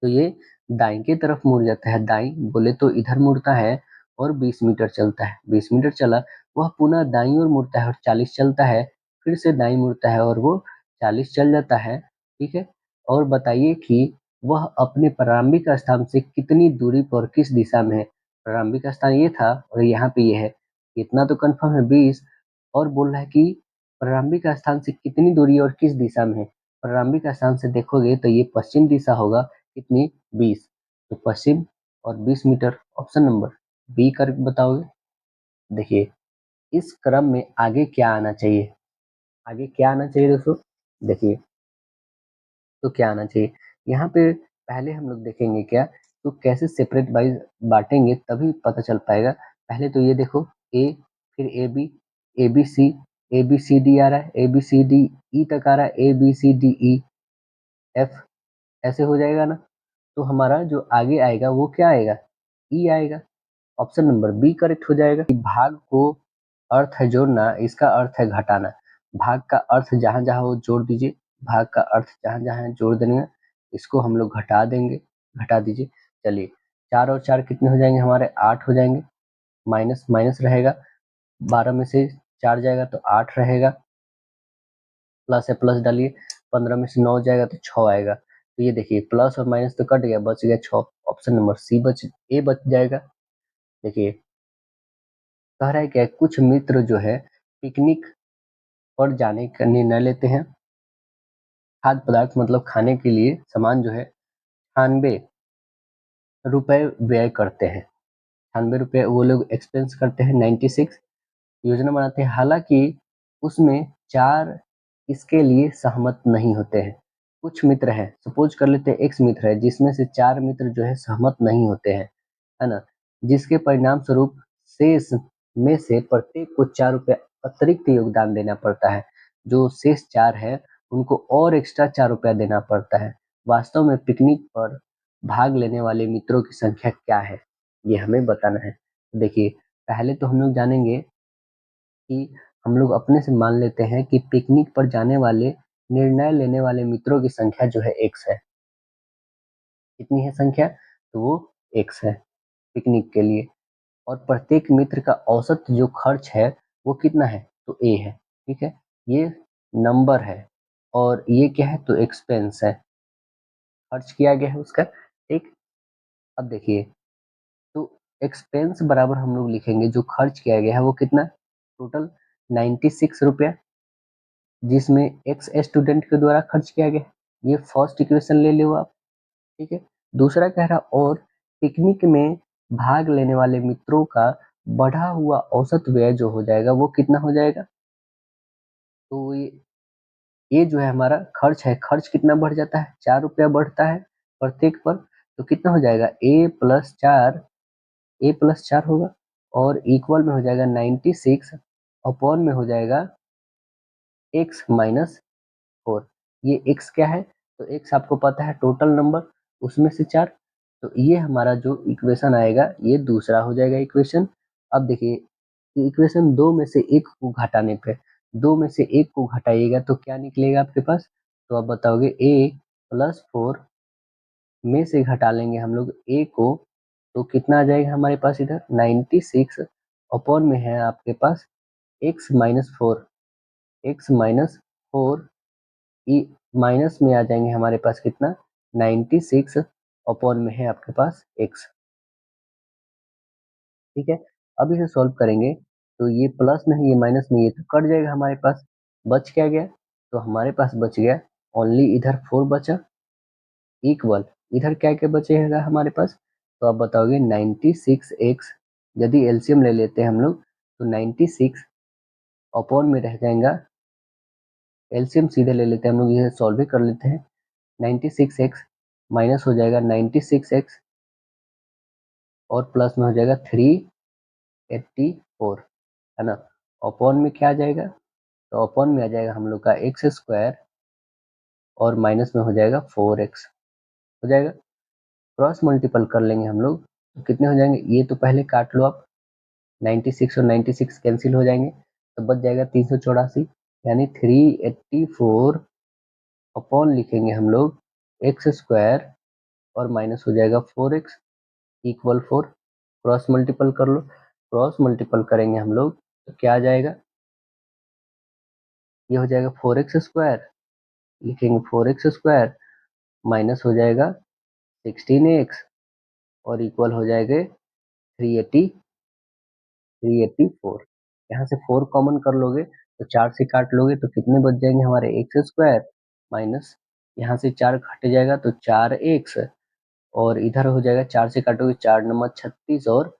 तो ये दाईं की तरफ मुड़ जाता है। दाईं बोले तो इधर मुड़ता है और 20 मीटर चलता है। 20 मीटर चला, वह पुनः दाईं ओर मुड़ता है और 40 चलता है, फिर से दाईं मुड़ता है और वो 40 चल जाता है। ठीक है, और बताइए कि वह अपने प्रारंभिक स्थान से कितनी दूरी पर किस दिशा में है। प्रारंभिक स्थान ये था और यहाँ पे ये है, इतना तो कंफर्म है 20। और बोल रहा है कि प्रारंभिक स्थान से कितनी दूरी और किस दिशा में है। प्रारंभिक स्थान से देखोगे तो ये पश्चिम दिशा होगा, कितनी 20। तो पश्चिम और 20 मीटर। ऑप्शन नंबर बी कर बताओगे। देखिए इस क्रम में आगे क्या आना चाहिए? आगे क्या आना चाहिए दोस्तों? देखिए तो क्या आना चाहिए? यहाँ पे पहले हम लोग देखेंगे क्या, तो कैसे सेपरेट वाइज़ बाँटेंगे तभी पता चल पाएगा। पहले तो ये देखो ए, फिर AB, ABC, ABCD आ रहा है, ABCD E तक आ रहा है, ABCDE, F ऐसे हो जाएगा ना? तो हमारा जो आगे आएगा वो क्या आएगा? E आएगा। ऑप्शन नंबर बी करेक्ट हो जाएगा। भाग को अर्थ है जोड़ना, इसका अर्थ है घटाना। भाग का अर्थ जहाँ-जहाँ हो जोड़ दीजिए, भाग का अर्थ जहाँ-जहाँ है जोड़ देंगे, इसको हम लोग घटा देंगे, घटा दीजिए। चलिए 4 और 4 कितने हो जाएँगे हमारे 8 हो जाएँगे, माइनस माइनस रहेगा, 12 में से 4 जाएगा तो 8 रहेगा, प्लस है प्लस डालिए, 15 में से 9 जाएगा तो 6 आएगा। तो ये देखिए प्लस और माइनस तो कट गया, बच गया 6, ऑप्शन नंबर सी ए बच जाएगा। देखिए कह रहा है क्या, कुछ मित्र जो है पिकनिक पर जाने का निर्णय लेते हैं। खाद्य पदार्थ मतलब खाने के लिए सामान जो है 98 रुपए व्यय करते हैं। 98 रुपए वो लोग एक्सपेंस करते हैं, 96 योजना बनाते हैं। हालाँकि उसमें 4 इसके लिए सहमत नहीं होते हैं। कुछ मित्र हैं, सपोज़ कर लेते हैं एक्स मित्र है जिसमें से 4 मित्र जो है सहमत नहीं होते हैं, है ना? जिसके परिणाम स्वरूप शेष में से प्रत्येक को 4 रुपए अतिरिक्त योगदान देना पड़ता है। जो शेष 4 है, उनको और एक्स्ट्रा 4 रुपया देना पड़ता है। वास्तव में पिकनिक पर भाग लेने वाले मित्रों की संख्या क्या है? ये हमें बताना है। देखिए, पहले तो हम लोग जानेंगे कि हम लोग अपने से मान लेते हैं कि पिकनिक पर जाने वाले निर्णय लेने वाले मित्रों की संख्या जो है एक्स है। कितनी है संख्या? तो वो एक्स है पिकनिक के लिए। और प्रत्येक मित्र का औसत जो खर्च है वो कितना है? तो ए है, ठीक है? ये नंबर है और ये क्या है? तो एक्सपेंस है, खर्च किया गया है उसका, ठीक? अब देखिए तो एक्सपेंस बराबर हम लोग लिखेंगे जो खर्च किया गया है वो कितना? टोटल 96 रुपया, जिसमें एक्स स्टूडेंट के द्वारा खर्च किया गया है। ये फर्स्ट इक्वेशन ले लो आप, ठीक है? दूसरा कह रहा और पिकनिक में भाग लेने वाले मित्रों का बढ़ा हुआ औसत व्यय जो हो जाएगा वो कितना हो जाएगा? तो ये जो है हमारा खर्च है, खर्च कितना बढ़ जाता है? 4 रुपया बढ़ता है प्रत्येक पर, तो कितना हो जाएगा? ए प्लस 4 होगा और इक्वल में हो जाएगा 96 अपॉन में हो जाएगा एक्स माइनस 4। ये एक्स क्या है? तो एक्स आपको पता है टोटल नंबर, उसमें से 4। तो ये हमारा जो इक्वेशन आएगा ये दूसरा हो जाएगा इक्वेशन। अब देखिए इक्वेशन 2 में से 1 को घटाने पे, 2 में से 1 को घटाइएगा तो क्या निकलेगा आपके पास? तो आप बताओगे ए प्लस 4 में से घटा लेंगे हम लोग ए को, तो कितना आ जाएगा हमारे पास इधर? 96 अपॉन में है आपके पास x minus 4, x minus 4 E minus में आ जाएँगे हमारे पास कितना? 96 अपॉन में है आपके पास x, ठीक है? अब इसे सॉल्व करेंगे तो ये प्लस में है, ये माइनस में, ये तो कट जाएगा हमारे पास। बच क्या गया? तो हमारे पास बच गया ओनली इधर 4 बचा, इक्वल इधर क्या-क्या बचेगा हमारे पास? तो आप बताओगे 96x, यदि एलसीएम ले लेते हैं हम लोग तो 96 अपॉन में रह जाएगा, एलसीएम सीधे ले लेते हैं हम लोग, इसे सॉल्व ही कर लेते हैं। 96x माइनस हो जाएगा 96x और प्लस में हो जाएगा 384, है ना? अपॉन में क्या आ जाएगा? तो अपॉन में आ जाएगा हम लोग का एक्स स्क्वायर और माइनस में हो जाएगा 4x, हो जाएगा। क्रॉस मल्टीपल कर लेंगे हम लोग तो कितने हो जाएंगे? ये तो पहले काट लो आप, 96 और 96 कैंसिल हो जाएंगे तो बच जाएगा 384, यानी 384 अपॉन लिखेंगे हम लोग एक्स स्क्वायर और माइनस हो जाएगा 4x इक्वल 4। क्रॉस मल्टीपल कर लो, क्रॉस मल्टीपल करेंगे हम लोग तो क्या आ जाएगा? ये हो जाएगा 4x स्क्वायर, लिखेंगे 4x स्क्वायर माइनस हो जाएगा 16x और इक्वल हो जाएगा 384। यहाँ से 4 कॉमन कर लोगे तो 4 से काट लोगे तो कितने बच जाएंगे हमारे? एक्स स्क्वायर माइनस यहाँ से 4 घट जाएगा तो 4x और इधर हो जाएगा 4 से काटोगे 4 नंबर 36 और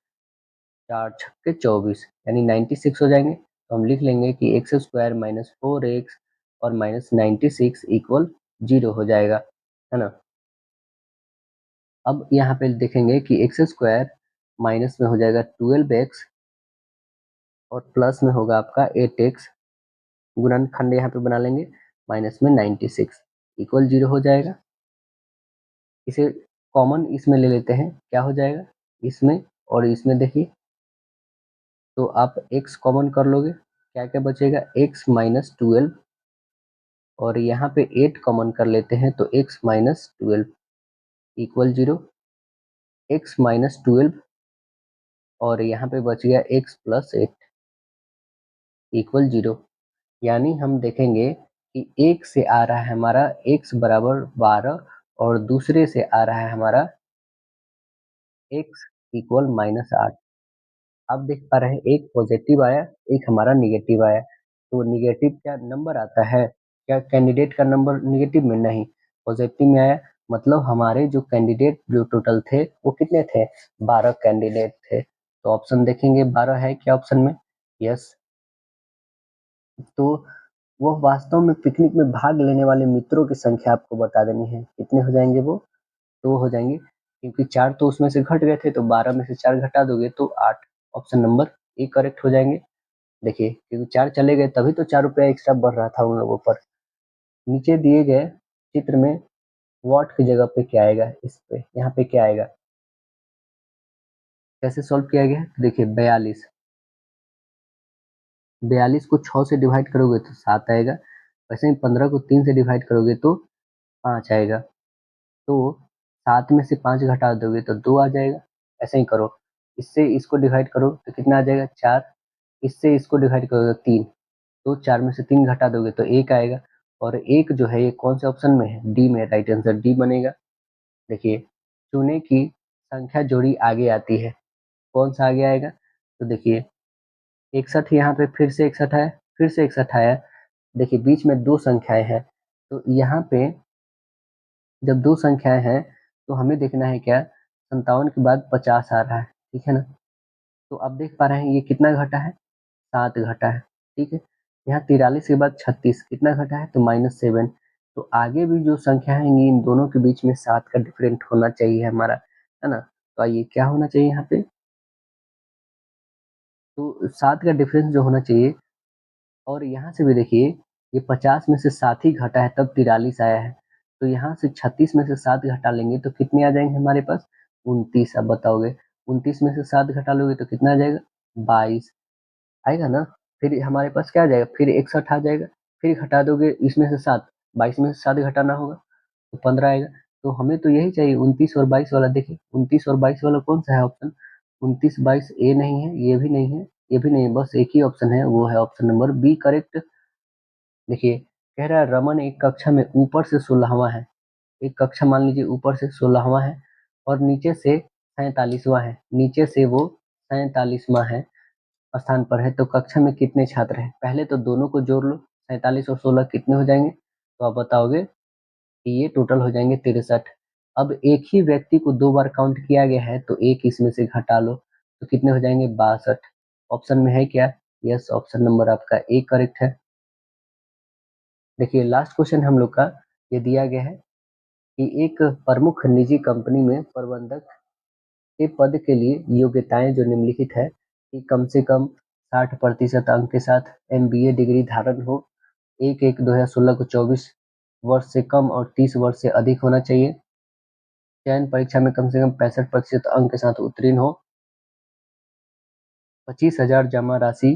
4 छक्के 24 यानी 96 हो जाएंगे। तो हम लिख लेंगे कि एक्स स्क्वायर माइनस 4x और माइनस 96 इक्वल 0 हो जाएगा, है ना। अब यहाँ पे देखेंगे कि एक्स स्क्वायर माइनस में हो जाएगा 12x और प्लस में होगा आपका 8x, गुणनखंड यहाँ पे बना लेंगे, माइनस में 96 इक्वल 0 हो जाएगा। इसे कॉमन इसमें ले लेते हैं, क्या हो जाएगा इसमें और इसमें देखिए, तो आप x कॉमन कर लोगे, क्या क्या बचेगा, x माइनस 12 और यहाँ पे 8 कॉमन कर लेते हैं तो x minus 12 equal 0, x minus 12 और यहाँ पे बच गया x प्लस 8 इक्वल 0। यानी हम देखेंगे कि एक से आ रहा है हमारा x बराबर 12 और दूसरे से आ रहा है हमारा x इक्वल माइनस 8। आप देख पा रहे हैं एक पॉजिटिव आया, एक हमारा निगेटिव आया। तो निगेटिव क्या नंबर आता है, क्या कैंडिडेट का नंबर निगेटिव में, नहीं, पॉजिटिव में आया। मतलब हमारे जो कैंडिडेट जो टोटल थे वो कितने थे, 12 कैंडिडेट थे। तो ऑप्शन देखेंगे 12 है क्या ऑप्शन में, यस। तो वो वास्तव में पिकनिक में भाग लेने वाले मित्रों की संख्या आपको बता देनी है, कितने हो जाएंगे वो, तो हो जाएंगे, क्योंकि 4 तो उसमें से घट गए थे तो 12 में से 4 घटा दोगे तो 8, ऑप्शन नंबर ए करेक्ट हो जाएंगे। देखिए क्योंकि 4 चले गए तभी तो 4 रुपया एक्स्ट्रा बढ़ रहा था उन लोगों पर। नीचे दिए गए चित्र में वॉट की जगह पे क्या आएगा, इस पे यहाँ पे क्या आएगा, कैसे सॉल्व किया गया है, देखिए 42, 42 को 6 से डिवाइड करोगे तो 7 आएगा, वैसे ही 15 को 3 से डिवाइड करोगे तो 5 आएगा। तो 7 में से 5 घटा दोगे तो 2 आ जाएगा। ऐसे ही करो, इससे इसको डिवाइड करो तो कितना आ जाएगा 4, इससे इसको डिवाइड करोगे तो 3, तो 4 में से 3 घटा दोगे तो 1 आएगा। और 1 जो है ये कौन से ऑप्शन में है, डी में, राइट आंसर डी बनेगा। देखिए चुने की संख्या जोड़ी आगे आती है, कौन सा आगे आएगा, तो देखिए 61 यहाँ पे फिर से 61 आया, फिर से 61 आया। देखिए बीच में 2 संख्याएं हैं, तो यहाँ पे जब 2 संख्याएं हैं तो हमें देखना है क्या, 57 के बाद 50 आ रहा है, ठीक है ना। तो आप देख पा रहे हैं ये कितना घटा है, 7 घटा है, ठीक है। यहाँ 43 के बाद 36 कितना घटा है, तो -7। तो आगे भी जो संख्या आएंगी इन दोनों के बीच में 7 का डिफरेंट होना चाहिए हमारा, है ना। तो आइए क्या होना चाहिए यहाँ पे, तो 7 का डिफरेंस जो होना चाहिए। और यहाँ से भी देखिए ये 50 में से 7 ही घटा है तब 43 आया है। तो यहाँ से 36 में से 7 घटा लेंगे तो कितने आ जाएंगे हमारे पास, 29। अब बताओगे 29 में से 7 घटा लोगे तो कितना आ जाएगा, 22 आएगा ना। फिर हमारे पास क्या आ जाएगा, फिर 61 आ जाएगा, फिर घटा दोगे इसमें से 7, 22 में से 7 घटाना होगा तो 15 आएगा। तो हमें तो यही चाहिए 29 और 22 वाला। देखिए 29 और 22 वाला कौन सा है ऑप्शन, 29 22 ए नहीं है, ये भी नहीं है, ये भी नहीं है, बस एक ही ऑप्शन है, वो है ऑप्शन नंबर बी करेक्ट। देखिए कह रहा है रमन एक कक्षा में ऊपर से 16वां है, एक कक्षा मान लीजिए ऊपर से 16वां है और नीचे से 47वां है, नीचे से वो 47वां है स्थान पर है, तो कक्षा में कितने छात्र हैं, पहले तो दोनों को जोड़ लो, 47 और 16 कितने हो जाएंगे, तो आप बताओगे कि ये टोटल हो जाएंगे 63। अब एक ही व्यक्ति को 2 बार काउंट किया गया है तो एक इसमें से घटा लो तो कितने हो जाएंगे 62। ऑप्शन में है क्या, यस, ऑप्शन नंबर आपका ए करेक्ट है। देखिए लास्ट क्वेश्चन हम लोग का ये दिया गया है कि एक प्रमुख निजी कंपनी में प्रबंधक के पद के लिए योग्यताएं जो निम्नलिखित है कि कम से कम 60% अंक के साथ एमबीए डिग्री धारण हो, 1/1/2016 को 24 वर्ष से कम और 30 वर्ष से अधिक होना चाहिए, चयन परीक्षा में कम से कम 65% अंक के साथ उत्तीर्ण हो, 25,000 जमा राशि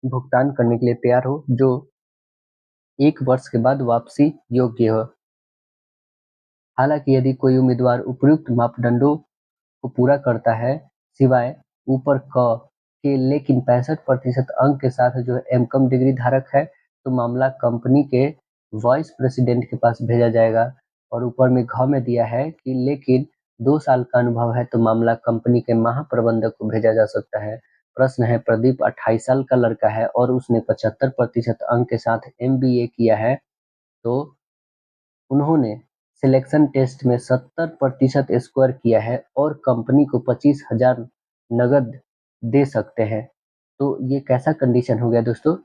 भुगतान करने के लिए तैयार हो जो 1 वर्ष के बाद वापसी योग्य हो। हालांकि यदि कोई उम्मीदवार उपयुक्त मापदंडों को पूरा करता है सिवाय ऊपर क के, लेकिन 65% अंक के साथ जो एमकॉम डिग्री धारक है तो मामला कंपनी के वाइस प्रेसिडेंट के पास भेजा जाएगा। और ऊपर में घ में दिया है कि लेकिन 2 साल का अनुभव है तो मामला कंपनी के महाप्रबंधक को भेजा जा सकता है। प्रश्न है, प्रदीप 28 साल का लड़का है और उसने 75% अंक के साथ एमबीए किया है, तो उन्होंने सिलेक्शन टेस्ट में 70% स्कोर किया है और कंपनी को 25,000 नकद दे सकते हैं। तो ये कैसा कंडीशन हो गया दोस्तों?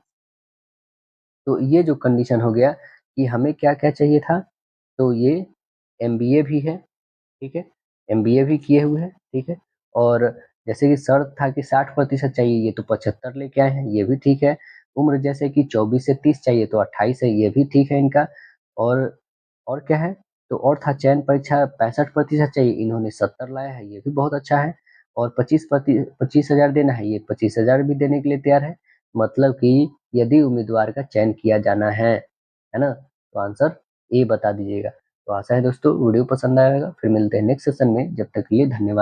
तो ये जो कंडीशन हो गया कि हमें क्या-क्या चाहिए था? तो ये एमबीए भी है, ठीक है? एमबीए भी किए हुए हैं, ठीक है? और जैसे कि शर्त था कि 60% चाहिए, ये तो 75 लेके आए हैं, ये भी ठीक है। उम्र जैसे कि 24 से 30 चाहिए तो 28 है, ये भी ठीक है इनका। और और क्या है? तो और था चयन परीक्षा 65% चाहिए, इन्होंने 70 लाया है, ये भी बहुत अच्छा है। और 25,000 देना है, ये 25,000 भी देने के लिए तैयार है। मतलब कि यदि उम्मीदवार का चयन किया जाना है ना? तो आंसर ए बता दीजिएगा। तो आशा है दोस्तों वीडियो पसंद आया होगा। फिर मिलते हैं नेक्स्ट सेशन में, जब तक के लिए धन्यवाद।